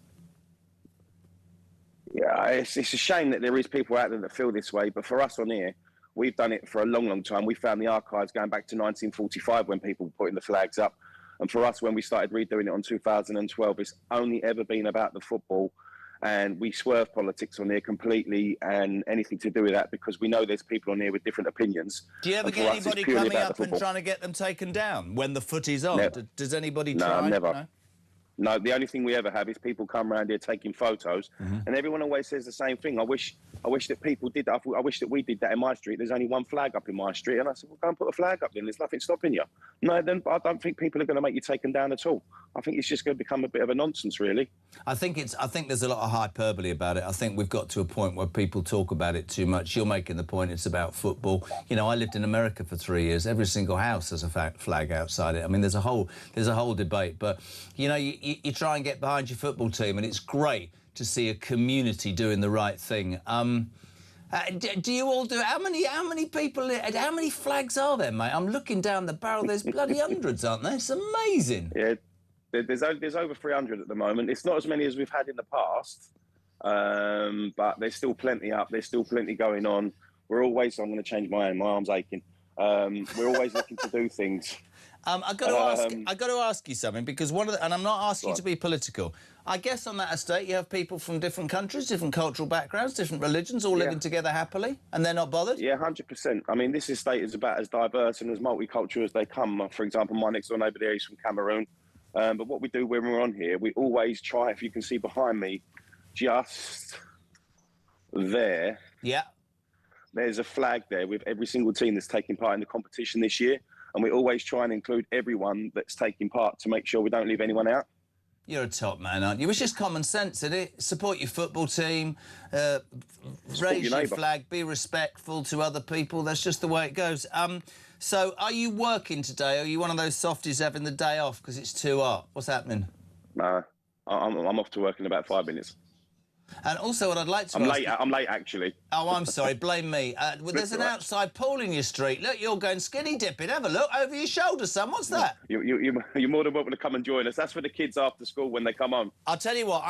Yeah, it's a shame that there is people out there that feel this way, but for us on here, we've done it for a long, long time. We found the archives going back to 1945 when people were putting the flags up. And for us, when we started redoing it on 2012, it's only ever been about the football. And we swerve politics on here completely and anything to do with that, because we know there's people on here with different opinions. Do you ever get anybody coming up and trying to get them taken down when the footy's on? Never. Does anybody try? No, never. No, the only thing we ever have is people come around here taking photos, and everyone always says the same thing. I wish that people did that. I wish that we did that in my street. There's only one flag up in my street, and I said, well, go and put a flag up then. There's nothing stopping you. No, then I don't think people are going to make you taken down at all. I think it's just going to become a bit of a nonsense, really. I think there's a lot of hyperbole about it. I think we've got to a point where people talk about it too much. You're making the point it's about football. You know, I lived in America for 3 years. Every single house has a flag outside it. I mean, there's a whole debate. But you know, you try and get behind your football team, and it's great to see a community doing the right thing. Do you all do it? How many flags are there, mate? I'm looking down the barrel. There's bloody hundreds, aren't there? It's amazing. Yeah, there's over 300 at the moment. It's not as many as we've had in the past, but there's still plenty up. There's still plenty going on. We're always. I'm going to change my arm's aching. We're always looking to do things. I've got to ask you something, because and I'm not asking you to be political. I guess on that estate you have people from different countries, different cultural backgrounds, different religions, all living together happily, and they're not bothered? Yeah, 100%. I mean, this estate is about as diverse and as multicultural as they come. For example, my next door neighbour there is from Cameroon. But what we do when we're on here, we always try, if you can see behind me, just there. Yeah. There's a flag there with every single team that's taking part in the competition this year. And we always try and include everyone that's taking part to make sure we don't leave anyone out. You're a top man, aren't you? It's just common sense, isn't it? Support your football team, raise your flag, be respectful to other people. That's just the way it goes. So are you working today? Are you one of those softies having the day off because it's too hot? What's happening? No, I'm off to work in about 5 minutes. And also what I'd like to I'm late, actually. Oh, I'm sorry. Blame me. Well, there's an outside pool in your street. Look, you're going skinny dipping. Have a look. Over your shoulder, son. What's that? You're more than welcome to come and join us. That's for the kids after school when they come on. I'll tell you what.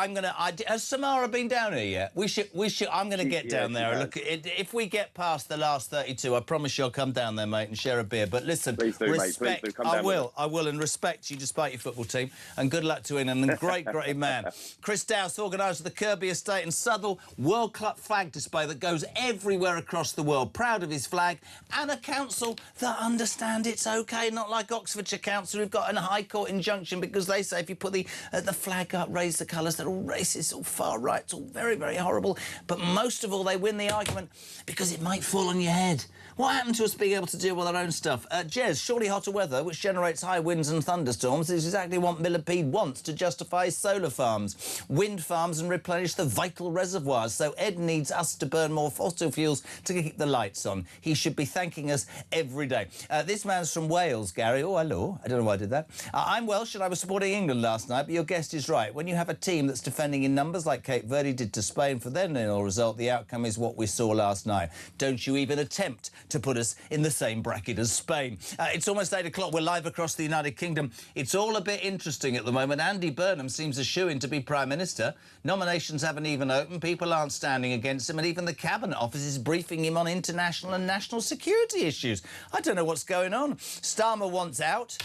Has Samara been down here yet? I'm going to get down there and look at it. If we get past the last 32, I promise you I'll come down there, mate, and share a beer. But listen, please do, respect. mate. Please do. Come down I will, and respect you despite your football team. And good luck to Ian, and great man. Chris Dowse, organiser of the Kirby Estate in Southall. World Cup flag display that goes everywhere across the world. Proud of his flag, and a council that understand it's OK, not like Oxfordshire Council who've got a High Court injunction because they say if you put the flag up, raise the colours, they're all racist, all far right, it's all very, very horrible. But most of all, they win the argument because it might fall on your head. What happened to us being able to deal with our own stuff? Jez, surely hotter weather, which generates high winds and thunderstorms, is exactly what Millipede wants to justify his solar farms, wind farms and replenish the vital reservoirs. So Ed needs us to burn more fossil fuels to keep the lights on. He should be thanking us every day. This man's from Wales, Gary. Oh, hello. I don't know why I did that. I'm Welsh and I was supporting England last night, but your guest is right. When you have a team that's defending in numbers like Cape Verde did to Spain for their 0-0 result, the outcome is what we saw last night. Don't you even attempt to put us in the same bracket as Spain. It's almost 8 o'clock. We're live across the United Kingdom. It's all a bit interesting at the moment. Andy Burnham seems a shoo-in to be Prime Minister. Nominations haven't even opened. People aren't standing against him, and even the Cabinet Office is briefing him on international and national security issues. I don't know what's going on. Starmer wants out.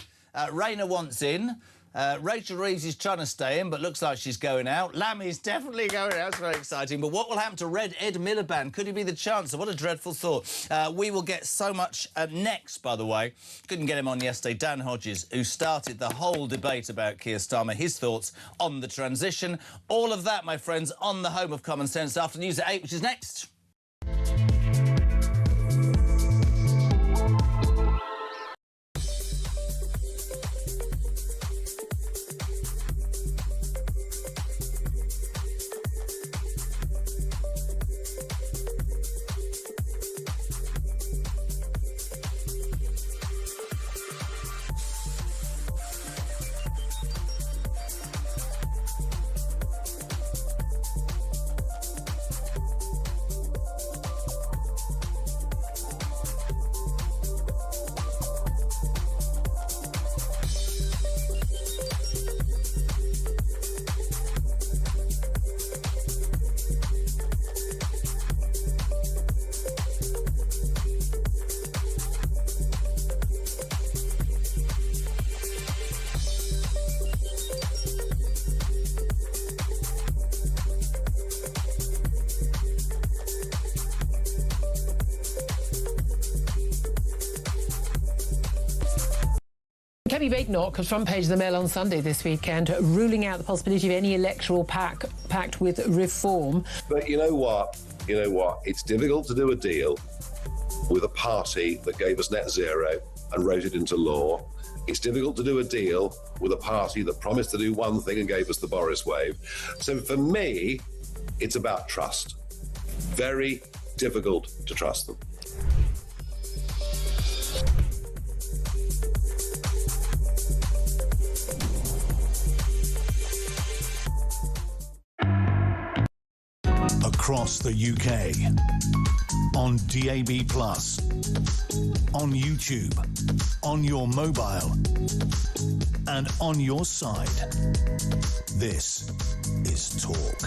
Rayner wants in. Rachel Reeves is trying to stay in, but looks like she's going out. Lammy's definitely going out. That's very exciting. But what will happen to Red Ed Miliband? Could he be the Chancellor? What a dreadful thought. We will get so much next, by the way. Couldn't get him on yesterday. Dan Hodges, who started the whole debate about Keir Starmer, his thoughts on the transition. All of that, my friends, on the home of Common Sense after news at 8, which is next. Kemi Badenoch, front page of the Mail on Sunday this weekend, ruling out the possibility of any electoral pact with Reform. But you know what? It's difficult to do a deal with a party that gave us net zero and wrote it into law. It's difficult to do a deal with a party that promised to do one thing and gave us the Boris wave. So for me, it's about trust. Very difficult to trust them. Across the UK, on DAB+, on YouTube, on your mobile, and on your side. This is Talk.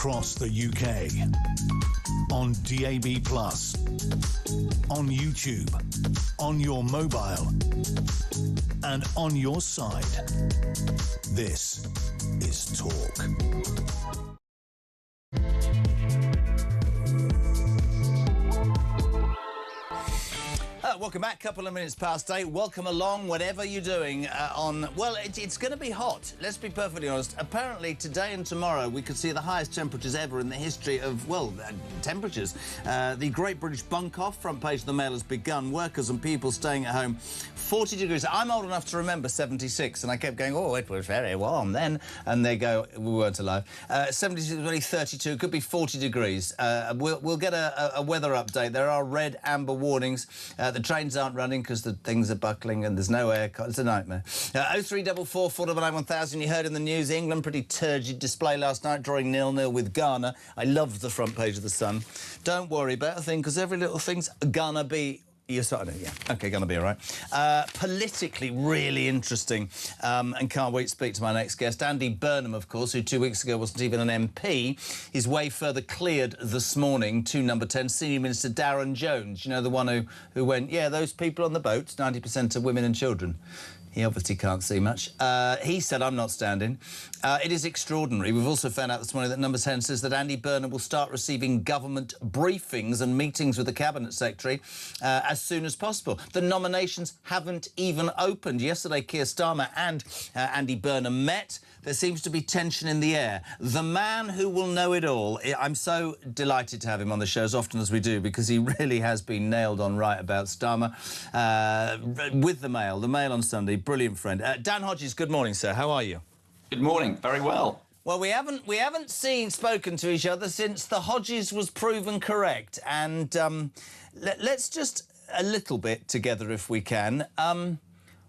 across the UK. On DAB+, on YouTube, on your mobile, and on your side. This is Talk. Welcome back. Couple of minutes past 8. Welcome along, whatever you're doing well, it's going to be hot. Let's be perfectly honest. Apparently, today and tomorrow, we could see the highest temperatures ever in the history of, temperatures. The Great British Bunk-Off, front page of the Mail, has begun. Workers and people staying at home. 40 degrees. I'm old enough to remember 76, and I kept going, oh, it was very warm then. And they go, we weren't alive. 76, only 32, could be 40 degrees. We'll get a weather update. There are red, amber warnings. The trains aren't running because the things are buckling and there's no aircon. It's a nightmare. 0344 499 1000. You heard in the news, England pretty turgid display last night, drawing 0-0 with Ghana. I loved the front page of the Sun. Don't worry about a thing because every little thing's gonna be... You're starting to, yeah. OK, gonna be all right. Politically really interesting, and can't wait to speak to my next guest. Andy Burnham, of course, who 2 weeks ago wasn't even an MP, is way further cleared this morning to number 10, Senior Minister Darren Jones. You know, the one who went, yeah, those people on the boats, 90% are women and children. He obviously can't see much. He said, I'm not standing. It is extraordinary. We've also found out this morning that number 10 says that Andy Burnham will start receiving government briefings and meetings with the Cabinet Secretary as soon as possible. The nominations haven't even opened. Yesterday, Keir Starmer and Andy Burnham met. There seems to be tension in the air. The man who will know it all. I'm so delighted to have him on the show as often as we do because he really has been nailed on right about Starmer. With the Mail on Sunday, brilliant friend. Dan Hodges, good morning, sir. How are you? Good morning. Very well. Well, we haven't spoken to each other since the Hodges was proven correct. And let's just a little bit together if we can.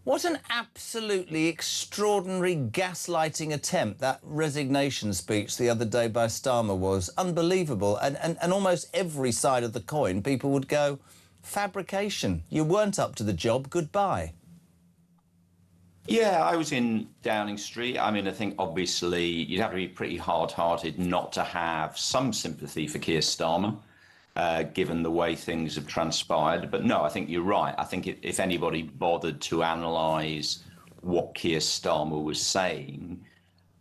What an absolutely extraordinary gaslighting attempt that resignation speech the other day by Starmer was. Unbelievable. And almost every side of the coin, people would go, fabrication. You weren't up to the job. Goodbye. Yeah, I was in Downing Street. I mean, I think obviously you'd have to be pretty hard-hearted not to have some sympathy for Keir Starmer, given the way things have transpired. But no, I think you're right. I think if anybody bothered to analyse what Keir Starmer was saying,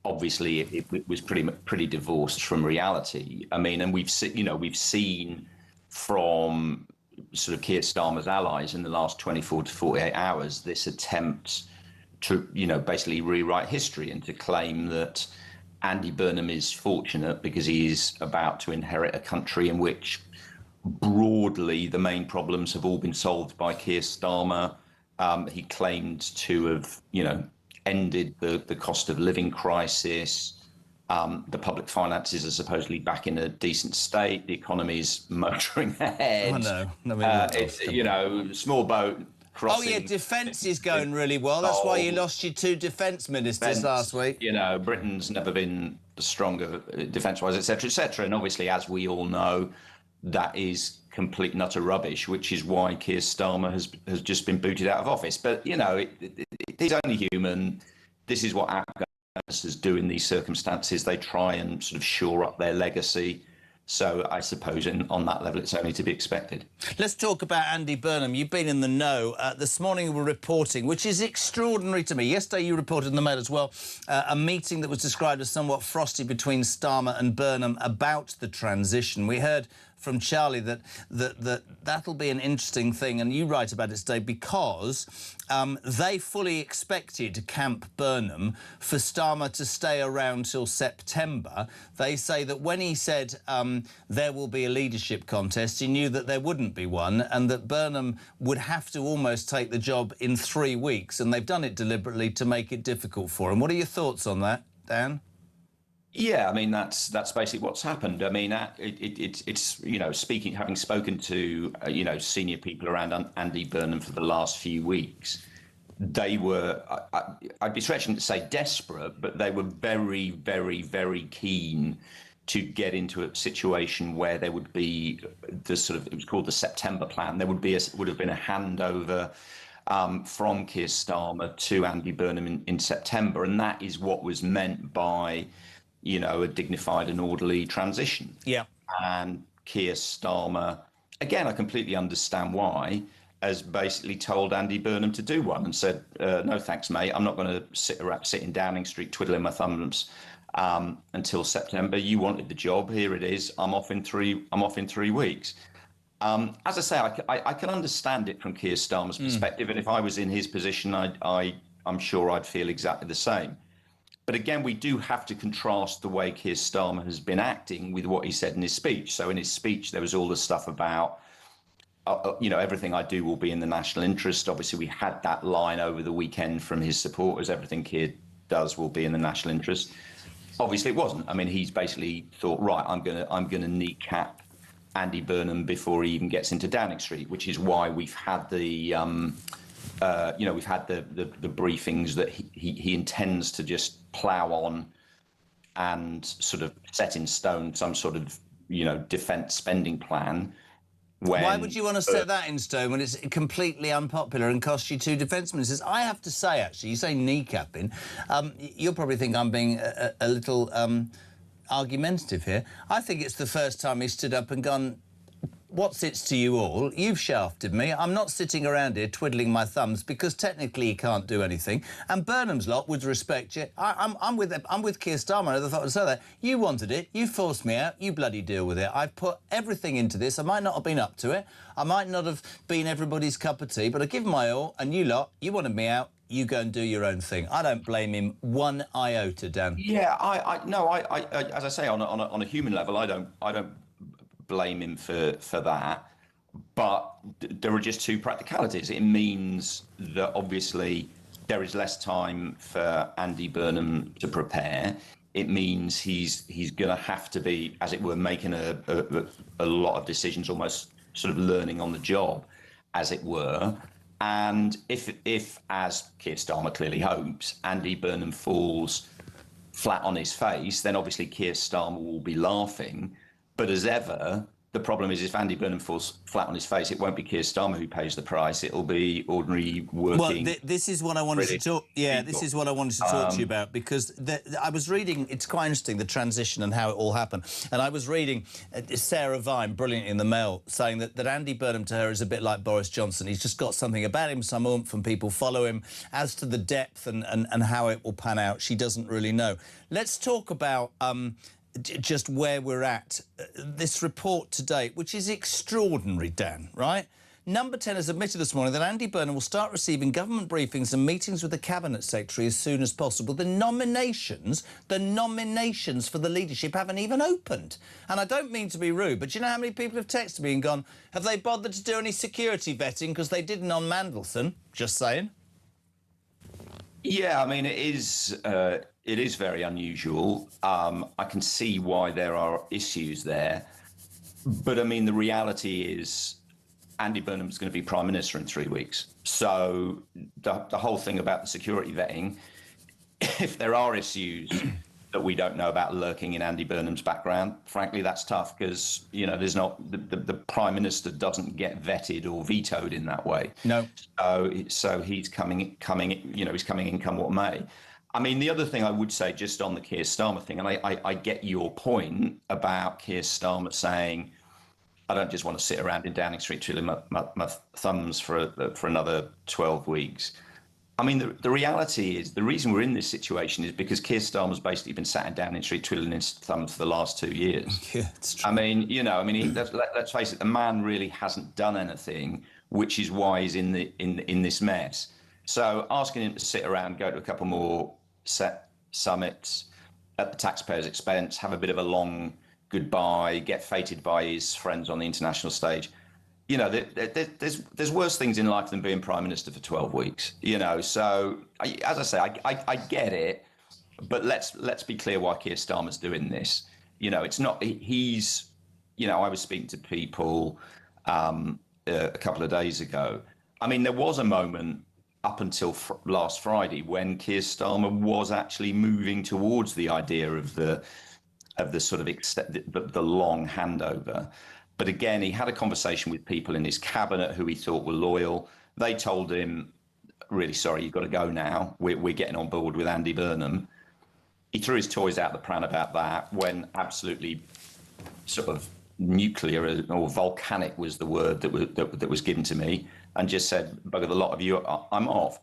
obviously it was pretty divorced from reality. I mean, and we've seen from sort of Keir Starmer's allies in the last 24 to 48 hours this attempt to, basically rewrite history and to claim that Andy Burnham is fortunate because he's about to inherit a country in which broadly the main problems have all been solved by Keir Starmer. He claimed to have, ended the cost of living crisis. The public finances are supposedly back in a decent state. The economy's motoring ahead. I know. It's, small boat crossing. Oh, yeah, defence is going really well. That's why you lost your 2 defence ministers last week. Britain's never been stronger defence-wise, etc., etc. And obviously, as we all know, that is complete and utter rubbish, which is why Keir Starmer has just been booted out of office. But, he's only human. This is what Afghanistan do in these circumstances. They try and sort of shore up their legacy. So I suppose on that level, it's only to be expected. Let's talk about Andy Burnham. You've been in the know. This morning we were reporting, which is extraordinary to me. Yesterday you reported in the Mail as well, a meeting that was described as somewhat frosty between Starmer and Burnham about the transition. We heard from Charlie that'll be an interesting thing, and you write about it today because they fully expected Camp Burnham for Starmer to stay around till September. They say that when he said there will be a leadership contest, he knew that there wouldn't be one and that Burnham would have to almost take the job in 3 weeks, and they've done it deliberately to make it difficult for him. What are your thoughts on that, Dan? Yeah, I mean that's basically what's happened. I mean, it's having spoken to senior people around Andy Burnham for the last few weeks, they were I'd be stretching to say desperate, but they were very, very, very keen to get into a situation where there would be it was called the September plan. There would have been a handover from Keir Starmer to Andy Burnham in September, and that is what was meant by a dignified and orderly transition. Yeah. And Keir Starmer, again, I completely understand why, has basically told Andy Burnham to do one and said, no, thanks, mate. I'm not going to sit in Downing Street twiddling my thumbs until September. You wanted the job. Here it is. I'm off in 3 weeks. As I say, I can understand it from Keir Starmer's perspective. And if I was in his position, I'm sure I'd feel exactly the same. But again, we do have to contrast the way Keir Starmer has been acting with what he said in his speech. So in his speech, there was all the stuff about, everything I do will be in the national interest. Obviously, we had that line over the weekend from his supporters, everything Keir does will be in the national interest. Obviously, it wasn't. I mean, he's basically thought, right, I'm gonna kneecap Andy Burnham before he even gets into Downing Street, which is why we've had the briefings that he intends to just plough on and sort of set in stone some sort of, defence spending plan. Why would you want to set that in stone when it's completely unpopular and costs you 2 defence ministers? I have to say, actually, you say kneecapping. You'll probably think I'm being a little argumentative here. I think it's the first time he stood up and gone, what's it to you all? You've shafted me. I'm not sitting around here twiddling my thumbs because technically he can't do anything. And Burnham's lot would respect you. I'm with Keir Starmer. I never thought I'd say that. You wanted it. You forced me out. You bloody deal with it. I've put everything into this. I might not have been up to it. I might not have been everybody's cup of tea, but I give my all. And you lot, you wanted me out. You go and do your own thing. I don't blame him one iota, Dan. Yeah, I as I say, on a human level, I don't blame him for that, but there are just 2 practicalities. It means that obviously there is less time for Andy Burnham to prepare. It means he's going to have to be, as it were, making a lot of decisions, almost sort of learning on the job, as it were. And if as Keir Starmer clearly hopes, Andy Burnham falls flat on his face, then obviously Keir Starmer will be laughing. But as ever, the problem is if Andy Burnham falls flat on his face, it won't be Keir Starmer who pays the price. It'll be ordinary working. Well, this is what I wanted to talk. Yeah, this is what I wanted to talk to you about, because I was reading. It's quite interesting, the transition and how it all happened. And I was reading Sarah Vine, brilliant in the Mail, saying that Andy Burnham to her is a bit like Boris Johnson. He's just got something about him, some oomph, and people follow him. As to the depth and how it will pan out, she doesn't really know. Let's talk about just where we're at. This report today, which is extraordinary, Dan, right? Number 10 has admitted this morning that Andy Burnham will start receiving government briefings and meetings with the Cabinet Secretary as soon as possible. The nominations for the leadership haven't even opened. And I don't mean to be rude, but do you know how many people have texted me and gone, have they bothered to do any security vetting because they didn't on Mandelson? Just saying. Yeah, I mean, it is very unusual. I can see why there are issues there. But, I mean, the reality is Andy Burnham's going to be Prime Minister in 3 weeks. So the whole thing about the security vetting, if there are issues that we don't know about lurking in Andy Burnham's background, frankly, that's tough because, there's not the Prime Minister doesn't get vetted or vetoed in that way. No. So he's coming in come what may. I mean, the other thing I would say just on the Keir Starmer thing, and I get your point about Keir Starmer saying, I don't just want to sit around in Downing Street twiddling my thumbs for another 12 weeks. I mean, the reality is the reason we're in this situation is because Keir Starmer's basically been sat in Downing Street twiddling his thumbs for the last 2 years. Yeah, it's true. I mean, let's face it, the man really hasn't done anything, which is why he's in this mess. So asking him to sit around, go to a couple more summits at the taxpayer's expense, have a bit of a long goodbye, get feted by his friends on the international stage. There's worse things in life than being Prime Minister for 12 weeks, So, as I say, I get it, but let's be clear why Keir Starmer's doing this. It's not, I was speaking to people a couple of days ago. I mean, there was a moment up until last Friday when Keir Starmer was actually moving towards the idea of the sort of the long handover. But again, he had a conversation with people in his cabinet who he thought were loyal. They told him, really sorry, you've got to go now. We're getting on board with Andy Burnham. he threw his toys out the pram about that when absolutely sort of nuclear or volcanic was the word that was given to me, and just said, bugger the lot of you, I'm off.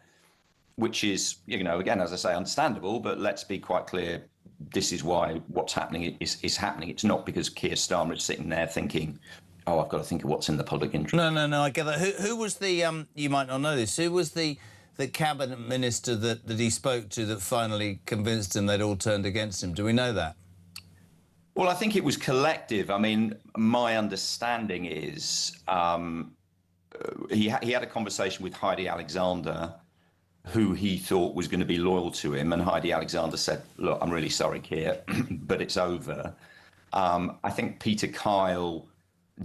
Which is, again, as I say, understandable, but let's be quite clear, this is why what's happening is happening. It's not because Keir Starmer is sitting there thinking, oh, I've got to think of what's in the public interest. No, I get that. Who was the, you might not know this, who was the cabinet minister that he spoke to that finally convinced him they'd all turned against him? Do we know that? Well, I think it was collective. I mean, my understanding is he had a conversation with Heidi Alexander, who he thought was going to be loyal to him. And Heidi Alexander said, look, I'm really sorry, Keir, but it's over. I think Peter Kyle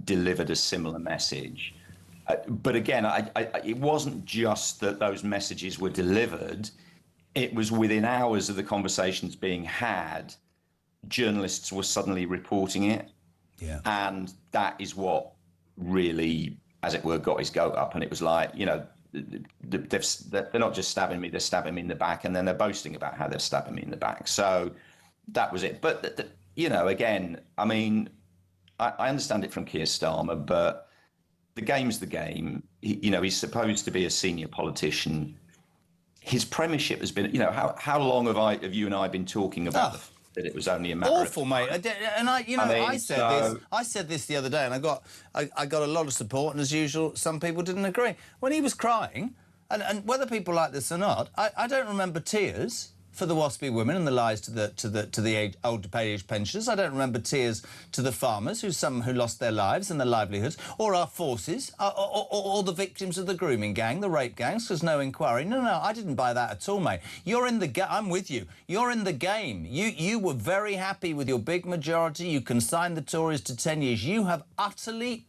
delivered a similar message. But again, it wasn't just that those messages were delivered. It was within hours of the conversations being had, journalists were suddenly reporting it. Yeah. And that is what really, as it were, got his goat up. And it was like, they're not just stabbing me, they're stabbing me in the back, and then they're boasting about how they're stabbing me in the back. So that was it. But, again, I mean, I understand it from Keir Starmer, but the game's the game. He's supposed to be a senior politician. His premiership has been, how long have you and I been talking about that it was only a matter awful, of mate. I said this the other day, and I got a lot of support, and as usual, some people didn't agree. When he was crying, and whether people like this or not, I don't remember tears for the WASPy women and the lies to the old age pensioners. I don't remember tears to the farmers who lost their lives and their livelihoods, or our forces, or the victims of the grooming gang, the rape gangs, because no inquiry. No, I didn't buy that at all, mate. You're in the game. I'm with you. You're in the game. You were very happy with your big majority. You consigned the Tories to 10 years. You have utterly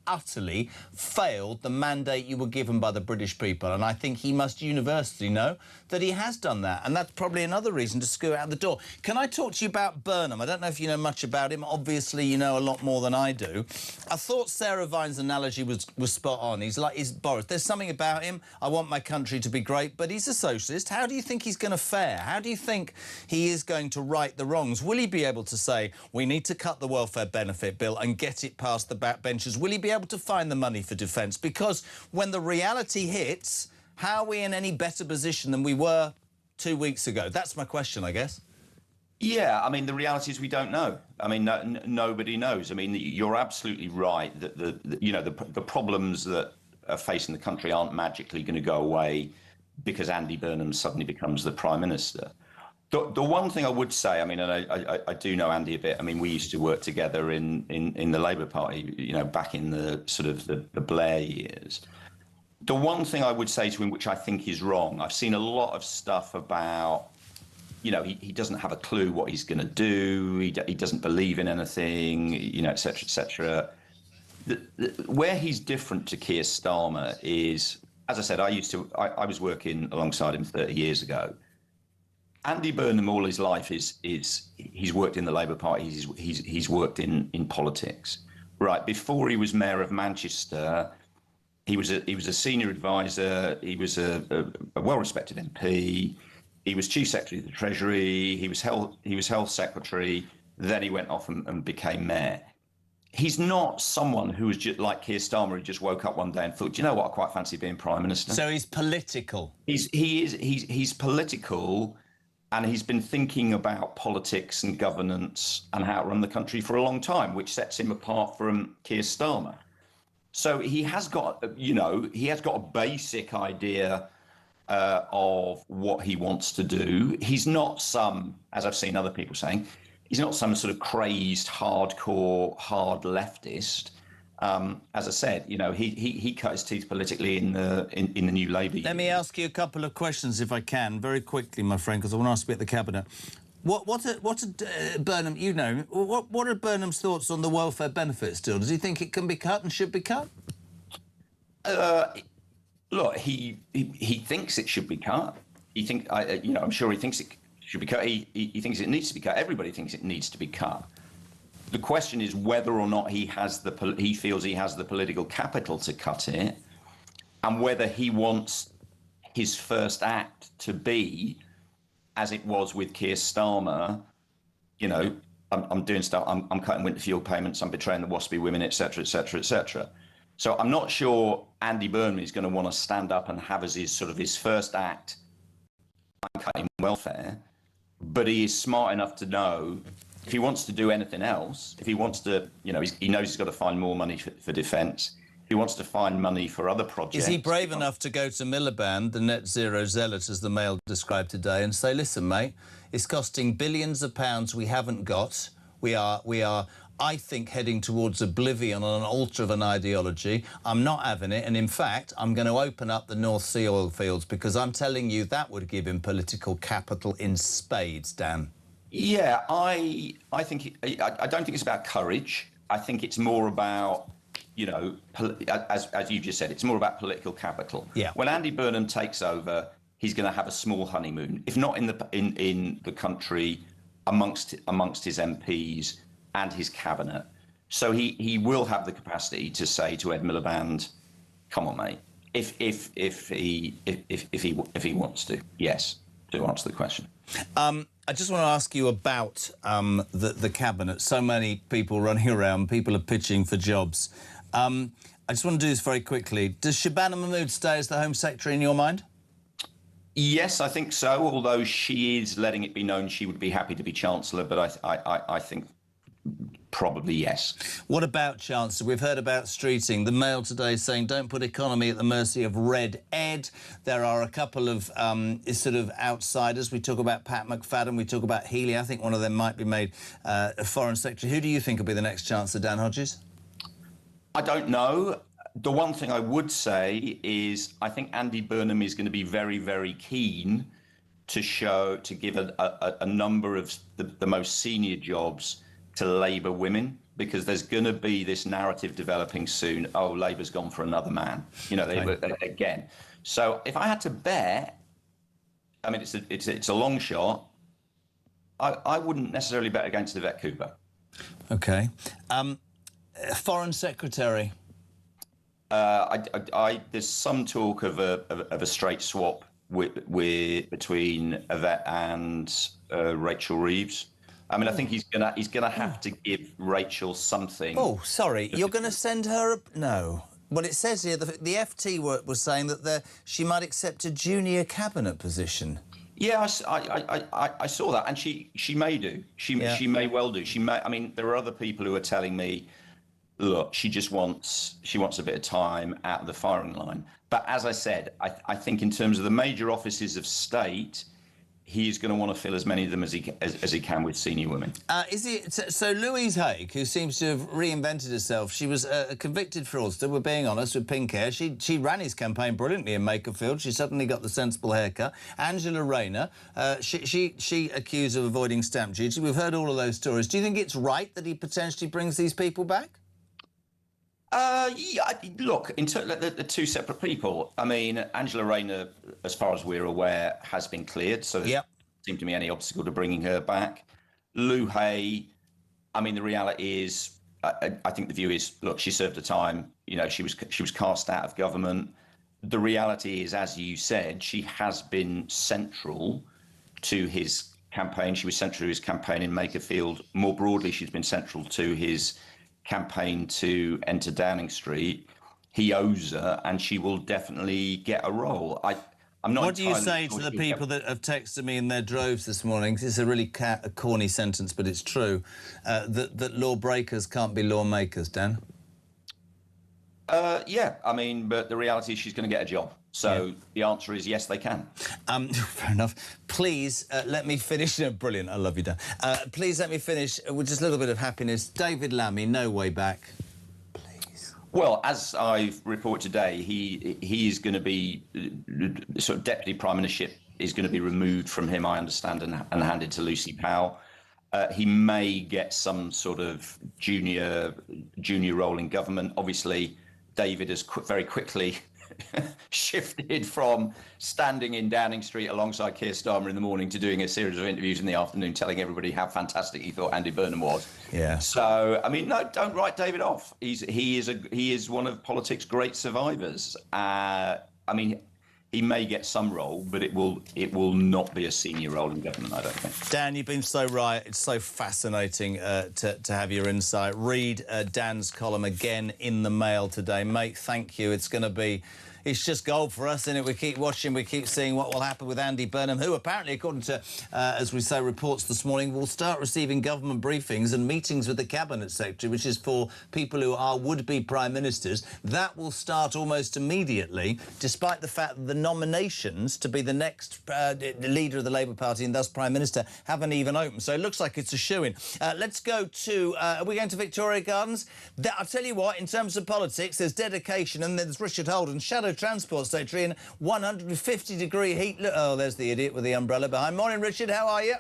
failed the mandate you were given by the British people, and I think he must universally know that he has done that, and that's probably another reason to scoot out the door. Can I talk to you about Burnham? I don't know if you know much about him. Obviously, you know a lot more than I do. I thought Sarah Vine's analogy was spot on. He's Boris. There's something about him. I want my country to be great, but he's a socialist. How do you think he's going to fare? How do you think he is going to right the wrongs? Will he be able to say, we need to cut the welfare benefit bill and get it past the backbenchers? Will he be able to find the money for defence? Because when the reality hits, how are we in any better position than we were 2 weeks ago? That's my question, I guess. Yeah, I mean, the reality is we don't know. I mean, nobody knows. I mean, you're absolutely right that the problems that are facing the country aren't magically going to go away because Andy Burnham suddenly becomes the Prime Minister. The one thing I would say, I mean, and I do know Andy a bit. I mean, we used to work together in the Labour Party, back in the sort of the Blair years. The one thing I would say to him, which I think is wrong, I've seen a lot of stuff about, he doesn't have a clue what he's going to do. He doesn't believe in anything, et cetera, et cetera. Where he's different to Keir Starmer is, as I said, I was working alongside him 30 years ago. Andy Burnham, all his life, he's worked in the Labour Party. He's worked in politics. Right before he was mayor of Manchester, he was a senior advisor. He was a well-respected MP. He was chief secretary of the Treasury. He was health secretary. Then he went off and became mayor. He's not someone who was just like Keir Starmer, who just woke up one day and thought, you know what, I quite fancy being prime minister. So he's political. He's political, and he's been thinking about politics and governance and how to run the country for a long time, which sets him apart from Keir Starmer. So he has got, a basic idea of what he wants to do. He's not some, as I've seen other people saying, he's not some sort of crazed, hardcore, hard leftist. As I said, he cut his teeth politically in the New Labour. Let me ask you a couple of questions, if I can, very quickly, my friend, because I want to ask you about the cabinet. What are Burnham? What are Burnham's thoughts on the welfare benefit still? Does he think it can be cut and should be cut? Look, he thinks it should be cut. I'm sure he thinks it should be cut. He thinks it needs to be cut. Everybody thinks it needs to be cut. The question is whether or not he feels he has the political capital to cut it, and whether he wants his first act to be, as it was with Keir Starmer, you know, I'm doing stuff, I'm cutting winter fuel payments, I'm betraying the WASPy women, etc., etc., etc. So I'm not sure Andy Burnham is going to want to stand up and have as his sort of his first act, I'm cutting welfare, but he is smart enough to know if he wants to do anything else, if he wants to, you know, he knows he's got to find more money for defence. If he wants to find money for other projects. Is he brave enough to go to Miliband, the net zero zealot, as the Mail described today, and say, listen, mate, it's costing billions of pounds we haven't got. We are, I think, heading towards oblivion on an altar of an ideology. I'm not having it. And in fact, I'm going to open up the North Sea oil fields because I'm telling you that would give him political capital in spades, Dan. Yeah, I think I don't think it's about courage. I think it's more about, you know, as you just said, it's more about political capital. Yeah. When Andy Burnham takes over, he's going to have a small honeymoon, if not in the country, amongst his MPs and his cabinet. So he will have the capacity to say to Ed Miliband, "Come on, mate," if he wants to. Yes, to answer the question. I just want to ask you about the cabinet. So many people running around, people are pitching for jobs. I just want to do this very quickly. Does Shabana Mahmood stay as the Home Secretary in your mind? Yes, I think so, although she is letting it be known she would be happy to be Chancellor, but I think probably yes. What about Chancellor? We've heard about Streeting. The Mail today saying don't put economy at the mercy of Red Ed. There are a couple of sort of outsiders. We talk about Pat McFadden, we talk about Healy. I think one of them might be made a Foreign Secretary. Who do you think will be the next Chancellor, Dan Hodges? I don't know. The one thing I would say is I think Andy Burnham is going to be very, very keen to give a number of the most senior jobs to Labour women, because there's going to be this narrative developing soon. Oh, Labour's gone for another man. You know, again. So if I had to bet, I mean, it's a long shot. I wouldn't necessarily bet against Yvette Cooper. OK. Foreign Secretary. There's some talk of a straight swap between Yvette and Rachel Reeves. I mean, I think he's gonna have to give Rachel something. Oh, sorry, you're going to send her no. Well, it says here the FT was saying that she might accept a junior cabinet position. Yeah, I saw that, and she may do. She may well do. She may. I mean, there are other people who are telling me, look, she wants a bit of time out of the firing line. But as I said, I think in terms of the major offices of state, he's going to want to fill as many of them as he can with senior women. So Louise Haigh, who seems to have reinvented herself, she was a convicted fraudster, we're being honest, with pink hair. She ran his campaign brilliantly in Makerfield. She suddenly got the sensible haircut. Angela Rayner, she accused of avoiding stamp duty. We've heard all of those stories. Do you think it's right that he potentially brings these people back? Yeah, look, the two separate people. I mean, Angela Rayner, as far as we're aware, has been cleared, so there doesn't seem to be any obstacle to bringing her back. Lou Hay, I mean, the reality is, I think the view is, look, she served her time. You know, she was cast out of government. The reality is, as you said, she has been central to his campaign. She was central to his campaign in Makerfield. More broadly, she's been central to his campaign to enter Downing Street. He owes her, and she will definitely get a role. I'm not. What do you say to the people that have texted me in their droves this morning? It's a really corny sentence, but it's true. That lawbreakers can't be lawmakers, Dan. Yeah, I mean, but the reality is she's going to get a job. So the answer is yes, they can. Fair enough. Please let me finish. Brilliant. I love you, Dan. Please let me finish with just a little bit of happiness. David Lammy, no way back. Please. Well, as I've reported today, he is going to be sort of deputy prime ministership is going to be removed from him, I understand, and handed to Lucy Powell. He may get some sort of junior role in government. Obviously, David has very quickly shifted from standing in Downing Street alongside Keir Starmer in the morning to doing a series of interviews in the afternoon, telling everybody how fantastic he thought Andy Burnham was. Yeah. So, I mean, no, don't write David off. He is one of politics' great survivors. I mean, he may get some role, but it will not be a senior role in government, I don't think. Dan, you've been so right. It's so fascinating to have your insight. Read Dan's column again in the Mail today. Mate, thank you. It's going to be... It's just gold for us, isn't it? We keep watching, we keep seeing what will happen with Andy Burnham, who apparently, according to, as we say, reports this morning, will start receiving government briefings and meetings with the Cabinet Secretary, which is for people who are would-be Prime Ministers. That will start almost immediately, despite the fact that the nominations to be the next leader of the Labour Party and thus Prime Minister haven't even opened. So it looks like it's a shoo-in. Let's go to... are we going to Victoria Gardens? I'll tell you what, in terms of politics, there's dedication and there's Richard Holden, Shadow Transport Secretary in 150-degree heat. Oh, there's the idiot with the umbrella behind. Morning, Richard. How are you?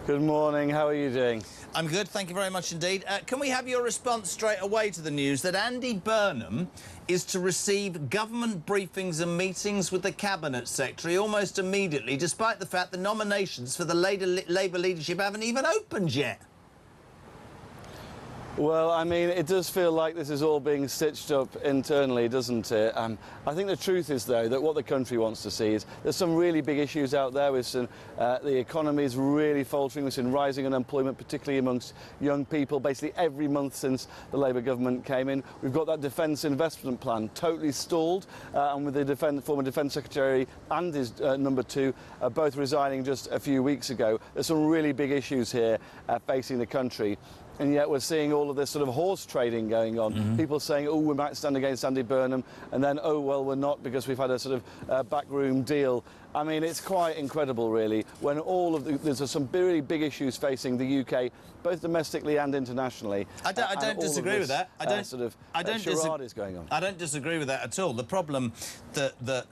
Good morning. How are you doing? I'm good. Thank you very much indeed. Can we have your response straight away to the news that Andy Burnham is to receive government briefings and meetings with the Cabinet Secretary almost immediately, despite the fact the nominations for the Labour leadership haven't even opened yet? Well, I mean, it does feel like this is all being stitched up internally, doesn't it? I think the truth is, though, that what the country wants to see is there's some really big issues out there. With some, the economy is really faltering. We've seen rising unemployment, particularly amongst young people, basically every month since the Labour government came in. We've got that defence investment plan totally stalled, and with the former Defence Secretary and his number two both resigning just a few weeks ago. There's some really big issues here facing the country. And yet we're seeing all of this sort of horse trading going on. People saying, oh, we might stand against Andy Burnham, and then, oh, well, we're not because we've had a sort of backroom deal. I mean, it's quite incredible, really, when there's some really big issues facing the UK, both domestically and internationally. I don't disagree with that. I don't charade is going on. I don't disagree with that at all. The problem that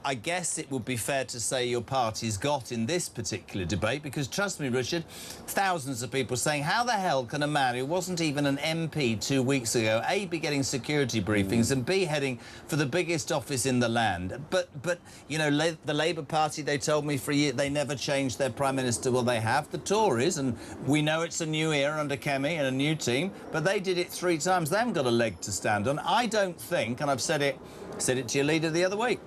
I guess it would be fair to say your party's got in this particular debate, because trust me, Richard, thousands of people saying, how the hell can a man who wasn't even an MP 2 weeks ago, A, be getting security briefings, and B, heading for the biggest office in the land? But you know, the Labour Party, they told me for a year, they never changed their Prime Minister. Well, they have. The Tories, and we know it's a new era under Kemi and a new team, but they did it 3 times. They haven't got a leg to stand on. I don't think, and I've said it to your leader the other week,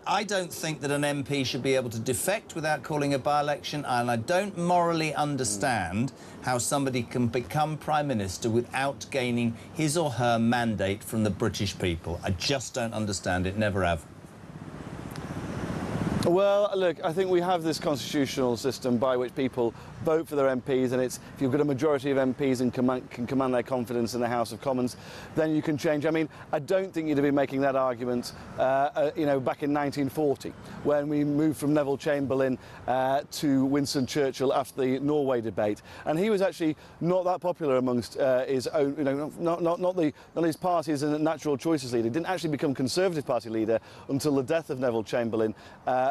I don't think that an MP should be able to defect without calling a by-election, and I don't morally understand how somebody can become Prime Minister without gaining his or her mandate from the British people. I just don't understand it, never have. Well, look, I think we have this constitutional system by which people vote for their MPs, and it's if you've got a majority of MPs and can command their confidence in the House of Commons, then you can change. I mean, I don't think you'd have been making that argument, you know, back in 1940 when we moved from Neville Chamberlain to Winston Churchill after the Norway debate, and he was actually not that popular amongst his own, you know, not his party as a natural choices leader. He didn't actually become Conservative Party leader until the death of Neville Chamberlain.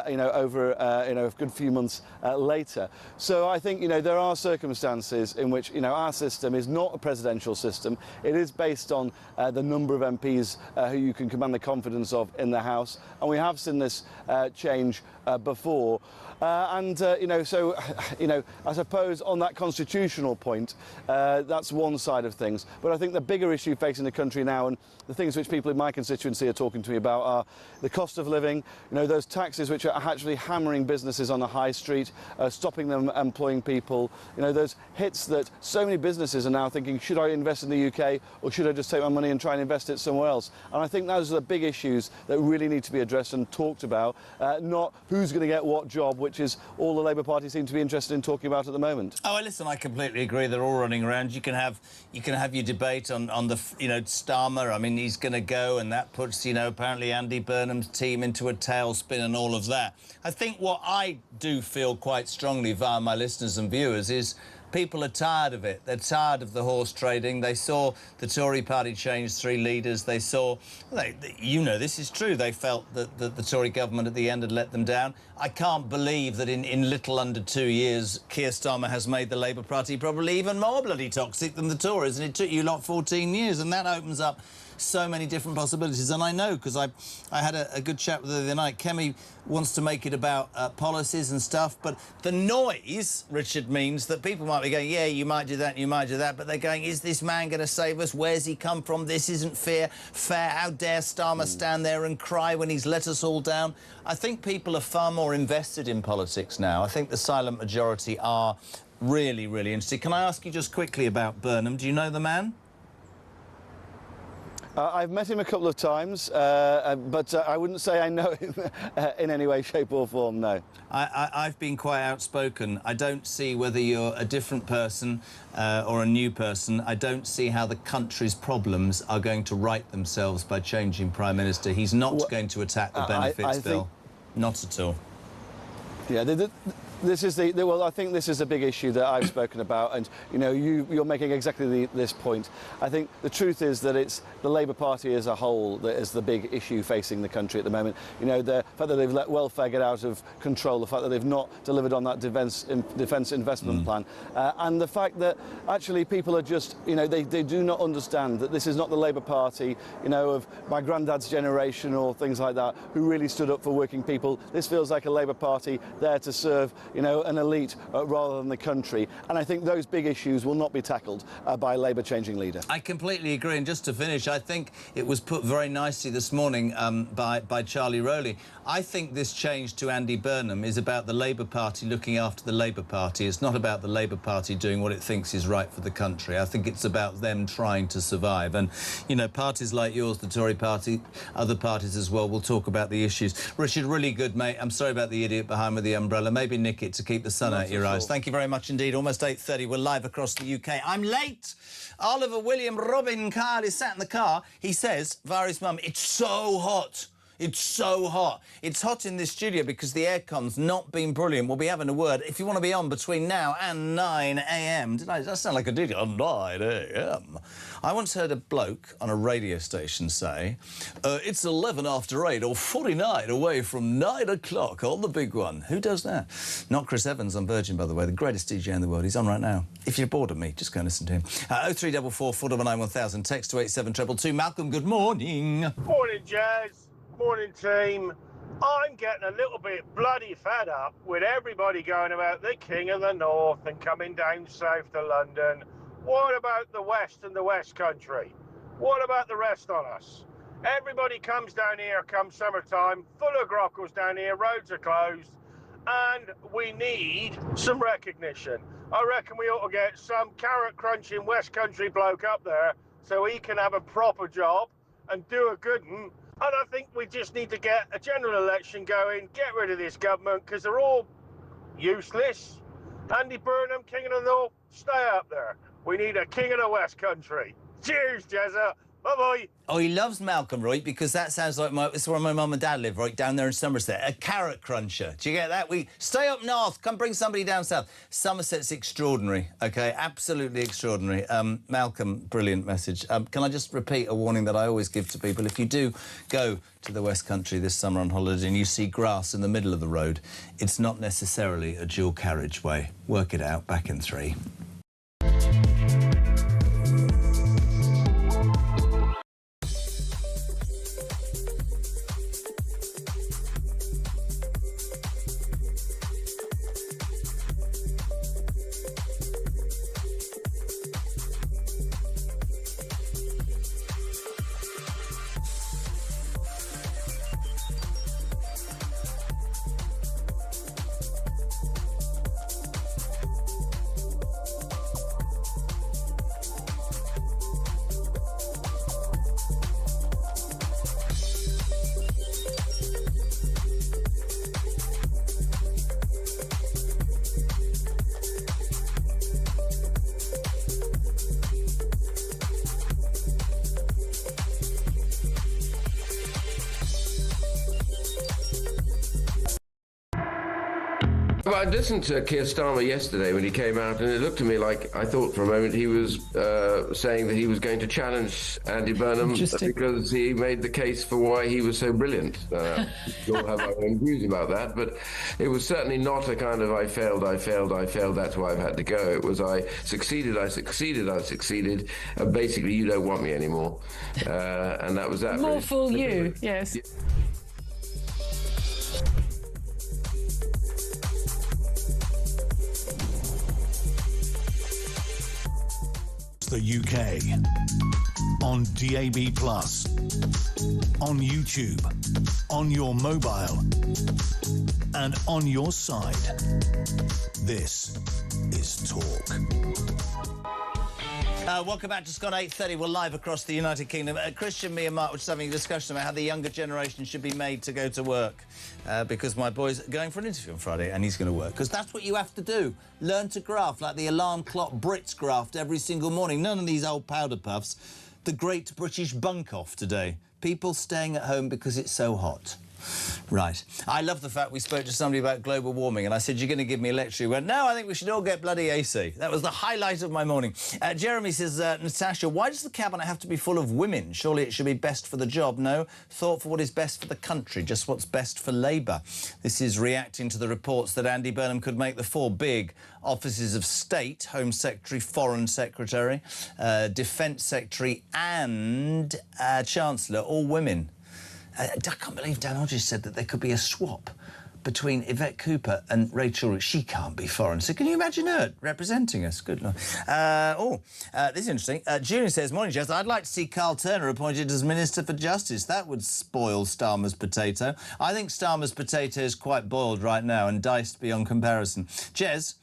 You know, over you know, a good few months later. So I think, you know, there are circumstances in which, you know, our system is not a presidential system. It is based on the number of MPs who you can command the confidence of in the House, and we have seen this change before. You know, so, you know, I suppose on that constitutional point, that's one side of things. But I think the bigger issue facing the country now, and the things which people in my constituency are talking to me about, are the cost of living, you know, those taxes which are actually hammering businesses on the high street, stopping them employing people, you know, those hits that so many businesses are now thinking, should I invest in the UK or should I just take my money and try and invest it somewhere else? And I think those are the big issues that really need to be addressed and talked about, not who's going to get what job, which is all the Labour Party seem to be interested in talking about at the moment. Oh, listen, I completely agree. They're all running around. You can have your debate on the, you know, Starmer. I mean, he's going to go, and that puts, you know, apparently Andy Burnham's team into a tailspin and all of that. I think what I do feel quite strongly via my listeners and viewers is people are tired of it. They're tired of the horse trading. They saw the Tory party change 3 leaders. They saw, you know, this is true. They felt that the Tory government at the end had let them down. I can't believe that in little under 2 years, Keir Starmer has made the Labour Party probably even more bloody toxic than the Tories, and it took you lot 14 years, and that opens up so many different possibilities. And I know, because I had a good chat with her the other night, Kemi wants to make it about policies and stuff, but the noise, Richard, means that people might be going, yeah, you might do that and you might do that, but they're going, is this man going to save us? Where's he come from? This isn't fair. How dare Starmer stand there and cry when he's let us all down? I think people are far more invested in politics now. I think the silent majority are really, really interested. Can I ask you just quickly about Burnham? Do you know the man? I've met him a couple of times, but I wouldn't say I know him in any way, shape or form, no. I've been quite outspoken. I don't see whether you're a different person or a new person. I don't see how the country's problems are going to right themselves by changing Prime Minister. He's not going to attack the benefits bill. Not at all. Yeah, this is well, I think this is a big issue that I've spoken about, and you know, you're making exactly this point. I think the truth is that it's the Labour Party as a whole that is the big issue facing the country at the moment. You know, the fact that they've let welfare get out of control, the fact that they've not delivered on that defence investment plan, and the fact that actually people are just, you know, they do not understand that this is not the Labour Party, you know, of my granddad's generation or things like that, who really stood up for working people. This feels like a Labour Party there to serve, you know, an elite rather than the country. And I think those big issues will not be tackled by a Labour-changing leader. I completely agree. And just to finish, I think it was put very nicely this morning by Charlie Rowley. I think this change to Andy Burnham is about the Labour Party looking after the Labour Party. It's not about the Labour Party doing what it thinks is right for the country. I think it's about them trying to survive. And, you know, parties like yours, the Tory party, other parties as well, will talk about the issues. Richard, really good, mate. I'm sorry about the idiot behind with the umbrella. Maybe nick it to keep the sun out your eyes. Thank you very much indeed. Almost 8:30. We're live across the UK. I'm late. Oliver William Robin Carl is sat in the car. He says, via his mum, it's so hot. It's so hot. It's hot in this studio because the aircon's not been brilliant. We'll be having a word. If you want to be on between now and 9 a.m. Did I? Does that sound like a did? 9 a.m. I once heard a bloke on a radio station say, it's 11 after 8 or 49 away from 9 o'clock on the big one. Who does that? Not Chris Evans on Virgin, by the way, the greatest DJ in the world. He's on right now. If you're bored of me, just go and listen to him. 0344 499 1000, text to 87222. Malcolm, good morning. Morning, Jazz. Morning, team. I'm getting a little bit bloody fed up with everybody going about the King of the North and coming down south to London. What about the West and the West Country? What about the rest on us? Everybody comes down here come summertime, full of grockles down here, roads are closed, and we need some recognition. I reckon we ought to get some carrot-crunching West Country bloke up there so he can have a proper job and do a good one. And I think we just need to get a general election going, get rid of this government, because they're all useless. Andy Burnham, King of the North, stay up there. We need a King of the West Country. Cheers, Jezza. Bye-bye. Oh, he loves Malcolm, right? Because that sounds like it's where my mum and dad live, right down there in Somerset. A carrot cruncher. Do you get that? We stay up north. Come bring somebody down south. Somerset's extraordinary, OK? Absolutely extraordinary. Malcolm, brilliant message. Can I just repeat a warning that I always give to people? If you do go to the West Country this summer on holiday and you see grass in the middle of the road, it's not necessarily a dual carriageway. Work it out. Back in 3. I listened to Keir Starmer yesterday when he came out, and it looked to me like I thought for a moment he was saying that he was going to challenge Andy Burnham because he made the case for why he was so brilliant. We all have our own views about that, but it was certainly not a kind of I failed, that's why I've had to go. It was I succeeded, and basically you don't want me anymore. And that was that. More really. fool you, yes. The UK on DAB+, on YouTube, on your mobile, and on your side. This is Talk. Welcome back to Scott 8:30. We're live across the United Kingdom. Christian, me and Mark were just having a discussion about how the younger generation should be made to go to work because my boy's going for an interview on Friday and he's going to work. Because that's what you have to do. Learn to graft like the alarm clock Brits graft every single morning. None of these old powder puffs. The Great British Bunk Off today. People staying at home because it's so hot. Right. I love the fact we spoke to somebody about global warming and I said, you're going to give me a lecture. He went, no, I think we should all get bloody AC. That was the highlight of my morning. Jeremy says, Natasha, why does the cabinet have to be full of women? Surely it should be best for the job. No, thought for what is best for the country, just what's best for Labour. This is reacting to the reports that Andy Burnham could make the four big offices of state, Home Secretary, Foreign Secretary, Defence Secretary and Chancellor, all women. I can't believe Dan Hodges said that there could be a swap between Yvette Cooper and Rachel. She can't be foreign. So can you imagine her representing us? Good Lord. This is interesting. Julian says, morning, Jess. I'd like to see Carl Turner appointed as Minister for Justice. That would spoil Starmer's potato. I think Starmer's potato is quite boiled right now and diced beyond comparison. Jez,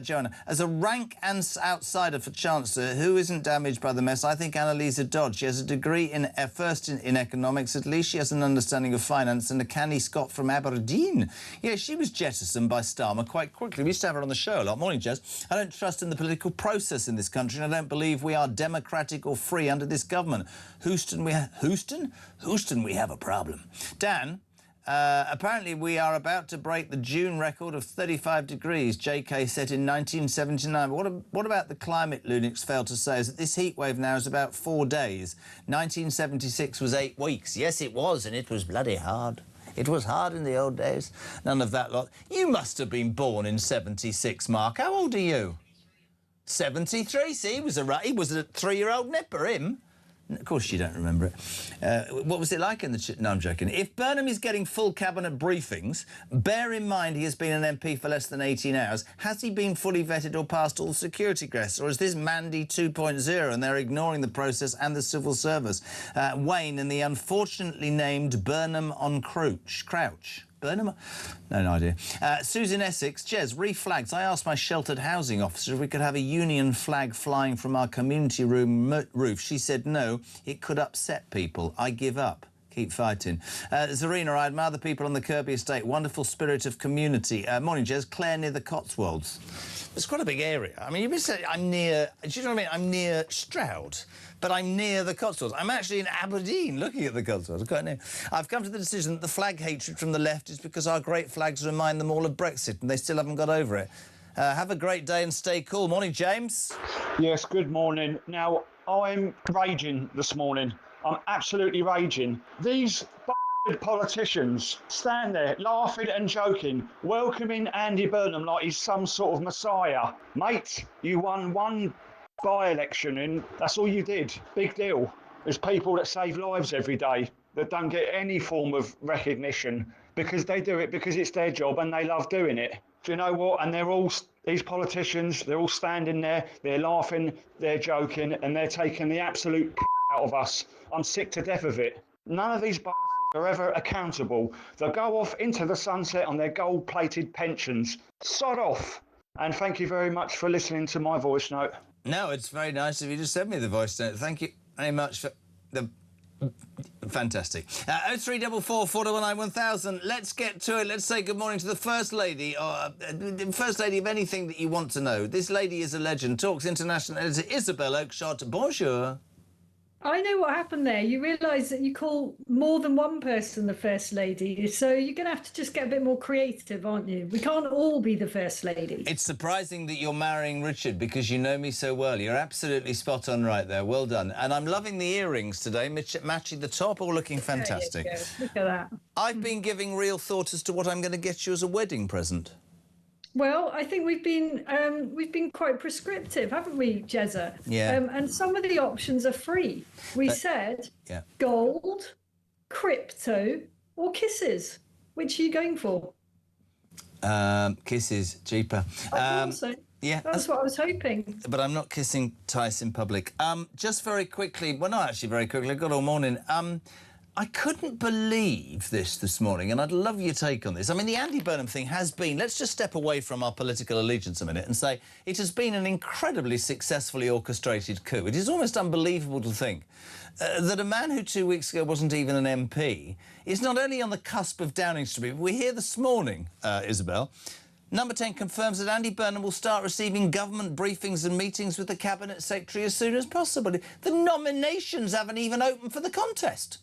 Joanna, as a rank outsider for Chancellor who isn't damaged by the mess, I think Annalisa Dodds. She has a degree in economics. At least she has an understanding of finance, and a canny Scot from Aberdeen. Yeah, she was jettisoned by Starmer quite quickly. We used to have her on the show a lot. Morning, Jez. I don't trust in the political process in this country, and I don't believe we are democratic or free under this government. Houston, we have a problem. Dan, apparently we are about to break the June record of 35 degrees JK set in 1979. But what about the climate lunatics failed to say is that this heat wave now is about 4 days. 1976 was 8 weeks. Yes, it was, and it was bloody hard. It was hard in the old days. None of that lot. You must have been born in 76, Mark. How old are you? 73. See, he was a 3-year-old nipper, him. Of course you don't remember it. What was it like in the... No, I'm joking. If Burnham is getting full cabinet briefings, bear in mind he has been an MP for less than 18 hours. Has he been fully vetted or passed all the security tests? Or is this Mandy 2.0 and they're ignoring the process and the civil service? Wayne and the unfortunately named Burnham on Crouch. Burnham? No idea. Susan Essex, Jez, reflags. I asked my sheltered housing officer if we could have a union flag flying from our community room roof. She said no, it could upset people. I give up. Keep fighting. Zarina, I admire the people on the Kirby estate. Wonderful spirit of community. Morning, Jez. Claire near the Cotswolds. It's quite a big area. I mean, you'd be saying I'm near... Do you know what I mean? I'm near Stroud. But I'm near the Cotswolds. I'm actually in Aberdeen looking at the Cotswolds. Quite near. I've come to the decision that the flag hatred from the left is because our great flags remind them all of Brexit and they still haven't got over it. Have a great day and stay cool. Morning, James. Yes, good morning. Now, I'm raging this morning. I'm absolutely raging. These politicians stand there laughing and joking, welcoming Andy Burnham like he's some sort of messiah. Mate, you won one by-election and that's all you did. Big deal. There's people that save lives every day that don't get any form of recognition because they do it because it's their job and they love doing it. Do you know what? And they're all, these politicians, they're all standing there, they're laughing, they're joking, and they're taking the absolute out of us. I'm sick to death of it. None of these bastards are ever accountable. They'll go off into the sunset on their gold-plated pensions. Sod off. And thank you very much for listening to my voice note. No, it's very nice of you to send me the voice note. Thank you very much for the... Fantastic. 0344 419 1000. Let's get to it. Let's say good morning to the First Lady, or First Lady of anything that you want to know. This lady is a legend. Talks International Editor Isabel Oakeshott. Bonjour. I know what happened there. You realise that you call more than one person the First Lady, so you're going to have to just get a bit more creative, aren't you? We can't all be the First Lady. It's surprising that you're marrying Richard because you know me so well. You're absolutely spot on right there. Well done. And I'm loving the earrings today, matching the top, all looking fantastic. There you go. Look at that. I've been giving real thought as to what I'm going to get you as a wedding present. Well, I think we've been quite prescriptive, haven't we, Jezza? Yeah. And some of the options are free. We said gold, crypto, or kisses. Which are you going for? Kisses, cheaper. I thought so. Yeah, that's what I was hoping. But I'm not kissing Tice in public. Just very quickly, well, not actually very quickly. I've got all morning. I couldn't believe this morning, and I'd love your take on this. I mean, the Andy Burnham thing has been, let's just step away from our political allegiance a minute and say it has been an incredibly successfully orchestrated coup. It is almost unbelievable to think that a man who 2 weeks ago wasn't even an MP is not only on the cusp of Downing Street, but we hear this morning, Isabel, Number 10 confirms that Andy Burnham will start receiving government briefings and meetings with the Cabinet Secretary as soon as possible. The nominations haven't even opened for the contest.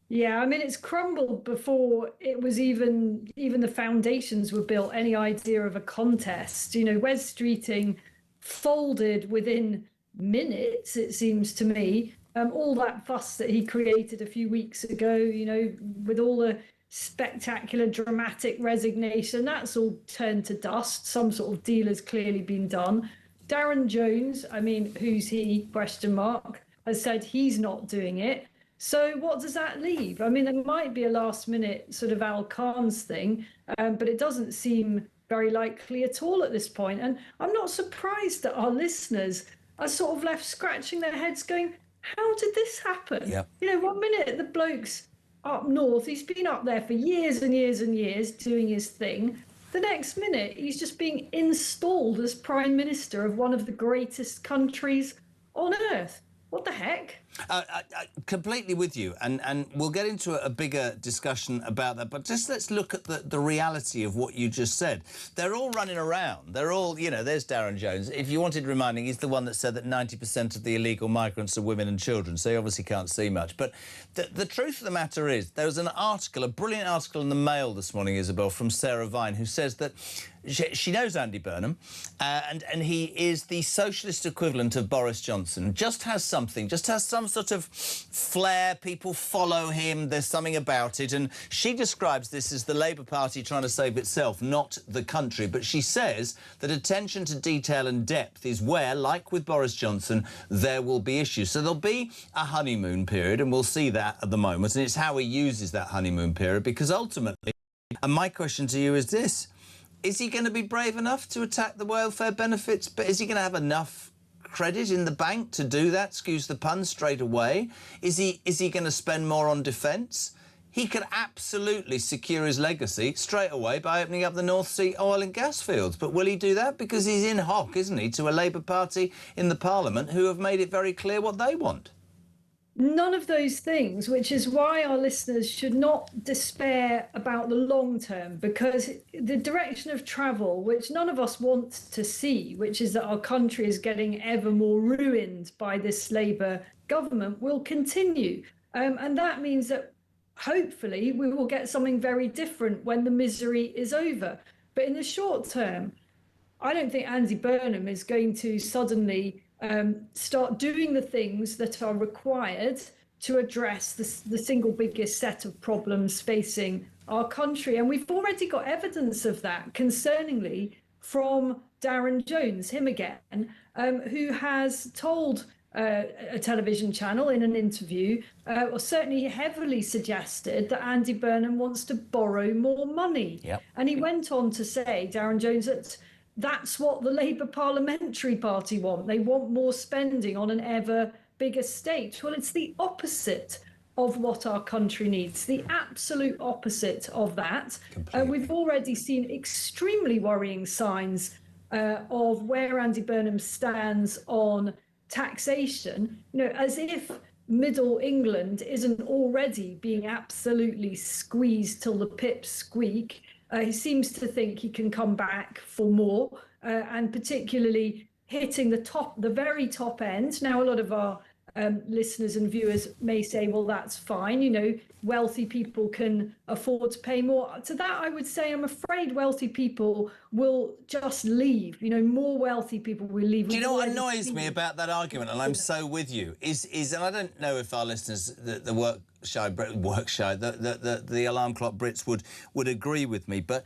Yeah, I mean, it's crumbled before it was even the foundations were built, any idea of a contest. You know, Wes Streeting folded within minutes, it seems to me. All that fuss that he created a few weeks ago, you know, with all the spectacular, dramatic resignation, that's all turned to dust. Some sort of deal has clearly been done. Darren Jones, I mean, who's he, question mark, has said he's not doing it. So what does that leave? I mean, it might be a last-minute sort of Al Khan's thing, but it doesn't seem very likely at all at this point. And I'm not surprised that our listeners are sort of left scratching their heads going, how did this happen? Yep. You know, 1 minute the bloke's up north, he's been up there for years and years and years doing his thing. The next minute, he's just being installed as Prime Minister of one of the greatest countries on earth. What the heck? Completely with you, and we'll get into a bigger discussion about that, but just let's look at the reality of what you just said. They're all running around. They're all, you know, there's Darren Jones. If you wanted reminding, he's the one that said that 90% of the illegal migrants are women and children, so he obviously can't see much. But the truth of the matter is, there was an article, a brilliant article in the Mail this morning, Isabel, from Sarah Vine, who says that she knows Andy Burnham, and he is the socialist equivalent of Boris Johnson. Just has some sort of flair, people follow him, there's something about it, and she describes this as the Labour Party trying to save itself, not the country. But she says that attention to detail and depth is where, like with Boris Johnson, there will be issues. So there'll be a honeymoon period, and we'll see that at the moment, and it's how he uses that honeymoon period, because ultimately, and my question to you is this: is he going to be brave enough to attack the welfare benefits? But is he going to have enough credit in the bank to do that, excuse the pun, straight away? Is he going to spend more on defence? He could absolutely secure his legacy straight away by opening up the North Sea oil and gas fields. But will he do that? Because he's in hock, isn't he, to a Labour Party in the Parliament who have made it very clear what they want. None of those things, which is why our listeners should not despair about the long term, because the direction of travel, which none of us want to see, which is that our country is getting ever more ruined by this Labour government, will continue. And that means that hopefully we will get something very different when the misery is over. But in the short term, I don't think Andy Burnham is going to suddenly start doing the things that are required to address the single biggest set of problems facing our country. And we've already got evidence of that, concerningly, from Darren Jones, him again, who has told a television channel in an interview, or certainly heavily suggested, that Andy Burnham wants to borrow more money. Yep. And he went on to say, Darren Jones, that that's what the Labour Parliamentary Party want. They want more spending on an ever bigger state. Well, it's the opposite of what our country needs, the absolute opposite of that. We've already seen extremely worrying signs of where Andy Burnham stands on taxation, you know, as if Middle England isn't already being absolutely squeezed till the pips squeak. He seems to think he can come back for more, and particularly hitting the very top end. Now, a lot of our listeners and viewers may say, well, that's fine. You know, wealthy people can afford to pay more. To that, I would say, I'm afraid wealthy people will just leave. You know, more wealthy people will leave. Do you know what annoys me about that argument, and I'm so with you, is and I don't know if our listeners, the alarm clock Brits would agree with me, but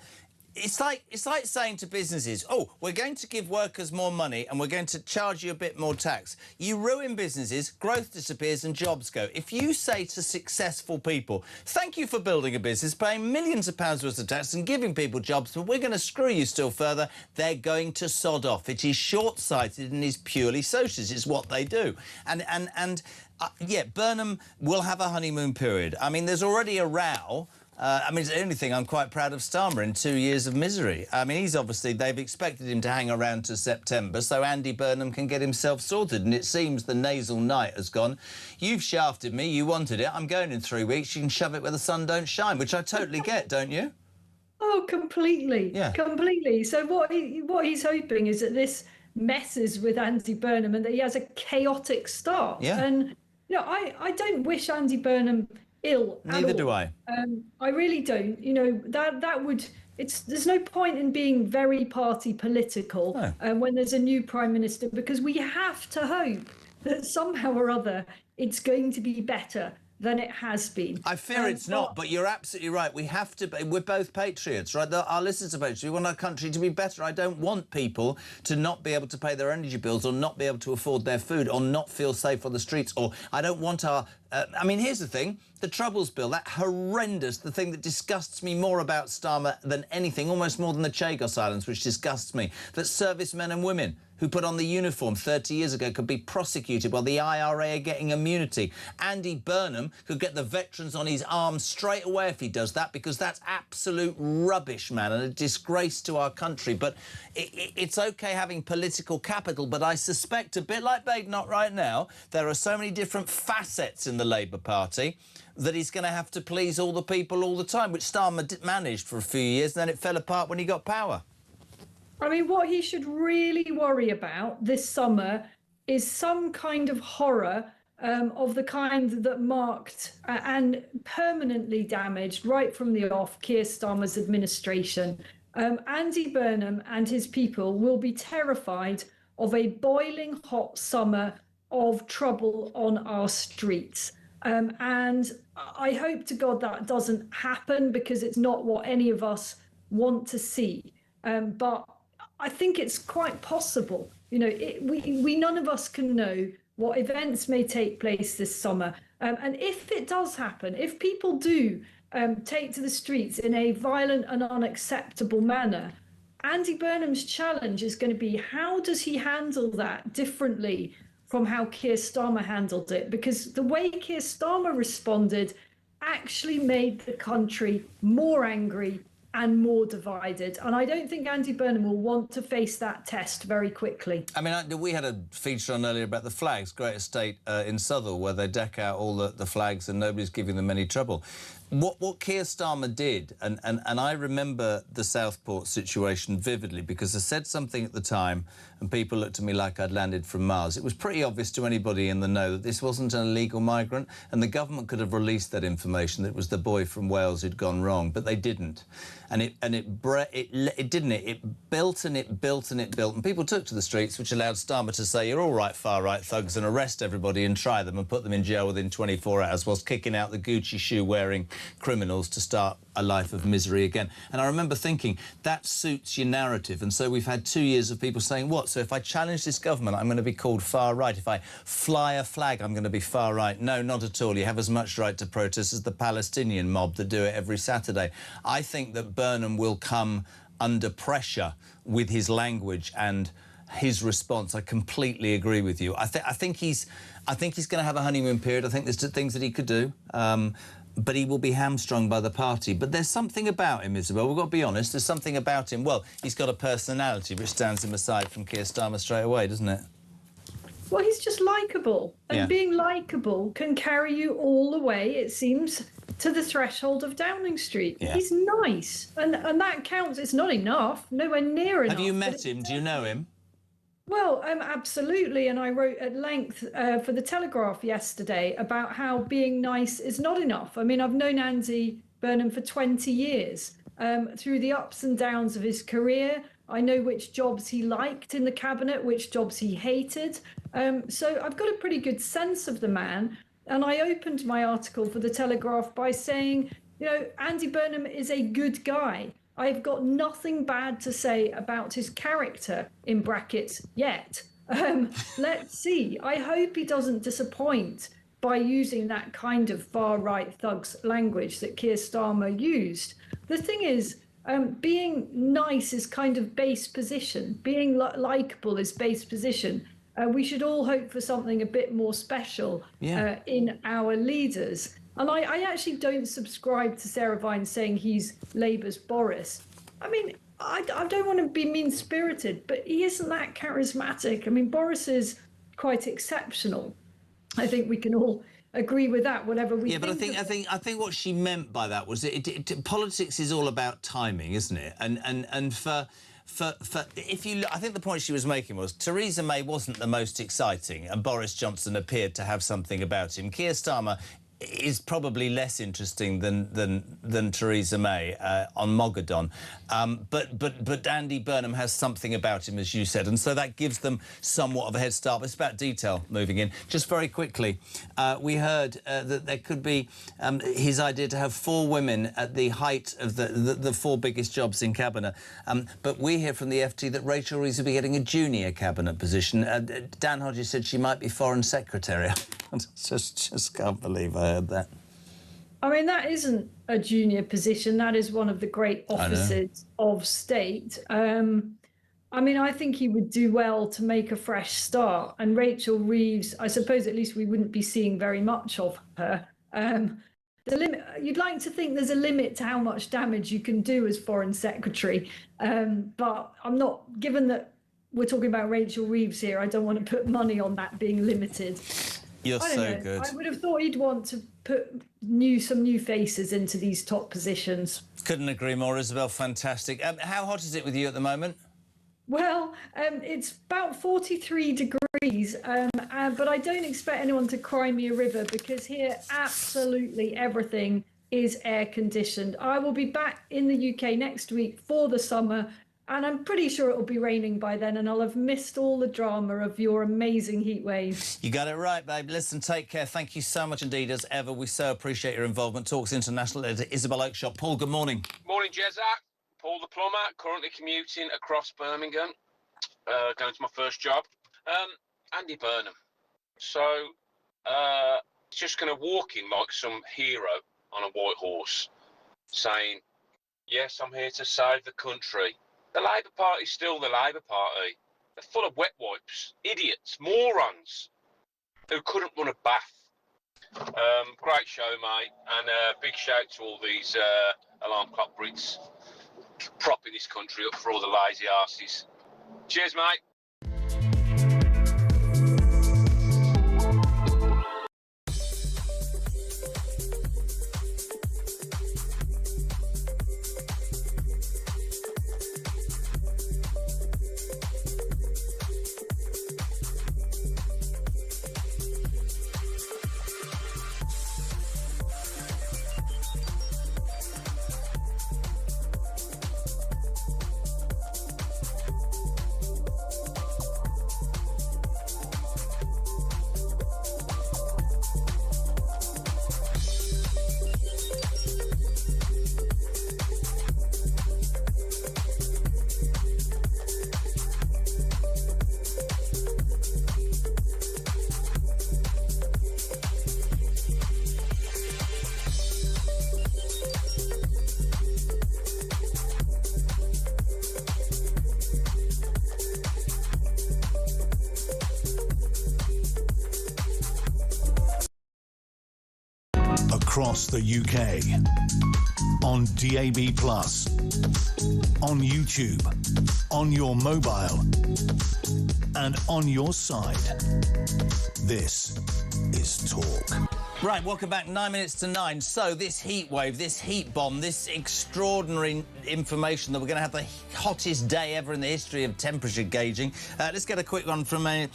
it's like saying to businesses, oh, we're going to give workers more money and we're going to charge you a bit more tax. You ruin businesses, growth disappears and jobs go. If you say to successful people, thank you for building a business, paying millions of pounds worth of tax and giving people jobs, but we're going to screw you still further, they're going to sod off. It is short-sighted and is purely socialist. It's what they do. Yeah, Burnham will have a honeymoon period. I mean, there's already a row. I mean, it's the only thing I'm quite proud of Starmer in 2 years of misery. I mean, they've expected him to hang around to September so Andy Burnham can get himself sorted. And it seems the nasal night has gone. You've shafted me, you wanted it. I'm going in 3 weeks. You can shove it where the sun don't shine, which I totally get, don't you? Oh, completely. Yeah. Completely. So what he's hoping is that this messes with Andy Burnham and that he has a chaotic start. Yeah. And, you know, I don't wish Andy Burnham ill at all. Neither do I. I really don't. You know, that would... There's no point in being very party political when there's a new Prime Minister, because we have to hope that somehow or other it's going to be better than it has been. I fear it's not, but you're absolutely right. We have to... We're both patriots, right? Our listeners are patriots. We want our country to be better. I don't want people to not be able to pay their energy bills or not be able to afford their food or not feel safe on the streets, or I don't want our... I mean, here's the thing. The Troubles Bill, that horrendous, the thing that disgusts me more about Starmer than anything, almost more than the Chagos Islands, which disgusts me, that servicemen and women who put on the uniform 30 years ago could be prosecuted while the IRA are getting immunity. Andy Burnham could get the veterans on his arm straight away if he does that, because that's absolute rubbish, man, and a disgrace to our country. But it's OK having political capital, but I suspect, a bit like Badenoch right now, there are so many different facets in the Labour Party that he's going to have to please all the people all the time, which Starmer managed for a few years, and then it fell apart when he got power. I mean, what he should really worry about this summer is some kind of horror of the kind that marked and permanently damaged right from the off Keir Starmer's administration. Andy Burnham and his people will be terrified of a boiling hot summer of trouble on our streets. And I hope to God that doesn't happen, because it's not what any of us want to see. But I think it's quite possible. You know, we none of us can know what events may take place this summer. And if it does happen, if people do take to the streets in a violent and unacceptable manner, Andy Burnham's challenge is going to be, how does he handle that differently from how Keir Starmer handled it? Because the way Keir Starmer responded actually made the country more angry and more divided. And I don't think Andy Burnham will want to face that test very quickly. I mean, we had a feature on earlier about the flags, great estate in Southall, where they deck out all the flags and nobody's giving them any trouble. What Keir Starmer did, and I remember the Southport situation vividly, because I said something at the time and people looked at me like I'd landed from Mars. It was pretty obvious to anybody in the know that this wasn't an illegal migrant, and the government could have released that information, that it was the boy from Wales who'd gone wrong, but they didn't. And it didn't. It built and it built and it built, and people took to the streets, which allowed Starmer to say, you're all right, far-right thugs, and arrest everybody and try them and put them in jail within 24 hours, whilst kicking out the Gucci shoe-wearing criminals to start a life of misery again. And I remember thinking, that suits your narrative. And so we've had 2 years of people saying, what? So if I challenge this government, I'm going to be called far-right. If I fly a flag, I'm going to be far-right. No, not at all. You have as much right to protest as the Palestinian mob that do it every Saturday. I think that Burnham will come under pressure with his language and his response. I completely agree with you. I think he's going to have a honeymoon period. I think there's things that he could do. But he will be hamstrung by the party. But there's something about him, Isabel, we've got to be honest, there's something about him. Well, he's got a personality which stands him aside from Keir Starmer straight away, doesn't it? Well, he's just likeable. And being likeable can carry you all the way, it seems, to the threshold of Downing Street. Yeah. He's nice. And that counts. It's not enough, nowhere near enough. Have you met him? Do you know him? Well, absolutely. And I wrote at length for The Telegraph yesterday about how being nice is not enough. I mean, I've known Andy Burnham for 20 years. Through the ups and downs of his career, I know which jobs he liked in the cabinet, which jobs he hated. So I've got a pretty good sense of the man. And I opened my article for The Telegraph by saying, you know, Andy Burnham is a good guy. I've got nothing bad to say about his character, in brackets, yet. Let's see. I hope he doesn't disappoint by using that kind of far-right thugs language that Keir Starmer used. The thing is, being nice is kind of base position. Being likeable is base position. We should all hope for something a bit more special in our leaders. And I actually don't subscribe to Sarah Vine saying he's Labour's Boris. I mean, I don't want to be mean-spirited, but he isn't that charismatic. I mean, Boris is quite exceptional. I think we can all agree with that, whatever we think. Yeah, but I think what she meant by that was politics is all about timing, isn't it? And for if you look, I think the point she was making was Theresa May wasn't the most exciting, and Boris Johnson appeared to have something about him. Keir Starmer is probably less interesting than Theresa May on Mogadon, but Andy Burnham has something about him, as you said, and so that gives them somewhat of a head start. But it's about detail moving in. Just very quickly, we heard that there could be his idea to have 4 women at the height of the 4 biggest jobs in cabinet. But we hear from the FT that Rachel Reeves will be getting a junior cabinet position. Dan Hodges said she might be Foreign Secretary. I just can't believe I heard that. I mean, that isn't a junior position. That is one of the great offices of state. I mean, I think he would do well to make a fresh start. And Rachel Reeves, I suppose at least we wouldn't be seeing very much of her. The limit, you'd like to think there's a limit to how much damage you can do as Foreign Secretary. But I'm not, given that we're talking about Rachel Reeves here, I don't want to put money on that being limited. You're so good. I would have thought he'd want to put some new faces into these top positions. Couldn't agree more, Isabel. Fantastic. How hot is it with you at the moment? Well, it's about 43 degrees, but I don't expect anyone to cry me a river because here absolutely everything is air conditioned. I will be back in the UK next week for the summer, and I'm pretty sure it'll be raining by then, and I'll have missed all the drama of your amazing heat wave. You got it right, babe. Listen, take care. Thank you so much indeed, as ever. We so appreciate your involvement. Talks International editor Isabel Oakeshott. Paul, good morning. Morning, Jezza. Paul the plumber, currently commuting across Birmingham, going to my first job. Andy Burnham. So, he's just going to walk in like some hero on a white horse, saying, yes, I'm here to save the country. The Labour Party's still the Labour Party. They're full of wet wipes, idiots, morons, who couldn't run a bath. Great show, mate, and big shout to all these alarm clock Brits propping this country up for all the lazy arses. Cheers, mate. Across the UK, on DAB+, on YouTube, on your mobile, and on your side. This is Talk. Right, welcome back. 9 minutes to 9. So this heat wave, this heat bomb, this extraordinary information that we're going to have the hottest day ever in the history of temperature gauging. Let's get a quick one from a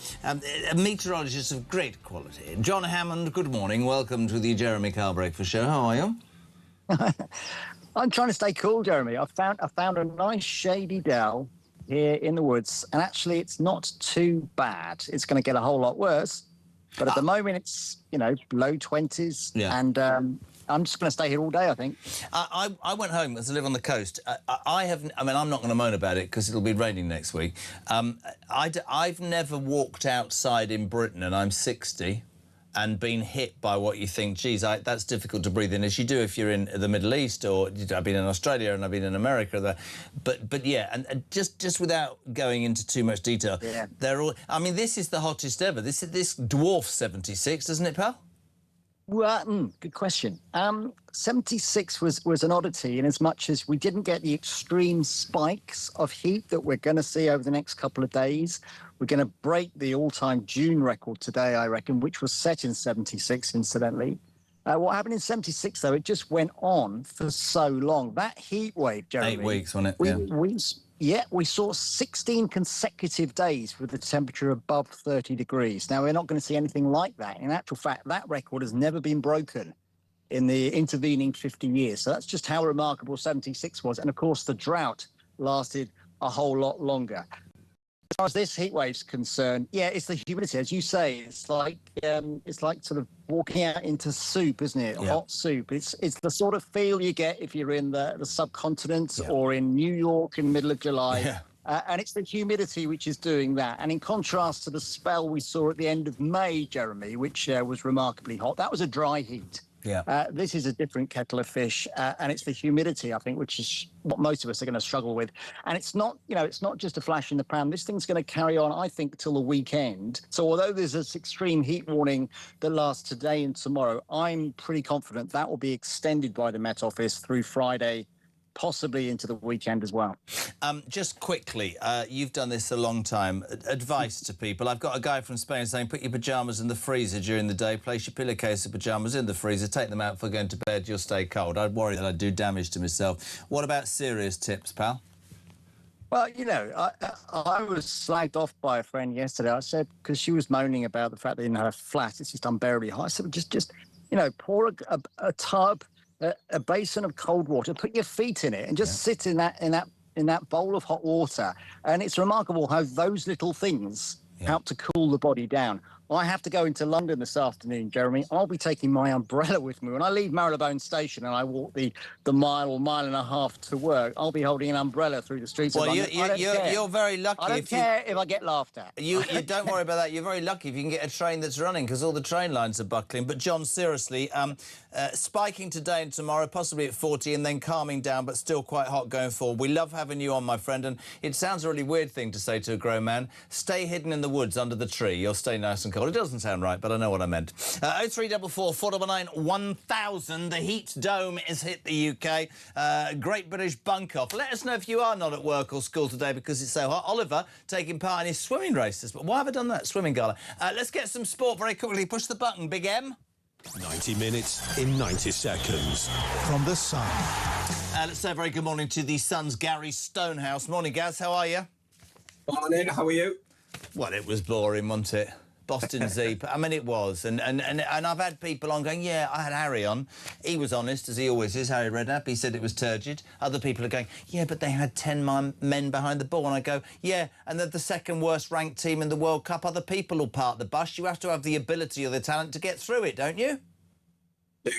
meteorologist of great quality. John Hammond, good morning. Welcome to the Jeremy Kyle Breakfast Show. How are you? I'm trying to stay cool, Jeremy. I found a nice shady dell here in the woods, and actually it's not too bad. It's going to get a whole lot worse. But at the moment, it's, you know, low 20s, and I'm just going to stay here all day, I think. I went home because I live on the coast. I mean, I'm not going to moan about it because it'll be raining next week. I've never walked outside in Britain, and I'm 60, and been hit by what you think, geez, that's difficult to breathe in, as you do if you're in the Middle East, or I've been in Australia and I've been in America. But yeah, and just without going into too much detail, they're all. I mean, this is the hottest ever. This dwarfs 76, doesn't it, pal? Well, good question. 76 was an oddity in as much as we didn't get the extreme spikes of heat that we're going to see over the next couple of days. We're going to break the all-time June record today, I reckon, which was set in 76, incidentally. What happened in 76, though, it just went on for so long. That heat wave, Jeremy... 8 weeks, wasn't it? We saw 16 consecutive days with the temperature above 30 degrees. Now, we're not going to see anything like that. In actual fact, that record has never been broken in the intervening 50 years. So that's just how remarkable 76 was. And, of course, the drought lasted a whole lot longer. As far as this heat wave's concerned, it's the humidity, as you say. It's like sort of walking out into soup, isn't it? Yeah. Hot soup. It's the sort of feel you get if you're in the subcontinent or in New York in the middle of July. Yeah. And it's the humidity which is doing that. And in contrast to the spell we saw at the end of May, Jeremy, which was remarkably hot, that was a dry heat. Yeah. This is a different kettle of fish, and it's the humidity, I think, which is what most of us are going to struggle with. And it's not, it's not just a flash in the pan. This thing's going to carry on, I think, till the weekend. So although there's this extreme heat warning that lasts today and tomorrow, I'm pretty confident that will be extended by the Met Office through Friday, possibly into the weekend as well. Just quickly, you've done this a long time. Advice to people. I've got a guy from Spain saying put your pyjamas in the freezer during the day, place your pillowcase of pyjamas in the freezer, take them out for going to bed, you'll stay cold. I'd worry that I'd do damage to myself. What about serious tips, pal? Well, I was slagged off by a friend yesterday. I said, because she was moaning about the fact that in her flat it's just unbearably hot. I said, just pour a tub, a basin of cold water, put your feet in it, and just sit in that bowl of hot water. And it's remarkable how those little things help to cool the body down. I have to go into London this afternoon, Jeremy. I'll be taking my umbrella with me. When I leave Marylebone Station and I walk the mile or mile and a half to work, I'll be holding an umbrella through the streets of London. You're very lucky. I don't care if I get laughed at. You don't worry about that. You're very lucky if you can get a train that's running, because all the train lines are buckling. But, John, seriously, spiking today and tomorrow, possibly at 40, and then calming down, but still quite hot going forward. We love having you on, my friend, and it sounds a really weird thing to say to a grown man. Stay hidden in the woods under the tree. You'll stay nice and cold. It doesn't sound right, but I know what I meant. 0344 499 1000. The heat dome has hit the UK. Great British Bunk Off. Let us know if you are not at work or school today because it's so hot. Oliver taking part in his swimming races. But why have I done that? Swimming gala. Let's get some sport very quickly. Push the button, Big M. 90 minutes in 90 seconds. From The Sun. Let's say a very good morning to the Sun's Gary Stonehouse. Morning, Gaz. How are you? Morning. How are you? Well, it was boring, wasn't it? Boston Zeep. I mean, it was. And I've had people on going, yeah, I had Harry on. He was honest, as he always is, Harry Redknapp. He said it was turgid. Other people are going, yeah, but they had 10 men behind the ball. And I go, yeah, and they're the second worst ranked team in the World Cup. Other people will part the bus. You have to have the ability or the talent to get through it, don't you?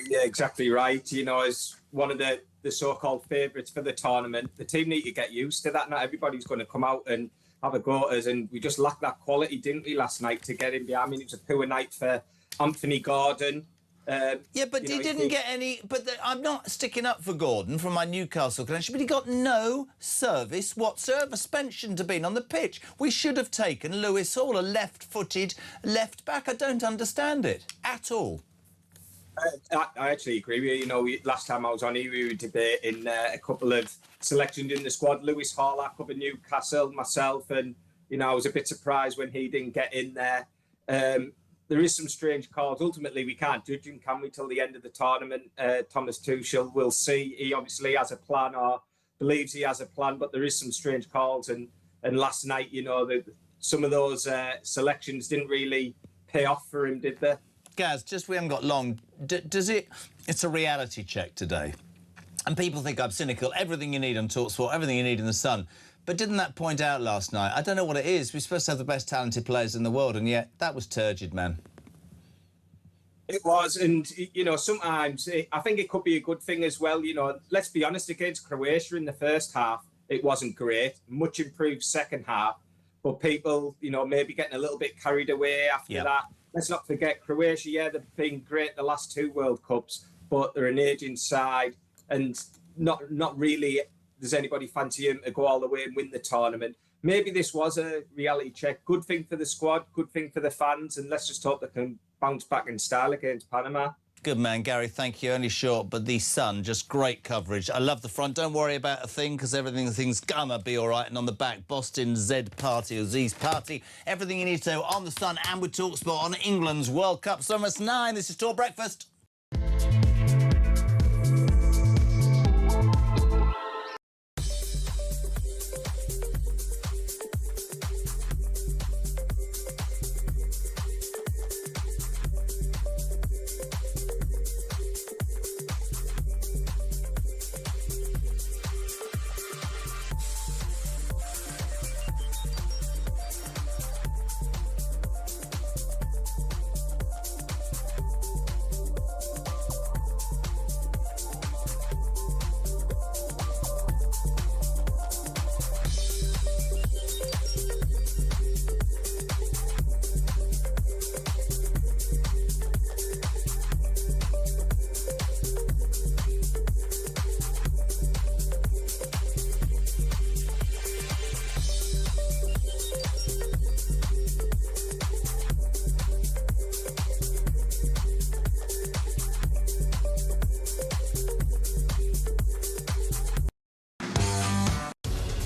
Yeah, exactly right. As one of the so-called favourites for the tournament, the team need to get used to that. Not everybody's going to come out and have a go at us, and we just lacked that quality, didn't we, last night to get in behind. I mean, it was a poor night for Anthony Gordon. Yeah, but he didn't get any... But I'm not sticking up for Gordon from my Newcastle connection, but he got no service whatsoever. Spence shouldn't have been on the pitch. We should have taken Lewis Hall, a left-footed left-back. I don't understand it at all. I actually agree with you. Last time I was on here, we were debating a couple of selections in the squad. Lewis Hall, I covered Newcastle myself, and I was a bit surprised when he didn't get in there. there is some strange calls. Ultimately, we can't judge him, can we, till the end of the tournament? Thomas Tuchel, we'll see. He obviously has a plan, or believes he has a plan, but there is some strange calls. And last night, you know, some of those selections didn't really pay off for him, did they? Gaz, just we haven't got long. It's a reality check today. And people think I'm cynical. Everything you need on TalkSport, everything you need in the Sun. But didn't that point out last night? I don't know what it is. We're supposed to have the best talented players in the world, and yet that was turgid, man. It was, and, you know, sometimes I think it could be a good thing as well. You know, let's be honest, against Croatia in the first half, it wasn't great. Much improved second half. But people, you know, maybe getting a little bit carried away after that. Let's not forget Croatia, yeah, they've been great the last 2 World Cups, but they're an aging side, and not really does anybody fancy him to go all the way and win the tournament. Maybe this was a reality check. Good thing for the squad, good thing for the fans, and let's just hope they can bounce back in style against Panama. Good man, Gary, thank you. Only short, but the Sun, just great coverage. I love the front. Don't worry about a thing, because everything's gonna be all right. And on the back, Boston Z Party, or Z's Party. Everything you need to know on the Sun and with TalkSport on England's World Cup. Summer 9, this is Talk Breakfast.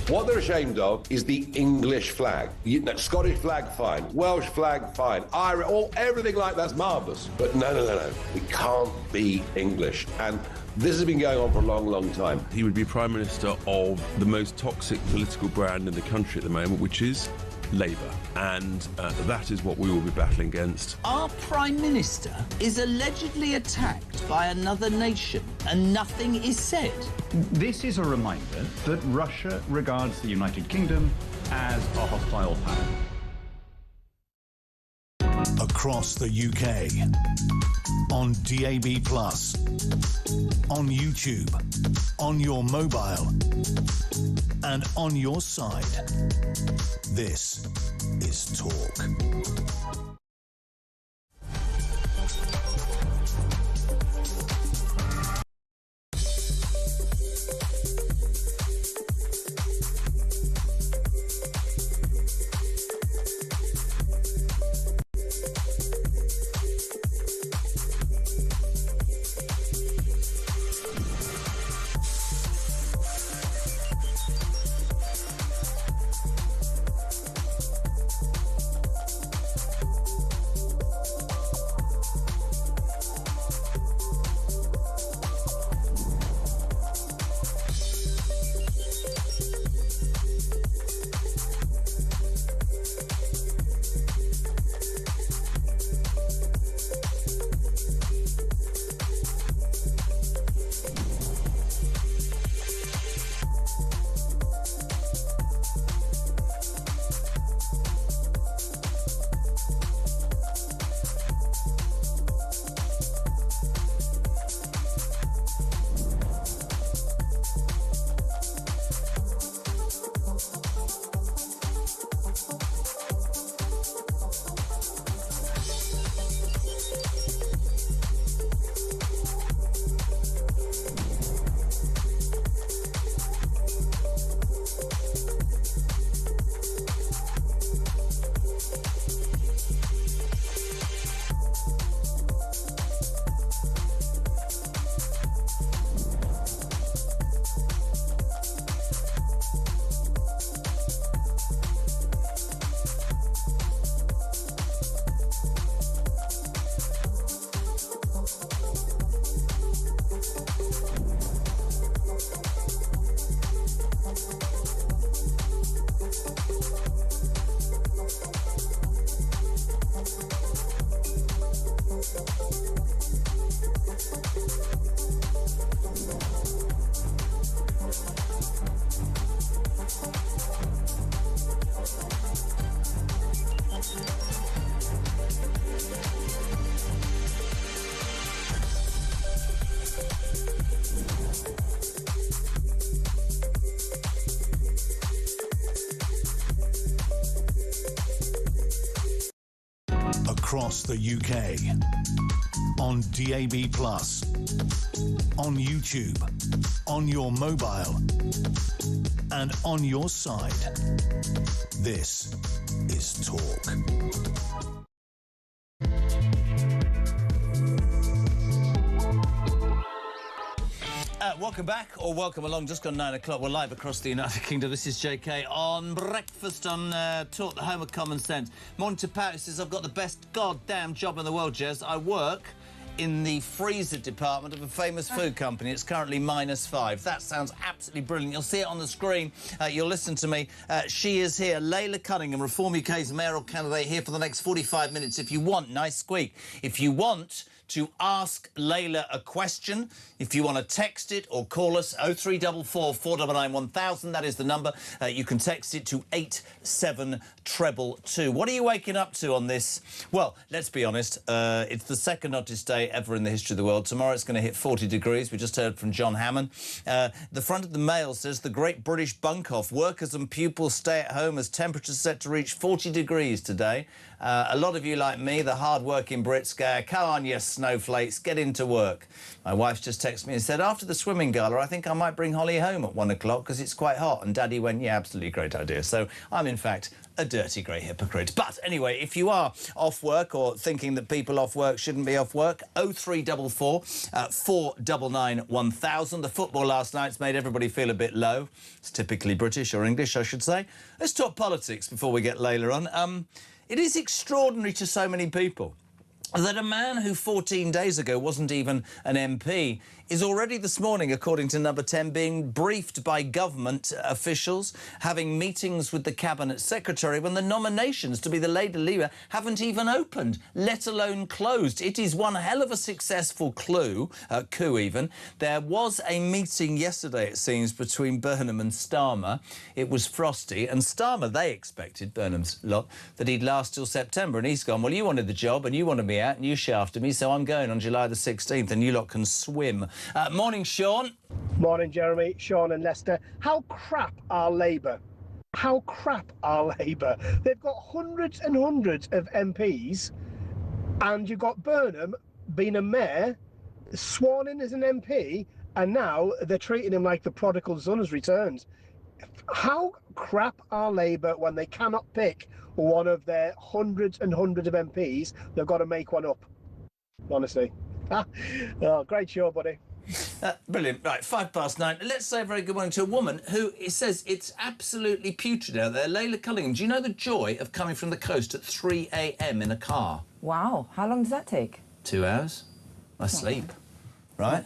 What they're ashamed of is the English flag. Scottish flag, fine. Welsh flag, fine. Irish, everything like that's marvellous. But no. We can't be English. And this has been going on for a long, long time. He would be Prime Minister of the most toxic political brand in the country at the moment, which is Labour. And that is what we will be battling against. Our Prime Minister is allegedly attacked by another nation and nothing is said. This is a reminder that Russia regards the United Kingdom as a hostile power. Across the UK, on DAB+, on YouTube, on your mobile, and on your side. This is Talk. across the UK. On DAB+, on YouTube, on your mobile, and on your side. This is Talk. Welcome back, or welcome along. Just gone 9 o'clock. We're live across the United Kingdom. This is JK on breakfast on Talk, the home of common sense. Morning to Pat, who says, I've got the best goddamn job in the world, Jez. I work in the freezer department of a famous food company. It's currently -5. That sounds absolutely brilliant. You'll see it on the screen. You'll listen to me. She is here, Layla Cunningham, Reform UK's mayoral candidate, here for the next 45 minutes. If you want, nice squeak, if you want to ask Layla a question, if you want to text it or call us, 0344 499 1000, that is the number. You can text it to 87222. What are you waking up to on this? Well, let's be honest, it's the second hottest day ever in the history of the world. Tomorrow it's going to hit 40 degrees. We just heard from John Hammond. The front of the Mail says the Great British Bunk-Off. Workers and pupils stay at home as temperatures set to reach 40 degrees today. A lot of you, like me, the hard-working Brits, go, come on, you snowflakes, get into work. My wife just texted me and said, after the swimming gala, I think I might bring Holly home at 1 o'clock because it's quite hot. And Daddy went, yeah, absolutely great idea. So I'm, in fact, a dirty grey hypocrite. But anyway, if you are off work or thinking that people off work shouldn't be off work, 0344 499 1000. The football last night's made everybody feel a bit low. It's typically British or English, I should say. Let's talk politics before we get Layla on. It is extraordinary to so many people that a man who 14 days ago wasn't even an MP is already this morning, according to Number 10, being briefed by government officials, having meetings with the Cabinet Secretary when the nominations to be the Labour leader haven't even opened, let alone closed. It is one hell of a successful coup even. There was a meeting yesterday, it seems, between Burnham and Starmer. It was frosty, and Starmer, they expected, Burnham's lot, that he'd last till September, and he's gone, well, you wanted the job and you wanted me out and you shafted me, so I'm going on July the 16th and you lot can swim. Morning, Sean. Morning, Jeremy. Sean and Leicester. How crap are Labour? How crap are Labour? They've got hundreds and hundreds of MPs, and you've got Burnham being a mayor, sworn in as an MP, and now they're treating him like the prodigal son has returned. How crap are Labour when they cannot pick one of their hundreds and hundreds of MPs? They've got to make one up, honestly. Oh, great show, buddy. Brilliant. Right, 9:05. Let's say a very good morning to a woman who says it's absolutely putrid out there. Layla Cunningham, do you know the joy of coming from the coast at 3 a.m. in a car? Wow. How long does that take? 2 hours. I sleep. Right?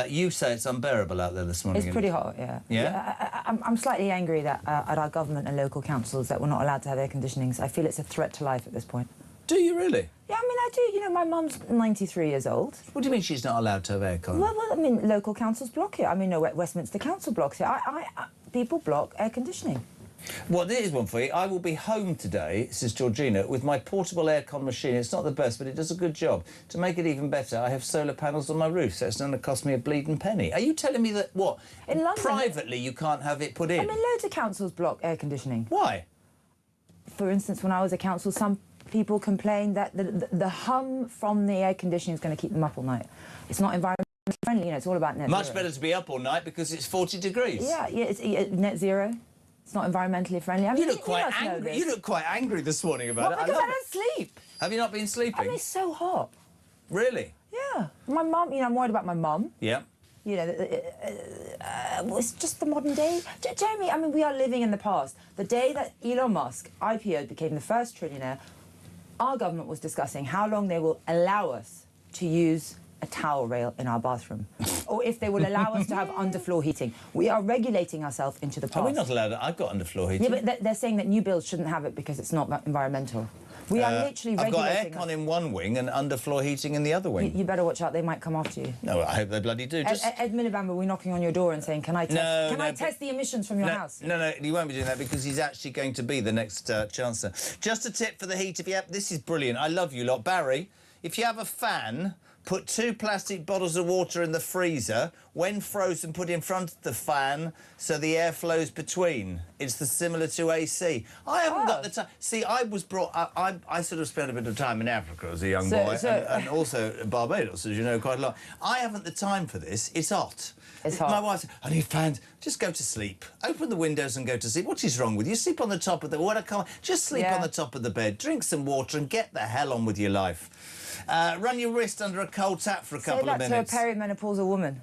You say it's unbearable out there this morning. It's pretty hot, yeah. Yeah? I'm slightly angry that at our government and local councils that we're not allowed to have air conditioning. I feel it's a threat to life at this point. Do you really? Yeah, I mean, I do. You know, my mum's 93 years old. What do you mean she's not allowed to have aircon? Well, I mean, local councils block it. I mean, no, Westminster Council blocks it. People block air conditioning. Well, there is one for you. I will be home today, says Georgina, with my portable aircon machine. It's not the best, but it does a good job. To make it even better, I have solar panels on my roof, so it's not going to cost me a bleeding penny. Are you telling me that, what, in London, privately you can't have it put in? I mean, loads of councils block air conditioning. Why? For instance, when I was at council, some people complained that the hum from the air conditioning is going to keep them up all night. It's not environmentally friendly, you know, it's all about net zero. Much better to be up all night because it's 40 degrees. Yeah, it's net zero. It's not environmentally friendly. I mean, you look quite angry. You look quite angry this morning about it. Because I don't sleep. Have you not been sleeping? I mean, it's so hot. Really? Yeah. My mum, you know, I'm worried about my mum. Yeah. You know, it's just the modern day. Jeremy, I mean, we are living in the past. The day that Elon Musk IPO'd, became the first trillionaire, our government was discussing how long they will allow us to use a towel rail in our bathroom, or if they will allow us to have underfloor heating. We are regulating ourselves into the past. Are we not allowed? I've got underfloor heating. Yeah, but they're saying that new builds shouldn't have it because it's not environmental. We are literally regulating. I've got aircon in one wing and underfloor heating in the other wing. You better watch out, they might come after you. No, I hope they bloody do. Ed Miliband will be knocking on your door and saying, can I test the emissions from your house? No, he won't be doing that because he's actually going to be the next Chancellor. Just a tip for the heat, this is brilliant. I love you lot. Barry, if you have a fan, Put 2 plastic bottles of water in the freezer. When frozen, put in front of the fan so the air flows between. It's similar to AC. I haven't got the time. See, I was brought up... I sort of spent a bit of time in Africa as a young boy and also Barbados, as you know, quite a lot. I haven't the time for this. It's hot. It's hot. My wife said, I need fans. Just go to sleep. Open the windows and go to sleep. What is wrong with you? Sleep on the top of the... What I can't... Just sleep on the top of the bed. Drink some water and get the hell on with your life. Run your wrist under a cold tap for a couple of minutes. Say that to a perimenopausal woman.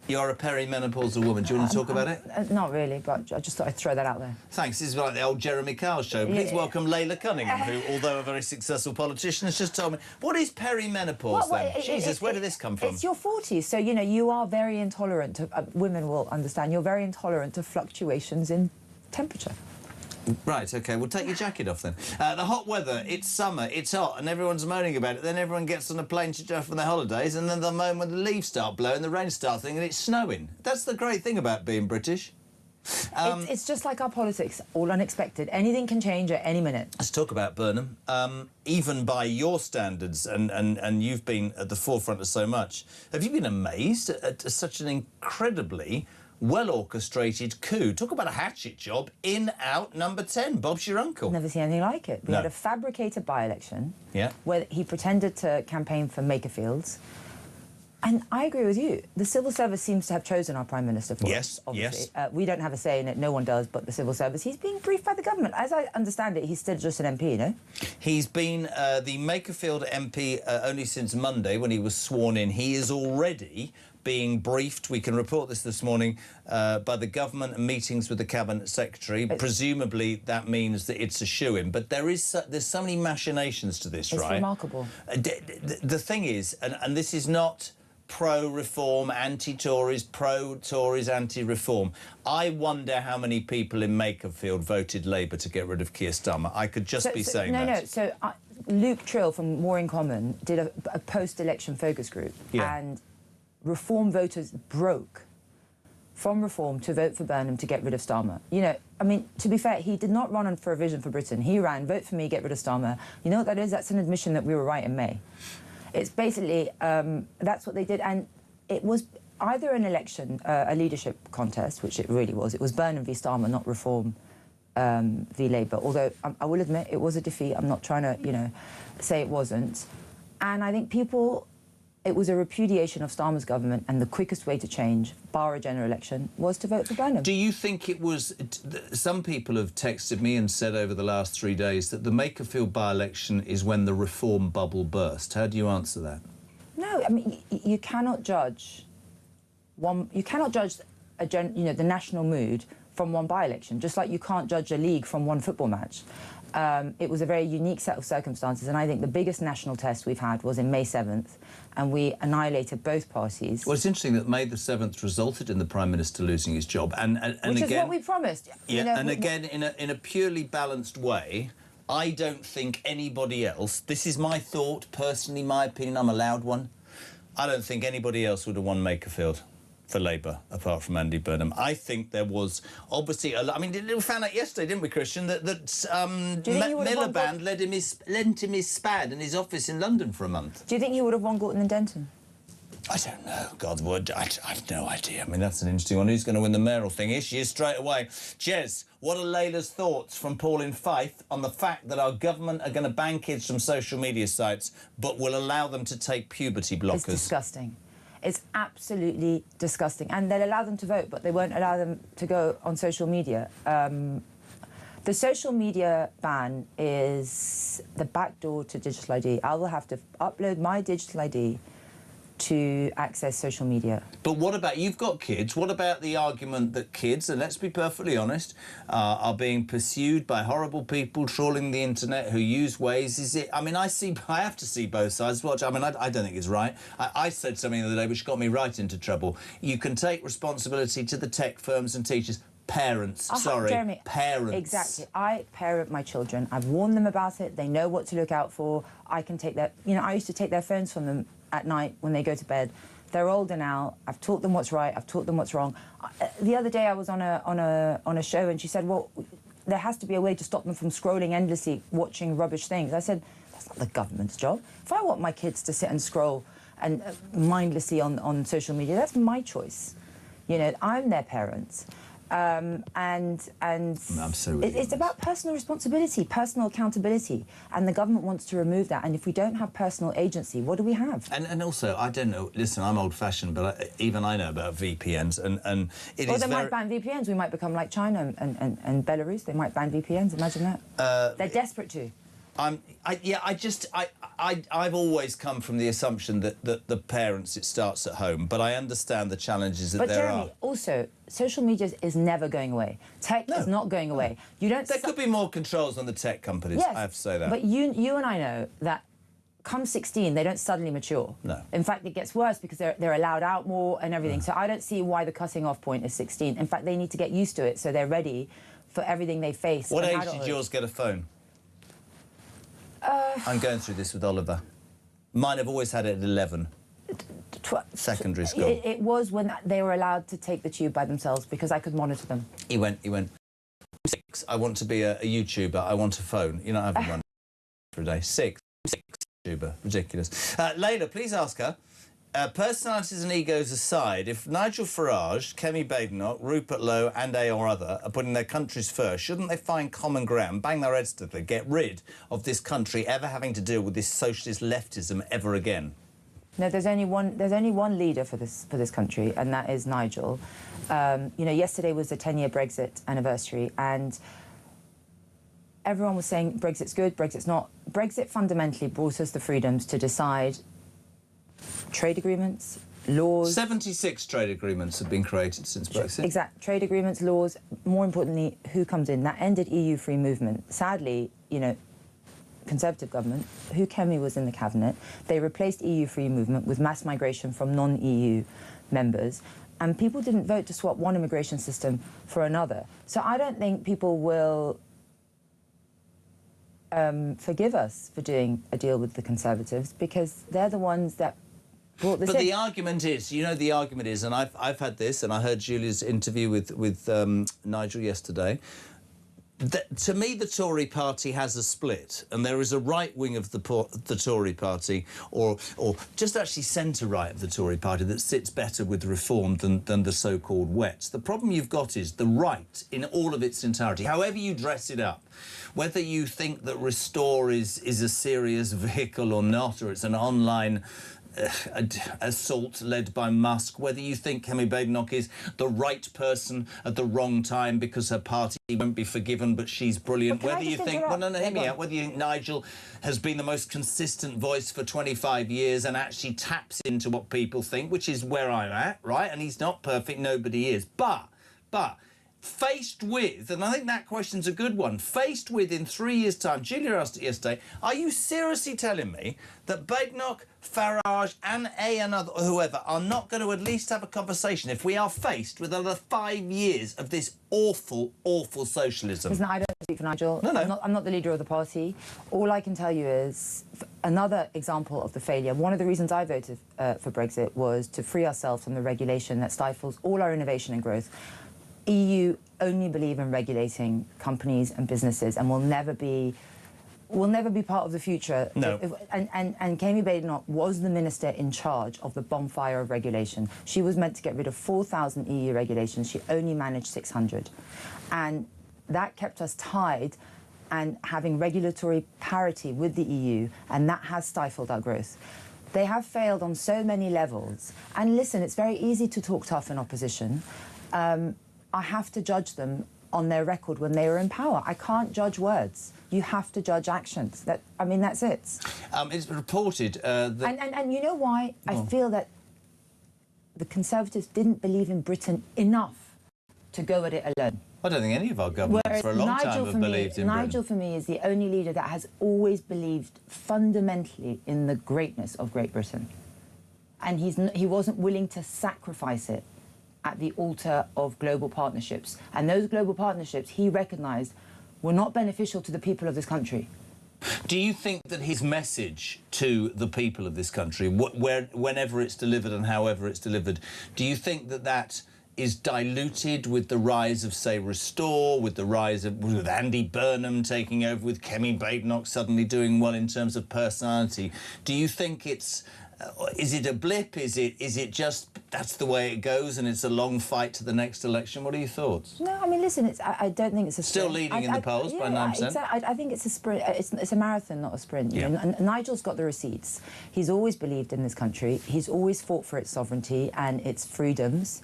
You're a perimenopausal woman. Do you want to talk about it? Not really, but I just thought I'd throw that out there. Thanks. This is like the old Jeremy Kyle show. Please welcome Layla Cunningham, who, although a very successful politician, has just told me. What is perimenopause, then? Jesus, where did this come from? It's your 40s, so, you know, you are very intolerant to... women will understand. You're very intolerant to fluctuations in temperature. Right, OK, well, take your jacket off, then. The hot weather, it's summer, it's hot, and everyone's moaning about it. Then everyone gets on a plane to go for their holidays, and then the moment when the leaves start blowing, the rain starts thing, and it's snowing. That's the great thing about being British. It's just like our politics, all unexpected. Anything can change at any minute. Let's talk about Burnham. Even by your standards, and you've been at the forefront of so much, have you been amazed at such an incredibly well-orchestrated coup? Talk about a hatchet job. In, out, number 10. Bob's your uncle. Never seen anything like it. We had a fabricated by-election where he pretended to campaign for Makerfields. And I agree with you. The civil service seems to have chosen our Prime Minister for us, obviously. We don't have a say in it. No one does but the civil service. He's being briefed by the government. As I understand it, he's still just an MP, you know? He's been the Makerfield MP only since Monday, when he was sworn in. He is already being briefed, we can report this morning, by the government and meetings with the Cabinet Secretary. Presumably that means that it's a shoo-in. But there's so many machinations to this, right? It's remarkable. The thing is, and this is not pro-reform, anti-Tories, pro-Tories, anti-reform. I wonder how many people in Makerfield voted Labour to get rid of Keir Starmer. I could just be saying that. No, so Luke Trill from Mooring Common did a post-election focus group, and Reform voters broke from Reform to vote for Burnham to get rid of Starmer. You know, I mean, to be fair, he did not run for a vision for Britain. He ran, vote for me, get rid of Starmer. You know what that is? That's an admission that we were right in May. It's basically, that's what they did. And it was either an election, a leadership contest, which it really was. It was Burnham v Starmer, not Reform v Labour. Although I will admit it was a defeat. I'm not trying to, you know, say it wasn't. And I think people... It was a repudiation of Starmer's government, and the quickest way to change, bar a general election, was to vote for Burnham. Do you think it was... Some people have texted me and said over the last 3 days that the Makerfield by-election is when the reform bubble burst. How do you answer that? No, I mean, you cannot judge one... You cannot judge, you know, the national mood from one by-election, just like you can't judge a league from one football match. It was a very unique set of circumstances, and I think the biggest national test we've had was in May 7th, and we annihilated both parties. Well, it's interesting that May the 7th resulted in the Prime Minister losing his job, and Which again, is what we promised. Yeah, you know, and again, in a purely balanced way, I don't think anybody else... This is my thought, personally, my opinion, I'm allowed one. I don't think anybody else would have won Makerfield for Labour, apart from Andy Burnham. I think there was obviously I mean, we found out yesterday, didn't we, Christian, that Miliband lent him his spad in his office in London for a month. Do you think he would have won Gorton and Denton? I don't know, God would. I've no idea. I mean, that's an interesting one. Who's going to win the mayoral thing? Here she is straight away. Jez, what are Layla's thoughts from Paul in Fife on the fact that our government are going to ban kids from social media sites but will allow them to take puberty blockers? It's disgusting. It's absolutely disgusting. And they'll allow them to vote, but they won't allow them to go on social media. The social media ban is the back door to digital ID. I will have to upload my digital ID to access social media. But what about, you've got kids, what about the argument that kids, and let's be perfectly honest, are being pursued by horrible people trawling the internet who use Waze? Is it, I mean, I have to see both sides. Watch, I mean, I don't think it's right. I said something the other day which got me right into trouble. You can take responsibility to the tech firms and teachers. Parents, sorry, Jeremy, parents. Exactly. I parent my children. I've warned them about it. They know what to look out for. I can take their, you know, I used to take their phones from them at night when they go to bed. They're older now. I've taught them what's right. I've taught them what's wrong. The other day I was on a show and she said, well, there has to be a way to stop them from scrolling endlessly, watching rubbish things. I said, That's not the government's job. If I want my kids to sit and scroll and mindlessly on social media, that's my choice. You know, I'm their parents. I'm so with you it's about personal responsibility, personal accountability, and the government wants to remove that. And if we don't have personal agency, what do we have? And also, I don't know. Listen, I'm old-fashioned, but even I know about VPNs, and it Or is they very... might ban VPNs. We might become like China and Belarus. They might ban VPNs. Imagine that. They're desperate to. I've always come from the assumption that the parents, it starts at home, but I understand the challenges that there are. But Jeremy, also, social media is never going away. Tech is not going away. You don't. There could be more controls on the tech companies. Yes, I have to say that. But you and I know that come 16, they don't suddenly mature. No. In fact, it gets worse because they're allowed out more and everything. So I don't see why the cutting off point is 16. In fact, they need to get used to it so they're ready for everything they face. What age did yours get a phone? I'm going through this with Oliver. Mine have always had it at 11. Secondary school. It was when they were allowed to take the tube by themselves because I could monitor them. He went, 6, I want to be a YouTuber, I want a phone. You're not having one for a day. 6 YouTuber, ridiculous. Layla, please ask her, personalities and egos aside, if Nigel Farage, Kemi Badenoch, Rupert Lowe and A or other are putting their countries first, shouldn't they find common ground, bang their heads together, get rid of this country ever having to deal with this socialist leftism ever again? No, there's only one leader for this country, and that is Nigel. You know, yesterday was the 10-year Brexit anniversary, and everyone was saying Brexit's good, Brexit's not. Brexit fundamentally brought us the freedoms to decide trade agreements, laws. 76 trade agreements have been created since Brexit. Exact. Trade agreements, laws, more importantly, who comes in. That ended EU free movement. Sadly, you know, Conservative government, who Kemi was in the cabinet, they replaced EU free movement with mass migration from non-EU members, and people didn't vote to swap one immigration system for another. So I don't think people will forgive us for doing a deal with the Conservatives because they're the ones that brought this in. But the argument is, you know, the argument is, and I've had this, and I heard Julia's interview with Nigel yesterday. To me, the Tory party has a split, and there is a right wing of the Tory party, or just actually centre-right of the Tory party, that sits better with reform than the so-called wets. The problem you've got is the right, in all of its entirety, however you dress it up, whether you think that Restore is a serious vehicle or not, or it's an online assault led by Musk, whether you think Kemi Badenoch is the right person at the wrong time because her party won't be forgiven but she's brilliant, whether you think, well, no, hear me out, whether you think Nigel has been the most consistent voice for 25 years and actually taps into what people think, which is where I'm at, right? And he's not perfect, nobody is, but faced with, and I think that question's a good one, faced with in 3 years' time, Julia asked it yesterday, are you seriously telling me that Badenoch, Farage and another, whoever, are not going to at least have a conversation if we are faced with another 5 years of this awful, awful socialism? Listen, I don't speak for Nigel. No. I'm not the leader of the party. All I can tell you is another example of the failure. One of the reasons I voted for Brexit was to free ourselves from the regulation that stifles all our innovation and growth. EU only believe in regulating companies and businesses and will never be part of the future. No. And Kemi Badenoch was the minister in charge of the bonfire of regulation. She was meant to get rid of 4,000 EU regulations. She only managed 600. And that kept us tied and having regulatory parity with the EU, and that has stifled our growth. They have failed on so many levels. And listen, it's very easy to talk tough in opposition. I have to judge them on their record when they were in power. I can't judge words. You have to judge actions. That's it. It's reported that... And you know why? I feel that the Conservatives didn't believe in Britain enough to go at it alone. I don't think any of our governments for a long time have believed in Britain. Nigel, for me, is the only leader that has always believed fundamentally in the greatness of Great Britain. And he wasn't willing to sacrifice it at the altar of global partnerships. And those global partnerships, he recognised, were not beneficial to the people of this country. Do you think that his message to the people of this country, whenever it's delivered and however it's delivered, do you think that is diluted with the rise of, say, Restore, with the rise of with Andy Burnham taking over, with Kemi Badenoch suddenly doing well in terms of personality. Do you think it's... is it a blip? Is it just that's the way it goes and it's a long fight to the next election? What are your thoughts? No, I mean, listen, I don't think it's a sprint. Still leading in the polls by 9%? Exactly. I think it's a sprint. It's a marathon, not a sprint. You know? And Nigel's got the receipts. He's always believed in this country. He's always fought for its sovereignty and its freedoms.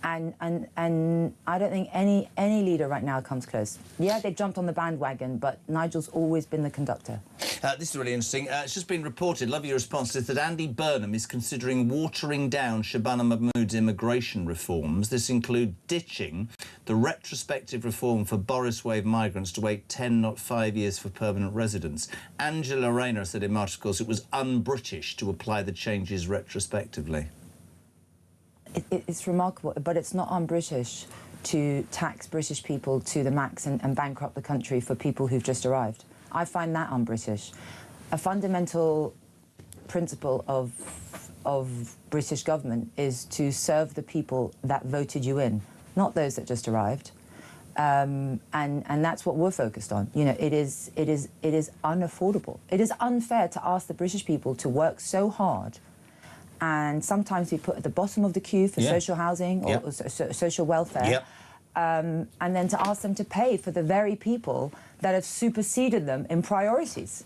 And I don't think any leader right now comes close. Yeah, they've jumped on the bandwagon, but Nigel's always been the conductor. This is really interesting. It's just been reported, love your response to this, that Andy Burnham is considering watering down Shabana Mahmood's immigration reforms. This includes ditching the retrospective reform for Boris Wave migrants to wait 10, not 5 years for permanent residence. Angela Rayner said in March, of course, it was un-British to apply the changes retrospectively. It's remarkable, but it's not un-British to tax British people to the max and bankrupt the country for people who've just arrived. I find that un-British. A fundamental principle of British government is to serve the people that voted you in, not those that just arrived. And that's what we're focused on. You know, it is unaffordable. It is unfair to ask the British people to work so hard and sometimes be put at the bottom of the queue for social housing or social welfare, and then to ask them to pay for the very people that have superseded them in priorities,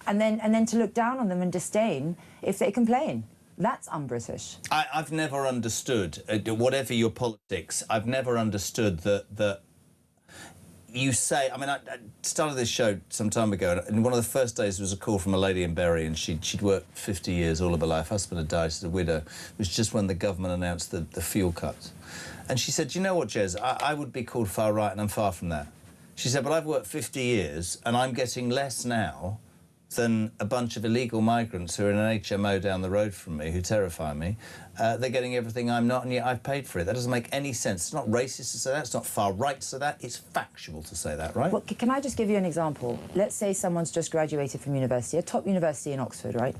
and then to look down on them in disdain if they complain. That's un-British. I've never understood, whatever your politics, I've never understood that you say, I mean, I started this show some time ago, and one of the first days was a call from a lady in Bury, and she'd worked 50 years, all of her life. Husband had died, she's a widow. It was just when the government announced the fuel cuts. And she said, do you know what, Jez, I would be called far right, and I'm far from that. She said, but I've worked 50 years, and I'm getting less now than a bunch of illegal migrants who are in an HMO down the road from me, who terrify me. They're getting everything I'm not, and yet I've paid for it. That doesn't make any sense. It's not racist to say that. It's not far right to say that. It's factual to say that, right? Well, can I just give you an example? Let's say someone's just graduated from university, a top university in Oxford, right?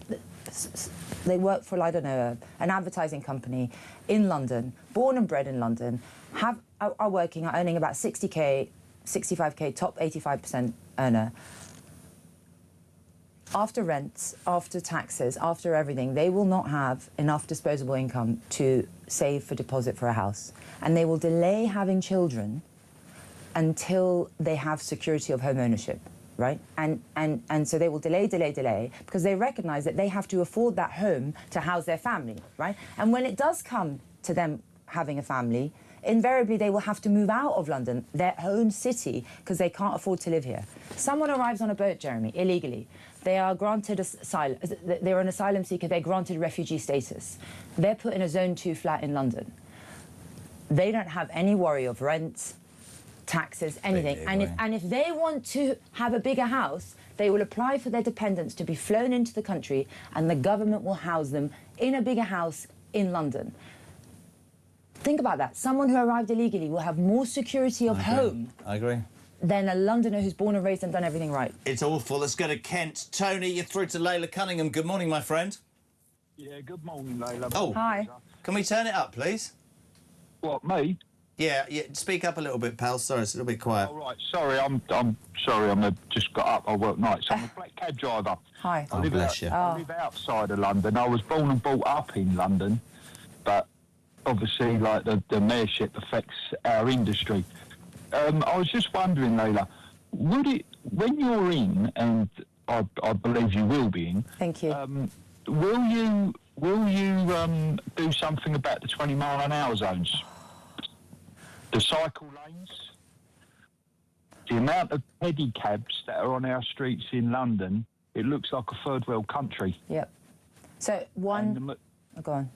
They work for, I don't know, an advertising company in London, born and bred in London, are working, are earning about 60k, 65k, top 85% earner. After rents, after taxes, after everything, they will not have enough disposable income to save for deposit for a house. And they will delay having children until they have security of home ownership, right? And so they will delay, because they recognise that they have to afford that home to house their family, right? And when it does come to them having a family, invariably they will have to move out of London, their own city, because they can't afford to live here. Someone arrives on a boat, Jeremy, illegally. They are granted asylum. They're an asylum seeker. They're granted refugee status. They're put in a Zone 2 flat in London. They don't have any worry of rent, taxes, anything. And if they want to have a bigger house, they will apply for their dependents to be flown into the country, and the government will house them in a bigger house in London. Think about that. Someone who arrived illegally will have more security of home. I agree. Than a Londoner who's born and raised and done everything right. It's awful. Let's go to Kent. Tony, you're through to Layla Cunningham. Good morning, my friend. Yeah, good morning, Layla. Oh, hi. Can we turn it up, please? What, me? Yeah. Speak up a little bit, pal. Sorry, it's a little bit quiet. All right. Sorry, I'm sorry. Just got up. I work nights. I'm a black cab driver. Hi. Oh, bless you. I live outside of London. I was born and brought up in London, but obviously, like the mayorship affects our industry. I was just wondering, Layla, would it, when you're in, and I believe you will be in. Thank you. Will you do something about the 20-mile-an-hour zones? The cycle lanes? The amount of pedicabs that are on our streets in London, it looks like a third world country. Yep. So go on.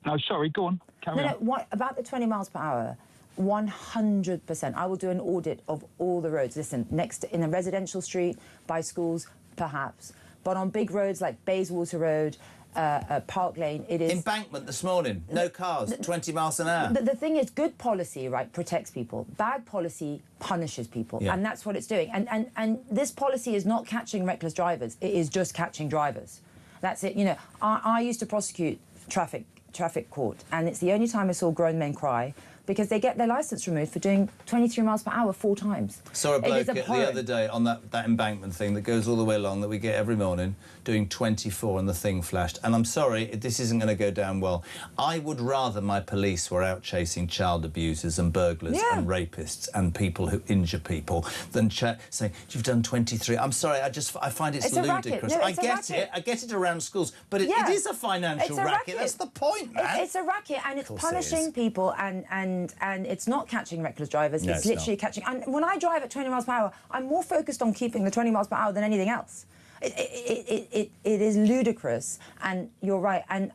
No, sorry, go on. Carry on. About the 20 miles per hour, 100%. I will do an audit of all the roads. Listen, in a residential street, by schools, perhaps. But on big roads like Bayswater Road, Park Lane, it is... Embankment this morning, no cars, 20 miles an hour. The thing is, good policy, right, protects people. Bad policy punishes people, and that's what it's doing. And this policy is not catching reckless drivers. It is just catching drivers. That's it. You know, I used to prosecute traffic traffic court, and it's the only time I saw grown men cry because they get their licence removed for doing 23 miles per hour 4 times. Saw a bloke the abhorrent. other day on that embankment thing that goes all the way along that we get every morning, doing 24 and the thing flashed. And I'm sorry, this isn't going to go down well. I would rather my police were out chasing child abusers and burglars and rapists and people who injure people than saying, you've done 23. I'm sorry, I find it's ludicrous. No, I get it around schools, but it is a financial racket. That's the point, man. It's a racket, and it's punishing people, and it's not catching reckless drivers. No, it's literally catching. And when I drive at 20 miles per hour, I'm more focused on keeping the 20 miles per hour than anything else. It is ludicrous, and you're right. And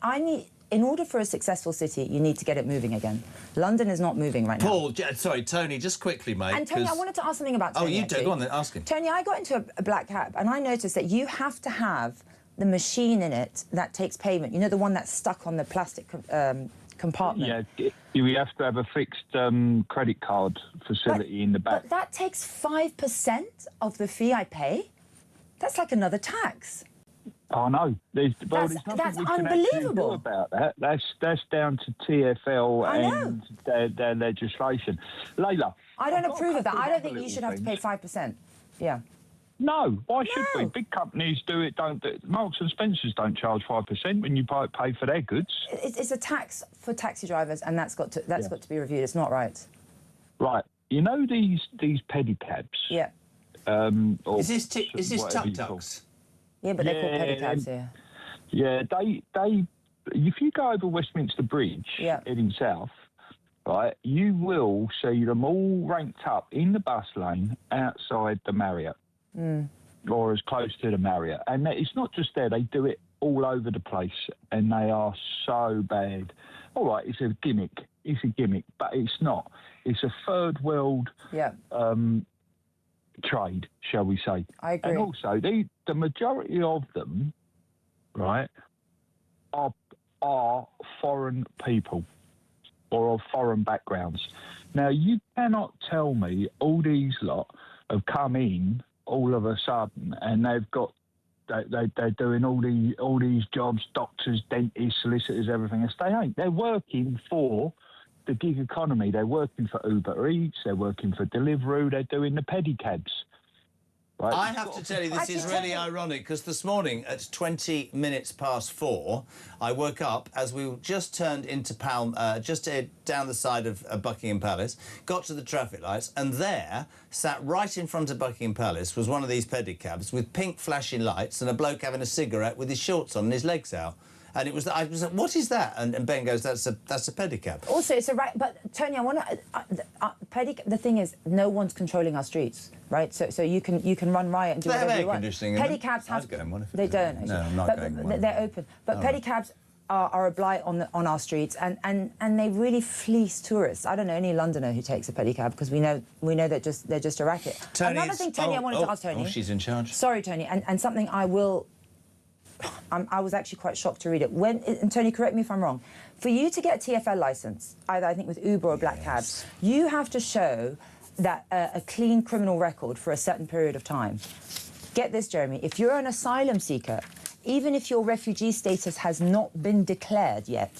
in order for a successful city, you need to get it moving again. London is not moving right now. Sorry, Tony, just quickly, mate. And Tony, I wanted to ask something about Tony. Oh, you actually. do? Go on then, ask him. Tony, I got into a black cab, and I noticed that you have to have the machine in it that takes payment. You know, the one that's stuck on the plastic compartment. Yeah, you have to have a fixed credit card facility in the back. But that takes 5% of the fee I pay? That's like another tax. I know. There's nothing that's we can unbelievable. actually do about that. That's down to TfL and their legislation. Layla. I don't approve of that. I don't think you should have to pay 5%. Yeah. No, why should we? Big companies do it. Marks and Spencers don't charge 5% when you pay for their goods. It's a tax for taxi drivers, and that's got to be reviewed. It's not right. Right. You know these pedicabs. Yeah. Is this tuk-tuks? Yeah, but they're called pedicabs here. Yeah, they. If you go over Westminster Bridge heading south, right, you will see them all ranked up in the bus lane outside the Marriott. Or as close to the Marriott. And it's not just there, they do it all over the place, and they are so bad. All right, it's a gimmick, but it's not. It's a third world trade, shall we say. I agree. And also, the majority of them, right, are foreign people or of foreign backgrounds. Now, you cannot tell me all these lot have come in all of a sudden, and they're doing all these jobs, doctors, dentists, solicitors, everything else. They ain't. They're working for the gig economy. They're working for Uber Eats. They're working for Deliveroo. They're doing the pedicabs. Right? I have to tell you, this is really ironic, because this morning at 20 minutes past 4, I woke up as we just turned into just down the side of Buckingham Palace, got to the traffic lights, and there, sat right in front of Buckingham Palace, was one of these pedicabs with pink flashing lights and a bloke having a cigarette with his shorts on and his legs out. And I was like, what is that? And Ben goes, that's a pedicab. Also, it's a right. But Tony, I want to. The thing is, no one's controlling our streets, right? So you can run riot and do whatever you want. Pedicabs have. They don't. Actually. No, I'm not going one. They're open. But pedicabs are a blight on our streets, and they really fleece tourists. I don't know any Londoner who takes a pedicab, because we know they're just a racket. Another thing, Tony, I wanted to ask Tony. Oh, she's in charge. Sorry, Tony, and something I will. I was actually quite shocked to read it. And Tony, correct me if I'm wrong. For you to get a TfL licence, either I think with Uber or Black Cab, you have to show that a clean criminal record for a certain period of time. Get this, Jeremy. If you're an asylum seeker, even if your refugee status has not been declared yet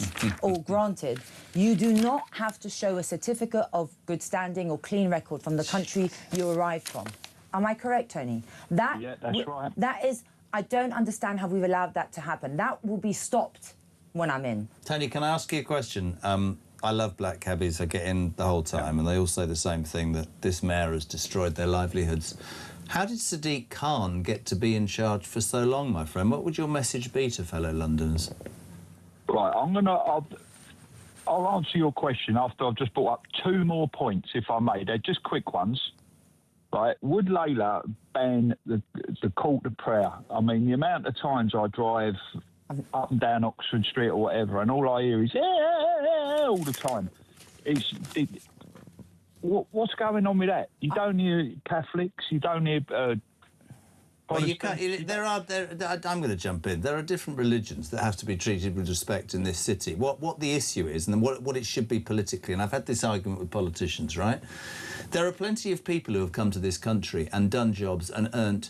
or granted, you do not have to show a certificate of good standing or clean record from the country you arrived from. Am I correct, Tony? Yeah, that's right. That is... I don't understand how we've allowed that to happen. That will be stopped when I'm in. Tony, can I ask you a question? I love black cabbies. I get in the whole time, and they all say the same thing, that this mayor has destroyed their livelihoods. How did Sadiq Khan get to be in charge for so long, my friend? What would your message be to fellow Londoners? Right, I'll answer your question after I've just brought up 2 more points, if I may. They're just quick ones. Right, would Layla ban the call to prayer? I mean, the amount of times I drive up and down Oxford Street or whatever, and all I hear is all the time. What's going on with that? You don't hear Catholics. You don't hear. Well, you can't. I'm going to jump in. There are different religions that have to be treated with respect in this city. What the issue is, and what it should be politically. And I've had this argument with politicians, right? There are plenty of people who have come to this country and done jobs and earned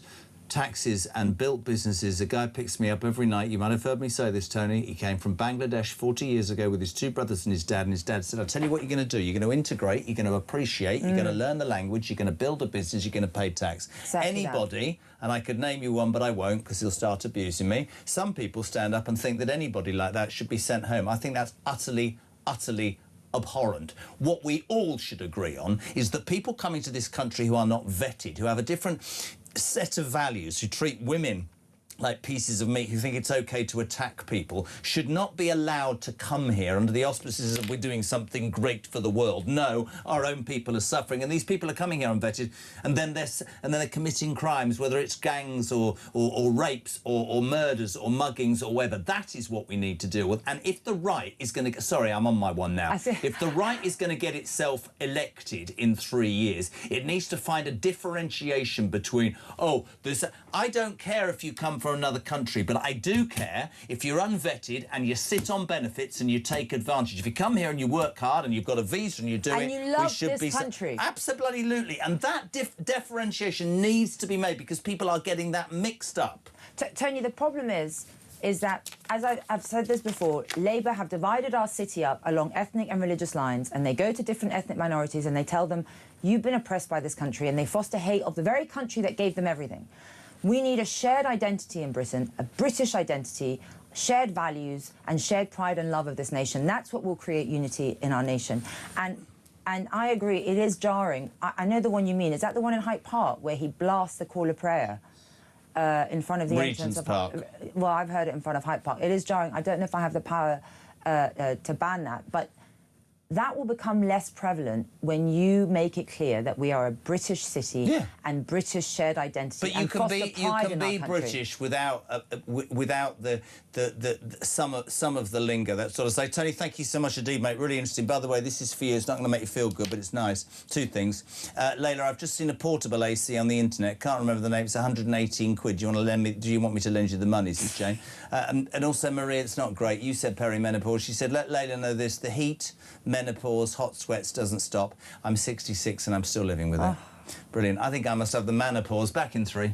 taxes and built businesses. A guy picks me up every night. You might have heard me say this, Tony. He came from Bangladesh 40 years ago with his 2 brothers and his dad said, I'll tell you what you're going to do. You're going to integrate, you're going to appreciate, you're going to learn the language, you're going to build a business, you're going to pay tax. Exactly anybody, and I could name you one, but I won't because he'll start abusing me. Some people stand up and think that anybody like that should be sent home. I think that's utterly abhorrent. What we all should agree on is that people coming to this country who are not vetted, who have a different set of values, who treat women like pieces of meat, who think it's OK to attack people, should not be allowed to come here under the auspices of we're doing something great for the world. No, our own people are suffering, and these people are coming here unvetted, and then they're committing crimes, whether it's gangs or rapes or murders or muggings or whatever. That is what we need to deal with. And if the right is going to... Sorry, I'm on my one now. If the right is going to get itself elected in 3 years, it needs to find a differentiation between, I don't care if you come from another country, but I do care if you're unvetted and you sit on benefits and you take advantage. If you come here and you work hard and you've got a visa and you do it, you love this country. Absolutely. And that differentiation needs to be made because people are getting that mixed up. Tony, the problem is that, as I've said this before, Labour have divided our city up along ethnic and religious lines, and they go to different ethnic minorities and they tell them, you've been oppressed by this country, and they foster hate of the very country that gave them everything. We need a shared identity in Britain, a British identity, shared values and shared pride and love of this nation. That's what will create unity in our nation. And I agree, it is jarring. I know the one you mean. Is that the one in Hyde Park where he blasts the call of prayer in front of the entrance of Park? Well, I've heard it in front of Hyde Park. It is jarring. I don't know if I have the power to ban that, but that will become less prevalent when you make it clear that we are a British city and British shared identity. But you can be British without some of the lingo, that sort of say. Tony, thank you so much indeed, mate. Really interesting. By the way, this is for you. It's not going to make you feel good, but it's nice. 2 things. Layla, I've just seen a portable AC on the internet. Can't remember the name. It's 118 quid. Do you want me to lend you the money, says Jane? And also, Maria, it's not great. You said perimenopause. She said, let Layla know this. The heat, menopause, hot sweats doesn't stop. I'm 66 and I'm still living with it. Brilliant. I think I must have the menopause. Back in 3.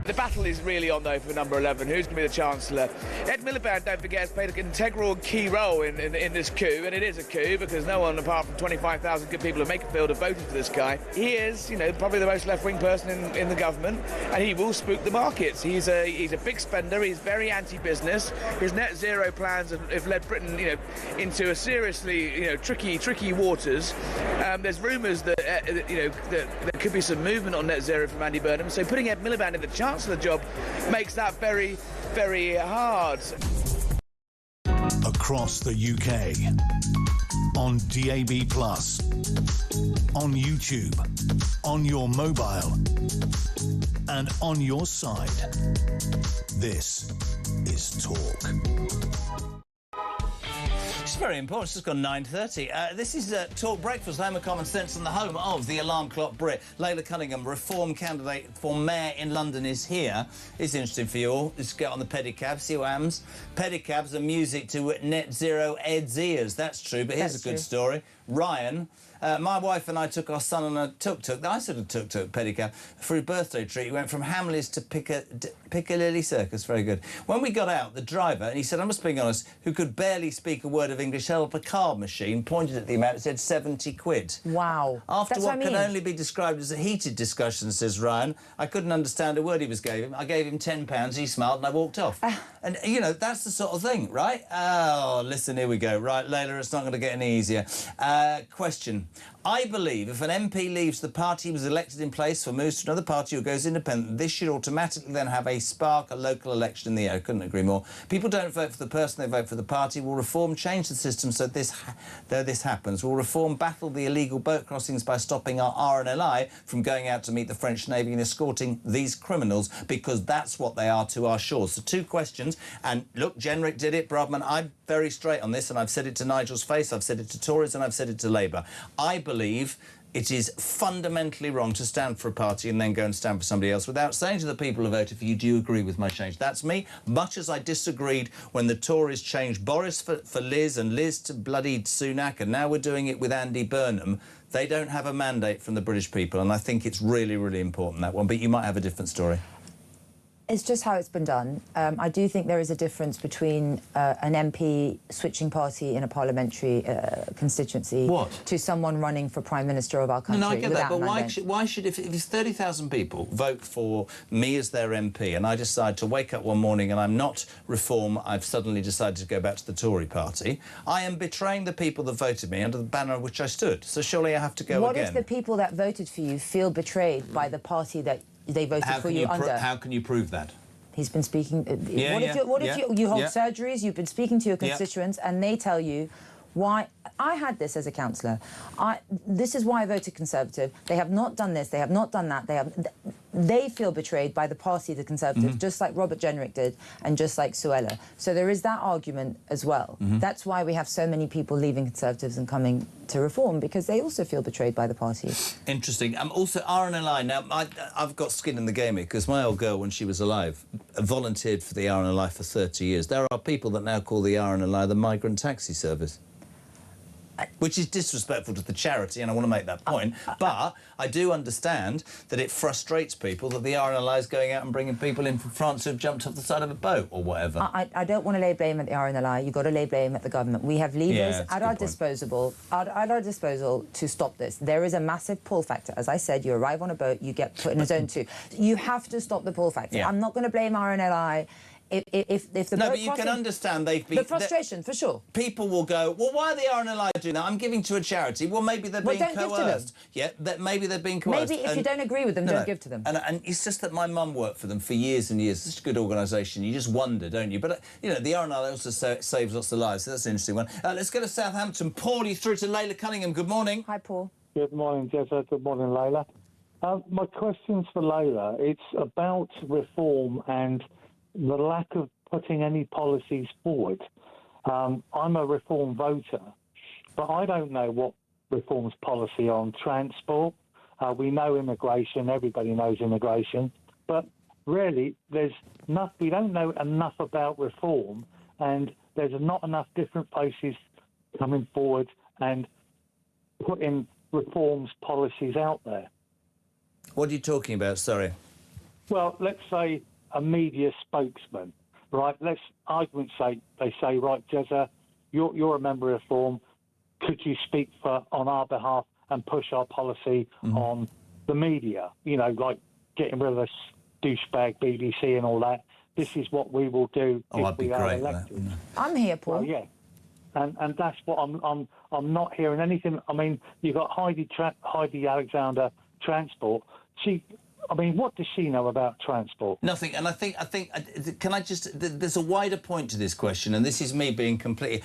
The battle is really on, though, for number 11. Who's going to be the Chancellor? Ed Miliband, don't forget, has played an integral and key role in this coup, and it is a coup because no one apart from 25,000 good people of Makerfield have voted for this guy. He is, probably the most left-wing person in the government, and he will spook the markets. He's a big spender. He's very anti-business. His net zero plans have led Britain, into a seriously, tricky waters. There's rumours that that there could be some movement on net zero from Andy Burnham. So putting Ed Miliband in the Chancellor job makes that very, very hard. Across the UK, on DAB+, on YouTube, on your mobile, and on your side. This is Talk. It's very important. It's just gone 9:30. This is Talk Breakfast, home of common sense and the home of the alarm clock Brit. Layla Cunningham, Reform candidate for mayor in London, is here. It's interesting for you all. Let's get on the pedicab, see what happens. Pedicabs are music to net zero Ed's ears. That's true, but here's a good story. Ryan, my wife and I took our son on a tuk-tuk. I sort of tuk-tuk pedicab for his birthday treat. He went from Hamleys to Piccadilly Circus. Very good. When we got out, the driver, and he said, I must be honest, who could barely speak a word of English, held up a card machine, pointed at the amount, it said 70 quid. Wow. After That's what I can mean. only be described as a heated discussion, says Ryan, I couldn't understand a word he was giving him. I gave him £10, he smiled, and I walked off. And, you know, that's the sort of thing, right? Oh, listen, here we go. Right, Layla, it's not going to get any easier. Question. I believe if an MP leaves the party he was elected in place for moves to another party or goes independent, this should automatically then have a spark, a local election in the air. I couldn't agree more. People don't vote for the person, they vote for the party. Will Reform change the system so this happens? Will Reform battle the illegal boat crossings by stopping our RNLI from going out to meet the French Navy and escorting these criminals? Because that's what they are to our shores. So 2 questions. And look, Jenrick did it, Brodman. I'm very straight on this, and I've said it to Nigel's face, I've said it to Tories, and I've said it to Labour. I believe it is fundamentally wrong to stand for a party and then go and stand for somebody else without saying to the people who voted for you, do you agree with my change? That's me. Much as I disagreed when the Tories changed Boris for Liz and Liz to bloody Sunak, and now we're doing it with Andy Burnham, they don't have a mandate from the British people, and I think it's really, really important, that one. But you might have a different story. It's just how it's been done. I do think there is a difference between an MP switching party in a parliamentary constituency to someone running for Prime Minister of our country. No, I get that, but mandate. why should if 30,000 people vote for me as their MP and I decide to wake up one morning and I'm not Reform, I've suddenly decided to go back to the Tory party, I am betraying the people that voted me under the banner of which I stood. So surely I have to go What again. if the people that voted for you feel betrayed by the party that they voted for you under? How can you prove that? He's been speaking. What if you hold surgeries? You've been speaking to your constituents, and they tell you why. I had this as a councillor. This is why I voted Conservative. They have not done this. They have not done that. They feel betrayed by the party, the Conservatives, just like Robert Jenrick did, and just like Suella. So there is that argument as well. That's why we have so many people leaving Conservatives and coming to Reform, because they also feel betrayed by the party. Interesting. Also, RNLI. Now, I've got skin in the game here, because my old girl, when she was alive, volunteered for the RNLI for 30 years. There are people that now call the RNLI the migrant taxi service, which is disrespectful to the charity, and I want to make that point. But I do understand that it frustrates people that the RNLI is going out and bringing people in from France who have jumped off the side of a boat or whatever. I don't want to lay blame at the RNLI. You've got to lay blame at the government. We have levers at our disposal to stop this. There is a massive pull factor. As I said, you arrive on a boat, you get put in a zone 2. You have to stop the pull factor. I'm not going to blame RNLI. If the no, boat but you can understand they've been... The frustration, for sure. People will go, well, why are the RNLI doing that? I'm giving to a charity. Well, maybe they're being coerced. Give to them. Yeah, maybe they're being coerced. Maybe if you don't agree with them, don't give to them. And it's just that my mum worked for them for years and years. It's such a good organisation. You just wonder, don't you? But, you know, the RNLI also saves lots of lives, so that's an interesting one. Let's go to Southampton. Paul, you through to Layla Cunningham. Good morning. Hi, Paul. Good morning, Jezza. Good morning, Layla. My question's for Layla. It's about Reform and the lack of putting any policies forward. I'm a Reform voter, but I don't know what Reform's policy on transport. We know immigration, everybody knows immigration, but really we don't know enough about Reform, and there's not enough different places coming forward and putting Reform's policies out there. What are you talking about? Sorry. Well, let's say a media spokesman. Right, let's argument's sake, they say, right, Jezza, you're a member of Reform. Could you speak on our behalf and push our policy on the media? You know, like getting rid of this douchebag BBC and all that. This is what we will do if we are elected. I'm here, Paul. Well, yeah, and that's what I'm not hearing anything. I mean, you've got Heidi Alexander, transport. What does she know about transport? Nothing. And I think, can I just... There's a wider point to this question, and this is me being completely...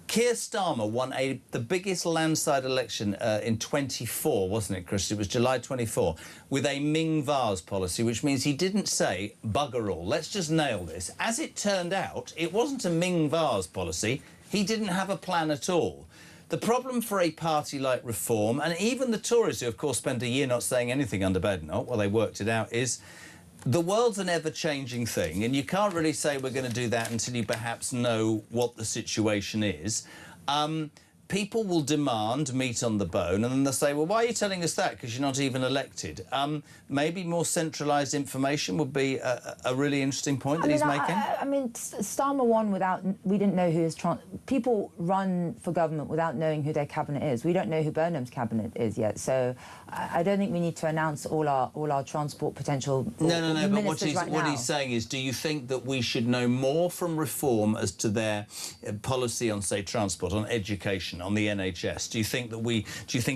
Keir Starmer won the biggest landslide election in 24, wasn't it, Chris? It was July 24, with a Ming Vase policy, which means he didn't say, bugger all, let's just nail this. As it turned out, it wasn't a Ming Vase policy. He didn't have a plan at all. The problem for a party like Reform, and even the Tories, who of course spent a year not saying anything under Badenoch while they worked it out, is the world's an ever-changing thing, and you can't really say we're going to do that until you perhaps know what the situation is. people will demand meat on the bone, and then they'll say, well, why are you telling us that? Because you're not even elected. Maybe more centralised information would be a really interesting point that he's making. I mean, Starmer won without... We didn't know who his... People run for government without knowing who their cabinet is. We don't know who Burnham's cabinet is yet, so I don't think we need to announce all our transport potential No, but what now. he's saying is, do you think that we should know more from Reform as to their policy on, say, transport, on education, on the NHS? Do you think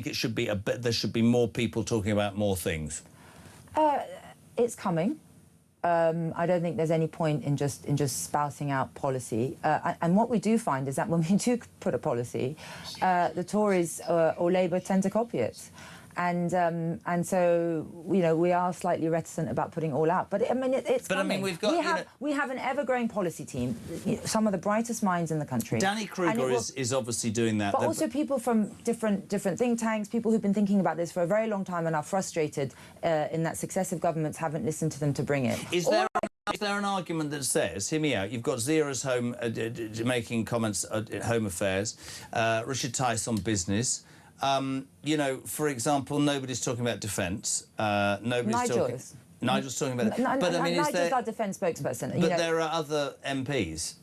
it should be there should be more people talking about more things? It's coming. I don't think there's any point in just spouting out policy. And what we do find is that when we do put a policy, the Tories or Labour tend to copy it. And so, you know, we are slightly reticent about putting it all out. But I mean, it's But coming. I mean, we have an ever-growing policy team, some of the brightest minds in the country. Danny Kruger is obviously doing that. But also people from different think tanks, people who've been thinking about this for a very long time and are frustrated in that successive governments haven't listened to them to bring it. Is there an argument that says, hear me out, you've got Zera's home making comments at Home Affairs, Richard Tice on business. You know, for example, nobody's talking about defence. Nigel's talking about it. But I mean, Nigel's our defence spokesperson. But there are other MPs.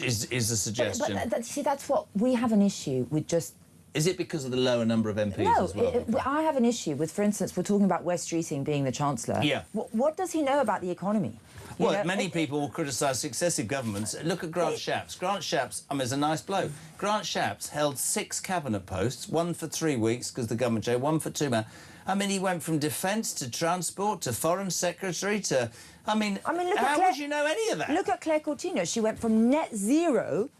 Is a suggestion? But see, that's what we have an issue with. Just is it because of the lower number of MPs no, as well? I have an issue with, for instance, we're talking about Wes Streeting being the Chancellor. Yeah. What does he know about the economy? Well, many people will criticise successive governments. Look at Grant Shapps. Grant Shapps, I mean, is a nice bloke. Grant Shapps held 6 cabinet posts, 1 for 3 weeks because the government changed, 1 for 2 months. I mean, he went from defence to transport to foreign secretary to... I mean how would you know any of that? Look at Claire Coutinho. She went from net zero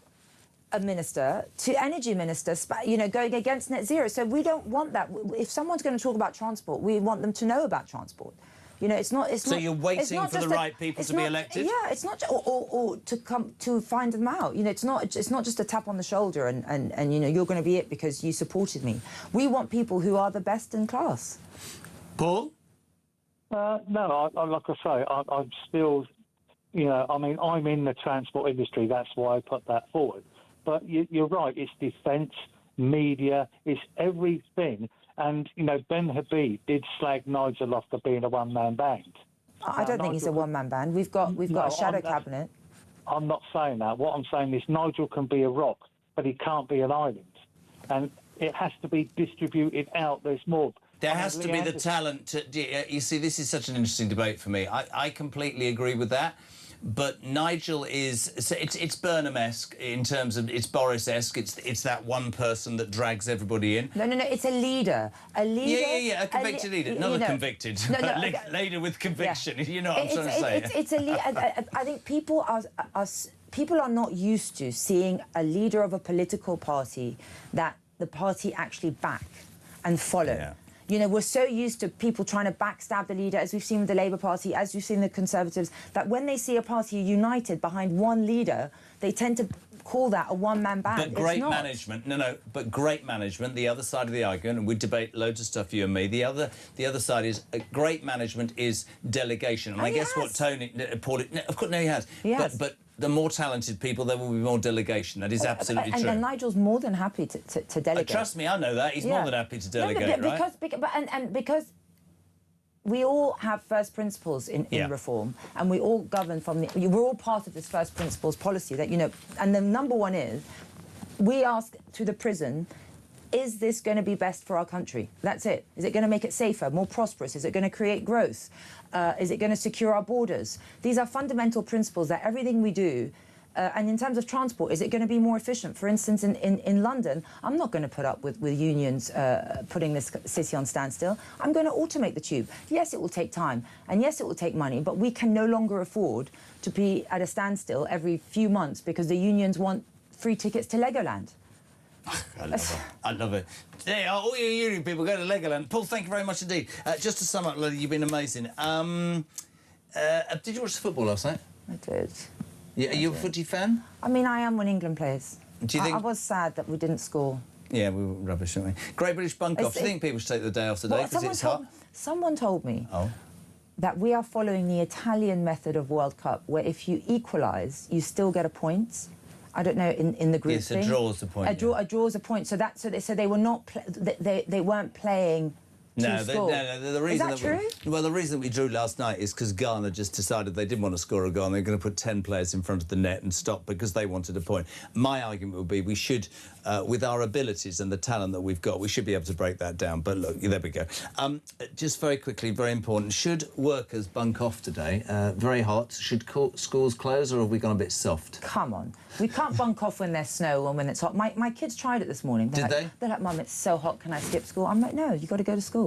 a minister to energy minister, you know, going against net zero. So we don't want that. If someone's going to talk about transport, we want them to know about transport. You know, it's not. So you're waiting for the right people to be elected? Yeah, it's not, or to come to find them out. You know, it's not just a tap on the shoulder and you know, you're going to be it because you supported me. We want people who are the best in class. Paul? No, like I say, I'm still, you know, I mean, I'm in the transport industry. That's why I put that forward. But you're right. It's defence, media, it's everything. And, you know, Ben Habib did slag Nigel off for being a one-man band. I don't think he's a one-man band. We've got a shadow cabinet. I'm not saying that. What I'm saying is Nigel can be a rock, but he can't be an island. And it has to be distributed out. There's more. There has to be the talent to... You see, this is such an interesting debate for me. I completely agree with that. But Nigel is... It's Burnham-esque in terms of... It's Boris-esque. It's that one person that drags everybody in. No, it's a leader. A leader... Yeah, a convicted leader. Not a convicted. Leader with conviction. You know what I'm trying to say. It's a leader. I think people are not used to seeing a leader of a political party that the party actually back and follow. Yeah. You know, we're so used to people trying to backstab the leader, as we've seen with the Labour Party, as we've seen the Conservatives, that when they see a party united behind one leader, they tend to call that a one-man band. But great management, but great management, the other side of the argument, and we debate loads of stuff, you and me, the other side is great management is delegation. And I guess what Paul, of course, he has. But the more talented people, there will be more delegation. That is absolutely true. And Nigel's more than happy to delegate. Trust me, I know that. He's more than happy to delegate, right? Because we all have first principles in reform, and we all govern from the... We're all part of this first principles policy that, you know... And the number one is, we ask to the prison, is this going to be best for our country? That's it. Is it going to make it safer, more prosperous? Is it going to create growth? Is it going to secure our borders? These are fundamental principles that everything we do, and in terms of transport, is it going to be more efficient? For instance, in London, I'm not going to put up with unions putting this city on standstill. I'm going to automate the tube. Yes, it will take time, and yes, it will take money, but we can no longer afford to be at a standstill every few months because the unions want free tickets to Legoland. I love it. There, all you union people go to Legoland. Paul, thank you very much indeed. Just to sum up, Lily, you've been amazing. Did you watch the football last night? I did. Yeah, are you a footy fan? I mean, I am when England plays. Do you think... I was sad that we didn't score. Yeah, we were rubbish, weren't we? Great British Bunk-Off. Do you think people should take the day off today because it's hot? Someone told me that we are following the Italian method of World Cup, where if you equalise, you still get a point. I don't know, in the group Yes, thing. a draw's a point. A draw's a point. So they were not. They weren't playing. No, to score. the reason Is that true? The reason we drew last night is because Ghana just decided they didn't want to score a goal and they're going to put 10 players in front of the net and stop because they wanted a point. My argument would be we should, with our abilities and the talent that we've got, we should be able to break that down. But look, there we go. Just very quickly, very important, should workers bunk off today? Very hot. Should schools close or have we gone a bit soft? Come on. We can't bunk off when there's snow and when it's hot. My kids tried it this morning. Did they? They're like, Mum, it's so hot, can I skip school? I'm like, no, you've got to go to school.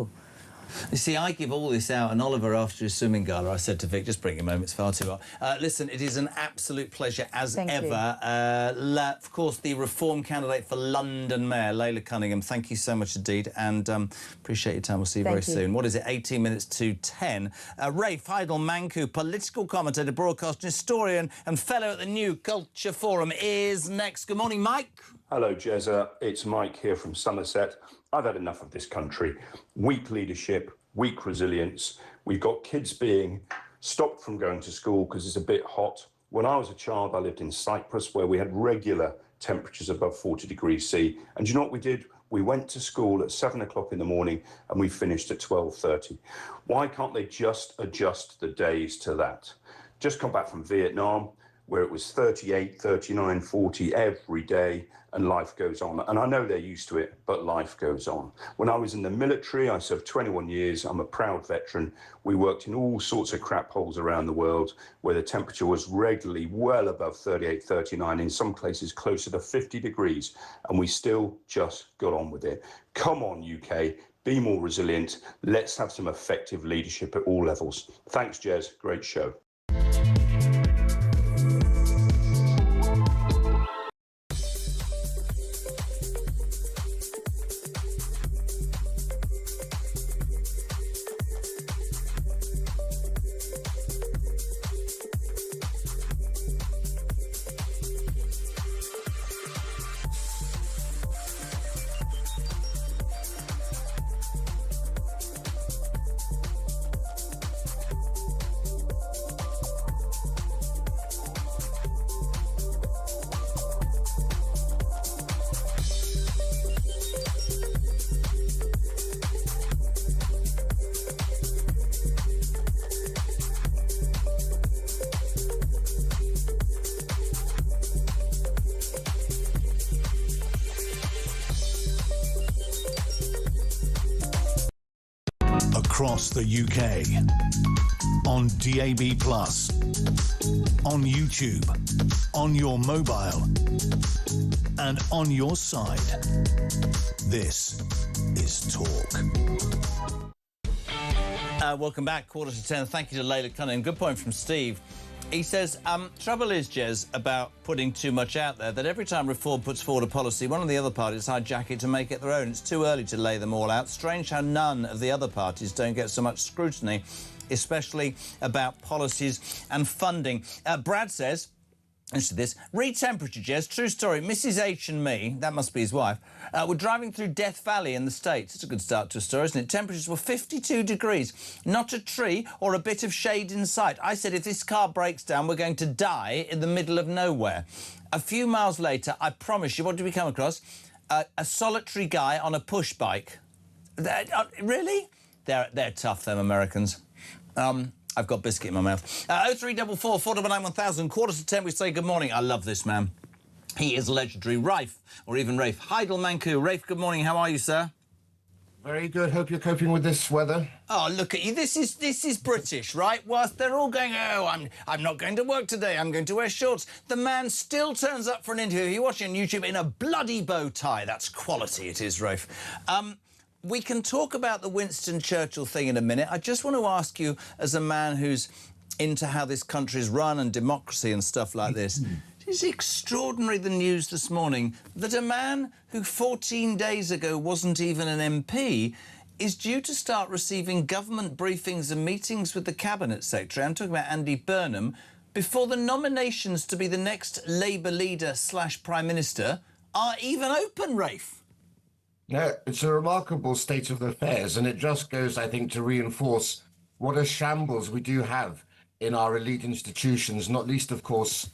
You see, I give all this out, and Oliver, after his swimming gala, I said to Vic, just bring him home, it's far too hot. Listen, it is an absolute pleasure, as ever. Of course, the Reform candidate for London Mayor, Layla Cunningham, thank you so much indeed, and appreciate your time. We'll see you very soon. What is it, 18 minutes to 10? Rafe Heidel-Manku, political commentator, broadcaster, historian, and fellow at the New Culture Forum, is next. Good morning, Mike. Hello, Jezza. It's Mike here from Somerset. I've had enough of this country. Weak leadership, weak resilience. We've got kids being stopped from going to school because it's a bit hot. When I was a child, I lived in Cyprus where we had regular temperatures above 40 degrees C. And do you know what we did? We went to school at 7 o'clock in the morning and we finished at 12:30. Why can't they just adjust the days to that? Just come back from Vietnam, where it was 38, 39, 40 every day, and life goes on. And I know they're used to it, but life goes on. When I was in the military, I served 21 years. I'm a proud veteran. We worked in all sorts of crap holes around the world where the temperature was regularly well above 38, 39, in some places closer to 50 degrees, and we still just got on with it. Come on, UK, be more resilient. Let's have some effective leadership at all levels. Thanks, Jez. Great show. Across the UK, on DAB+, on YouTube, on your mobile, and on your side. This is Talk. Welcome back, 9:45. Thank you to Layla Cunningham. Good point from Steve. He says, trouble is, Jez, about putting too much out there, that every time Reform puts forward a policy, one of the other parties hijack it to make it their own. It's too early to lay them all out. Strange how none of the other parties don't get so much scrutiny, especially about policies and funding. Brad says, listen to this. Read temperature, Jez. True story. Mrs H and me, that must be his wife, were driving through Death Valley in the States. It's a good start to a story, isn't it? Temperatures were 52 degrees. Not a tree or a bit of shade in sight. I said, if this car breaks down, we're going to die in the middle of nowhere. A few miles later, I promise you, what did we come across? A solitary guy on a push bike. Really? They're tough, them Americans. I've got biscuit in my mouth. 0344 499 1000, 9:45, we say good morning. I love this man. He is legendary. Rafe, or even Rafe Heidel-Manku. Rafe, good morning. How are you, sir? Very good. Hope you're coping with this weather. Oh, look at you. This is British, right? Whilst they're all going, oh, I'm not going to work today. I'm going to wear shorts. The man still turns up for an interview. You're watching on YouTube in a bloody bow tie. That's quality, it is, Rafe. We can talk about the Winston Churchill thing in a minute. I just want to ask you, as a man who's into how this country's run and democracy and stuff like this, it's extraordinary, the news this morning, that a man who 14 days ago wasn't even an MP is due to start receiving government briefings and meetings with the Cabinet Secretary, I'm talking about Andy Burnham, before the nominations to be the next Labour leader / Prime Minister are even open, Rafe. No, it's a remarkable state of affairs, and it just goes, I think, to reinforce what a shambles we do have in our elite institutions, not least, of course,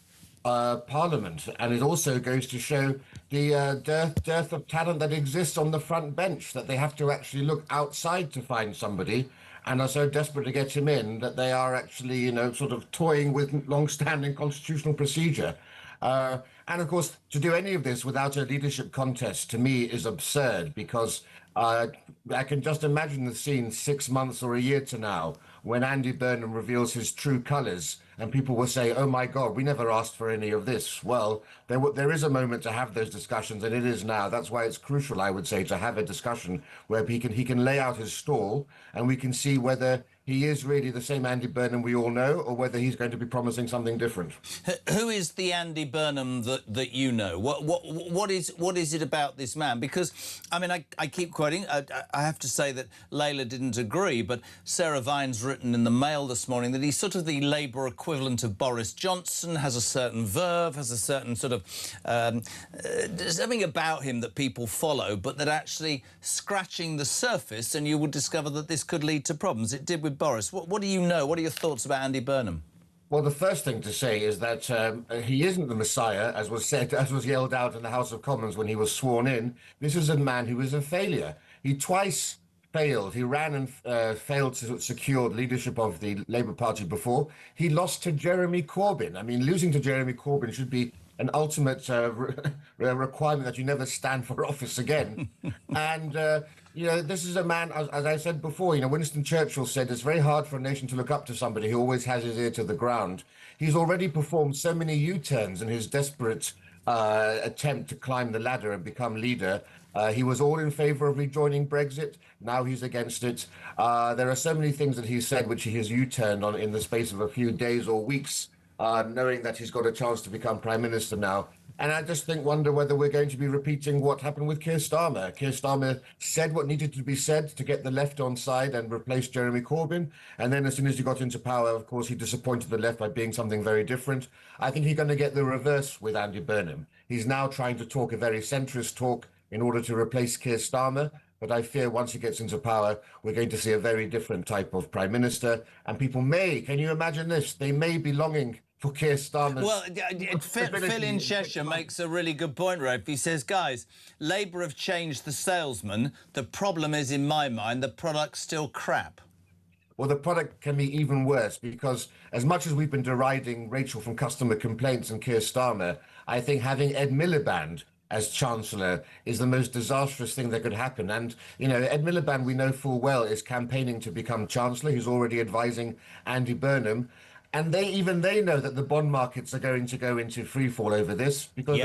Parliament, and it also goes to show the dearth of talent that exists on the front bench, that they have to actually look outside to find somebody, and are so desperate to get him in that they are actually, you know, sort of toying with long-standing constitutional procedure. And of course, to do any of this without a leadership contest, to me, is absurd, because I can just imagine the scene 6 months or a year to now when Andy Burnham reveals his true colours, and people will say, oh my God, we never asked for any of this. Well, there is a moment to have those discussions, and it is now. That's why it's crucial, I would say, to have a discussion where he can lay out his stall, and we can see whether he is really the same Andy Burnham we all know, or whether he's going to be promising something different. Who is the Andy Burnham that you know? What is it about this man? Because, I mean, I keep quoting, I have to say that Layla didn't agree, but Sarah Vine's written in the Mail this morning that he's sort of the Labour equivalent of Boris Johnson, has a certain verve, has a certain sort of something about him that people follow, but that actually scratching the surface and you would discover that this could lead to problems. It did with Boris. What do you know? What are your thoughts about Andy Burnham? Well, the first thing to say is that he isn't the Messiah, as was said, as was yelled out in the House of Commons when he was sworn in. This is a man who is a failure. He twice failed. He ran and failed to secure leadership of the Labour Party before. He lost to Jeremy Corbyn. I mean, losing to Jeremy Corbyn should be an ultimate requirement that you never stand for office again. And, you know, this is a man, as I said before, you know, Winston Churchill said it's very hard for a nation to look up to somebody who always has his ear to the ground. He's already performed so many U-turns in his desperate attempt to climb the ladder and become leader. He was all in favour of rejoining Brexit. Now he's against it. There are so many things that he said which he has U-turned on in the space of a few days or weeks, knowing that he's got a chance to become Prime Minister now. And I just wonder whether we're going to be repeating what happened with Keir Starmer. Keir Starmer said what needed to be said to get the left on side and replace Jeremy Corbyn. And then as soon as he got into power, of course, he disappointed the left by being something very different. I think he's going to get the reverse with Andy Burnham. He's now trying to talk a very centrist talk in order to replace Keir Starmer. But I fear once he gets into power, we're going to see a very different type of Prime Minister. And people may, can you imagine this? They may be longing for Keir Starmer's... Well, Phil in Cheshire makes a really good point, Rafe. He says, guys, Labour have changed the salesman. The problem is, in my mind, the product's still crap. Well, the product can be even worse, because as much as we've been deriding Rachel from Customer Complaints and Keir Starmer, I think having Ed Miliband as Chancellor is the most disastrous thing that could happen. And, you know, Ed Miliband, we know full well, is campaigning to become Chancellor. He's already advising Andy Burnham. And they know that the bond markets are going to go into freefall over this, because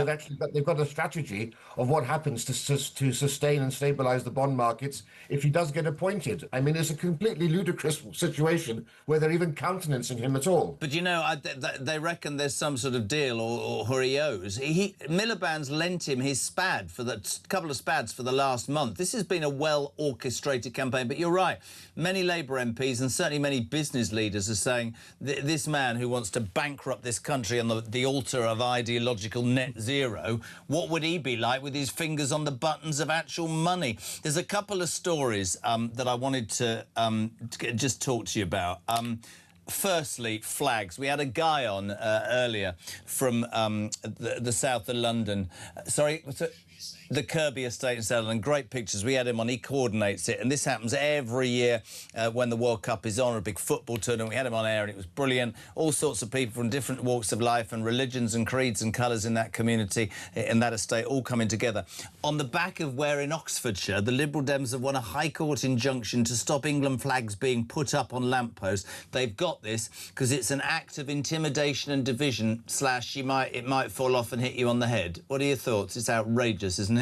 they've got a strategy of what happens to sustain and stabilise the bond markets if he does get appointed. I mean, it's a completely ludicrous situation where they're even countenancing him at all. But, you know, they reckon there's some sort of deal or he owes. Miliband's lent him his spad for couple of spads for the last month. This has been a well-orchestrated campaign. But you're right, many Labour MPs and certainly many business leaders are saying this man who wants to bankrupt this country on the altar of ideological net zero, what would he be like with his fingers on the buttons of actual money? There's a couple of stories that I wanted to just talk to you about. Firstly, flags. We had a guy on earlier from the south of London. The Kirby estate in South London. Great pictures. We had him on. He coordinates it. And this happens every year when the World Cup is on, a big football tournament. We had him on air and it was brilliant. All sorts of people from different walks of life and religions and creeds and colours in that community, in that estate, all coming together. On the back of where in Oxfordshire, the Liberal Dems have won a High Court injunction to stop England flags being put up on lampposts. They've got this because it's an act of intimidation and division / it might fall off and hit you on the head. What are your thoughts? It's outrageous, isn't it?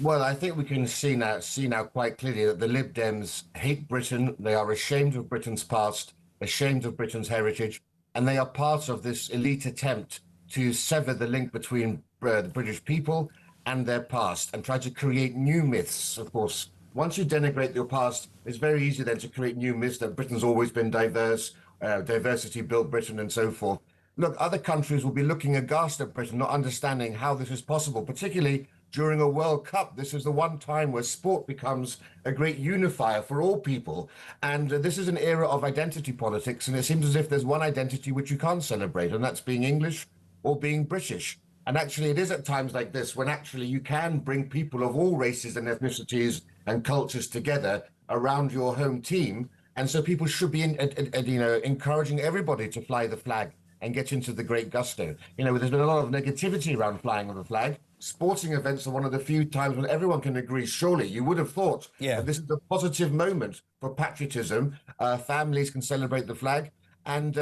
Well, I think we can see now quite clearly that the Lib Dems hate Britain. They are ashamed of Britain's past, ashamed of Britain's heritage, and they are part of this elite attempt to sever the link between the British people and their past and try to create new myths, of course. Once you denigrate your past, it's very easy then to create new myths that Britain's always been diverse, diversity built Britain and so forth. Look, other countries will be looking aghast at Britain, not understanding how this is possible, particularly during a World Cup. This is the one time where sport becomes a great unifier for all people. And this is an era of identity politics, and it seems as if there's one identity which you can't celebrate, and that's being English. or being British. And actually, it is at times like this when actually you can bring people of all races and ethnicities and cultures together around your home team. And so people should be, encouraging everybody to fly the flag and get into the great gusto. There's been a lot of negativity around flying of the flag. Sporting events are one of the few times when everyone can agree, surely, you would have thought that this is a positive moment for patriotism. Families can celebrate the flag. And,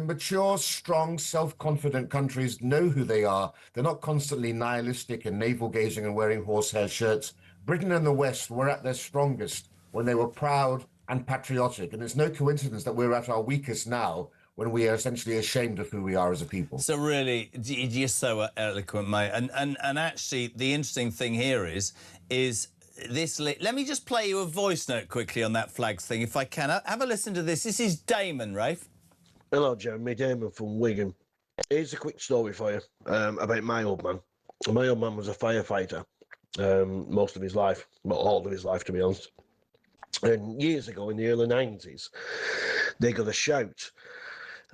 mature, strong, self-confident countries know who they are. They're not constantly nihilistic and navel-gazing and wearing horsehair shirts. Britain and the West were at their strongest when they were proud and patriotic. And it's no coincidence that we're at our weakest now when we are essentially ashamed of who we are as a people. So really, you're so eloquent, mate. And actually, the interesting thing here is this... Let me just play you a voice note quickly on that flags thing, if I can. Have a listen to this. This is Damon, Rafe. Hello, Jeremy. Damon from Wigan. Here's a quick story for you about my old man. My old man was a firefighter most of his life, well, all of his life, to be honest. And years ago, in the early 90s, they got a shout.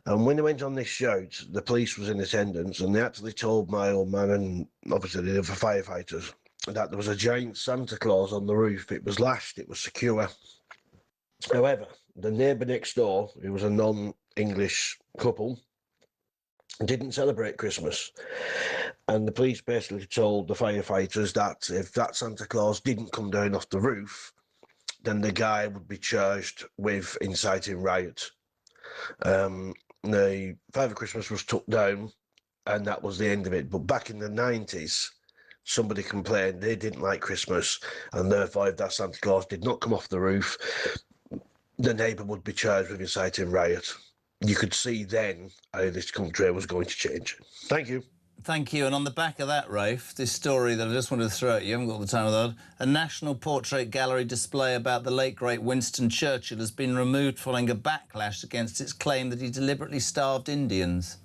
And when they went on this shout, the police was in attendance, and they actually told my old man, and obviously the other firefighters, that there was a giant Santa Claus on the roof. It was lashed, it was secure. However, the neighbour next door, who was a non-English couple, didn't celebrate Christmas. And the police basically told the firefighters that if that Santa Claus didn't come down off the roof, then the guy would be charged with inciting riot. The Father Christmas was took down, and that was the end of it. But back in the 90s, somebody complained they didn't like Christmas, and therefore if that Santa Claus did not come off the roof, the neighbour would be charged with inciting riot. You could see then how this country was going to change. Thank you. Thank you. And on the back of that, Rafe, this story that I just wanted to throw at you, I haven't got the time of that. A National Portrait Gallery display about the late, great Winston Churchill has been removed following a backlash against its claim that he deliberately starved Indians.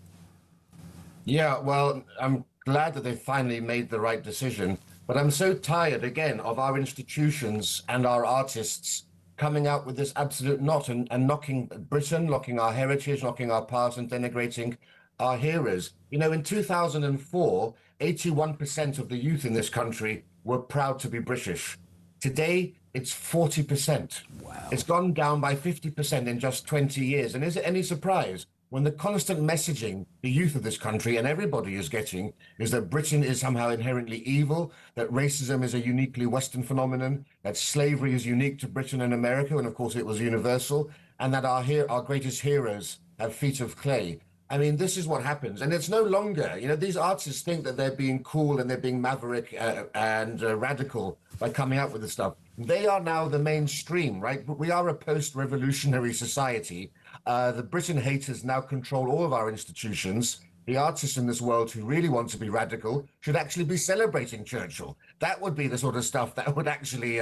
Yeah, well, I'm glad that they finally made the right decision. But I'm so tired, again, of our institutions and our artists coming out with this absolute knot and knocking Britain, knocking our heritage, knocking our past, and denigrating our heroes. In 2004, 81% of the youth in this country were proud to be British. Today, it's 40%. Wow. It's gone down by 50% in just 20 years. And is it any surprise when the constant messaging the youth of this country and everybody is getting is that Britain is somehow inherently evil, that racism is a uniquely Western phenomenon, that slavery is unique to Britain and America, and of course it was universal, and that our greatest heroes have feet of clay. I mean, this is what happens. And it's no longer, these artists think that they're being cool and they're being maverick and radical by coming out with this stuff. They are now the mainstream, right? But we are a post-revolutionary society. The Britain haters now control all of our institutions. The artists in this world who really want to be radical should actually be celebrating Churchill. That would be the sort of stuff that would actually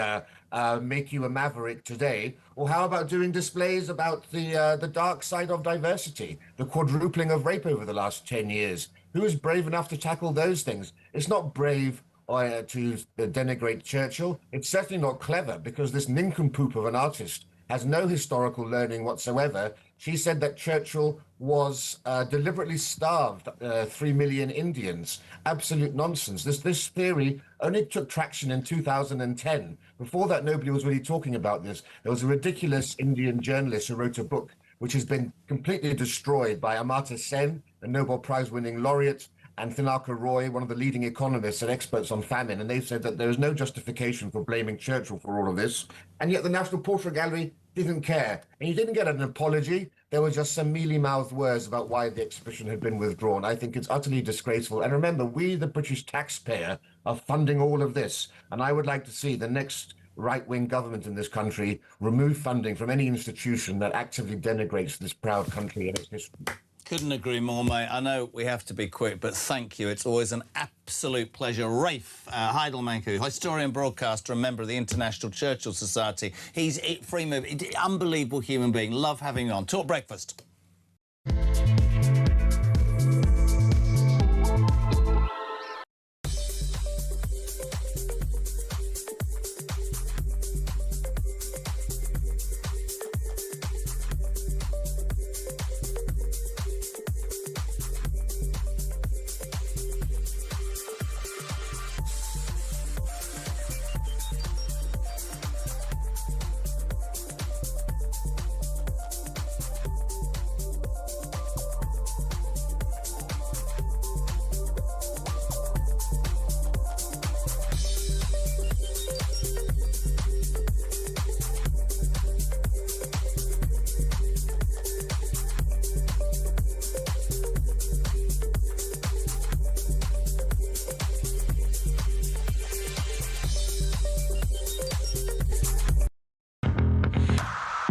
make you a maverick today. Or how about doing displays about the dark side of diversity, the quadrupling of rape over the last 10 years? Who is brave enough to tackle those things? It's not brave to denigrate Churchill. It's certainly not clever, because this nincompoop of an artist has no historical learning whatsoever. She said that Churchill was deliberately starved 3 million Indians. Absolute nonsense. This theory only took traction in 2010. Before that, nobody was really talking about this. There was a ridiculous Indian journalist who wrote a book which has been completely destroyed by Amartya Sen, a Nobel Prize-winning laureate, and Thinaka Roy, one of the leading economists and experts on famine, and they've said that there is no justification for blaming Churchill for all of this. And yet the National Portrait Gallery didn't care. And you didn't get an apology. There were just some mealy-mouthed words about why the exhibition had been withdrawn. I think it's utterly disgraceful. And remember, we, the British taxpayer, are funding all of this. And I would like to see the next right-wing government in this country remove funding from any institution that actively denigrates this proud country and its history. Couldn't agree more, mate. I know we have to be quick, but thank you. It's always an absolute pleasure. Rafe Heidelmanku, historian, broadcaster, and member of the International Churchill Society. He's free move, unbelievable human being. Love having him on. Talk breakfast.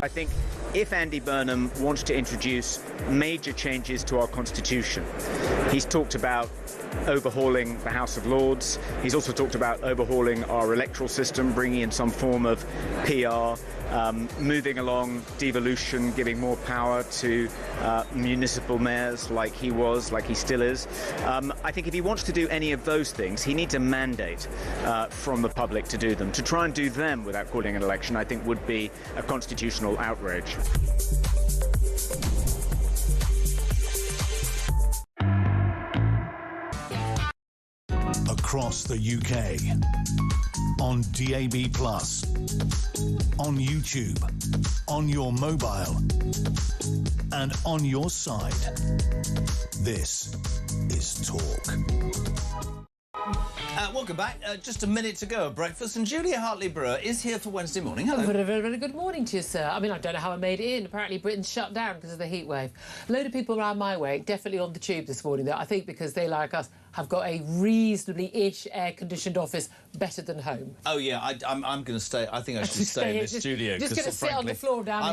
I think if Andy Burnham wants to introduce major changes to our constitution, he's talked about overhauling the House of Lords. He's also talked about overhauling our electoral system, bringing in some form of PR, moving along devolution, giving more power to municipal mayors like he still is. I think if he wants to do any of those things, he needs a mandate from the public to do them. To try and do them without calling an election, I think would be a constitutional outrage. Across the UK, on DAB+, on YouTube, on your mobile, and on your side. This is Talk. Welcome back. Just a minute to go at breakfast, and Julia Hartley-Brewer is here for Wednesday morning. Hello. Very, very, very good morning to you, sir. I mean, I don't know how I made it in. Apparently, Britain's shut down because of the heat wave. A load of people around my way, definitely on the tube this morning, though, I think because they, like us, have got a reasonably-ish air-conditioned office, better than home. Oh, yeah, I'm going to stay. I think I should stay in this studio. Just going to sit on the floor down here.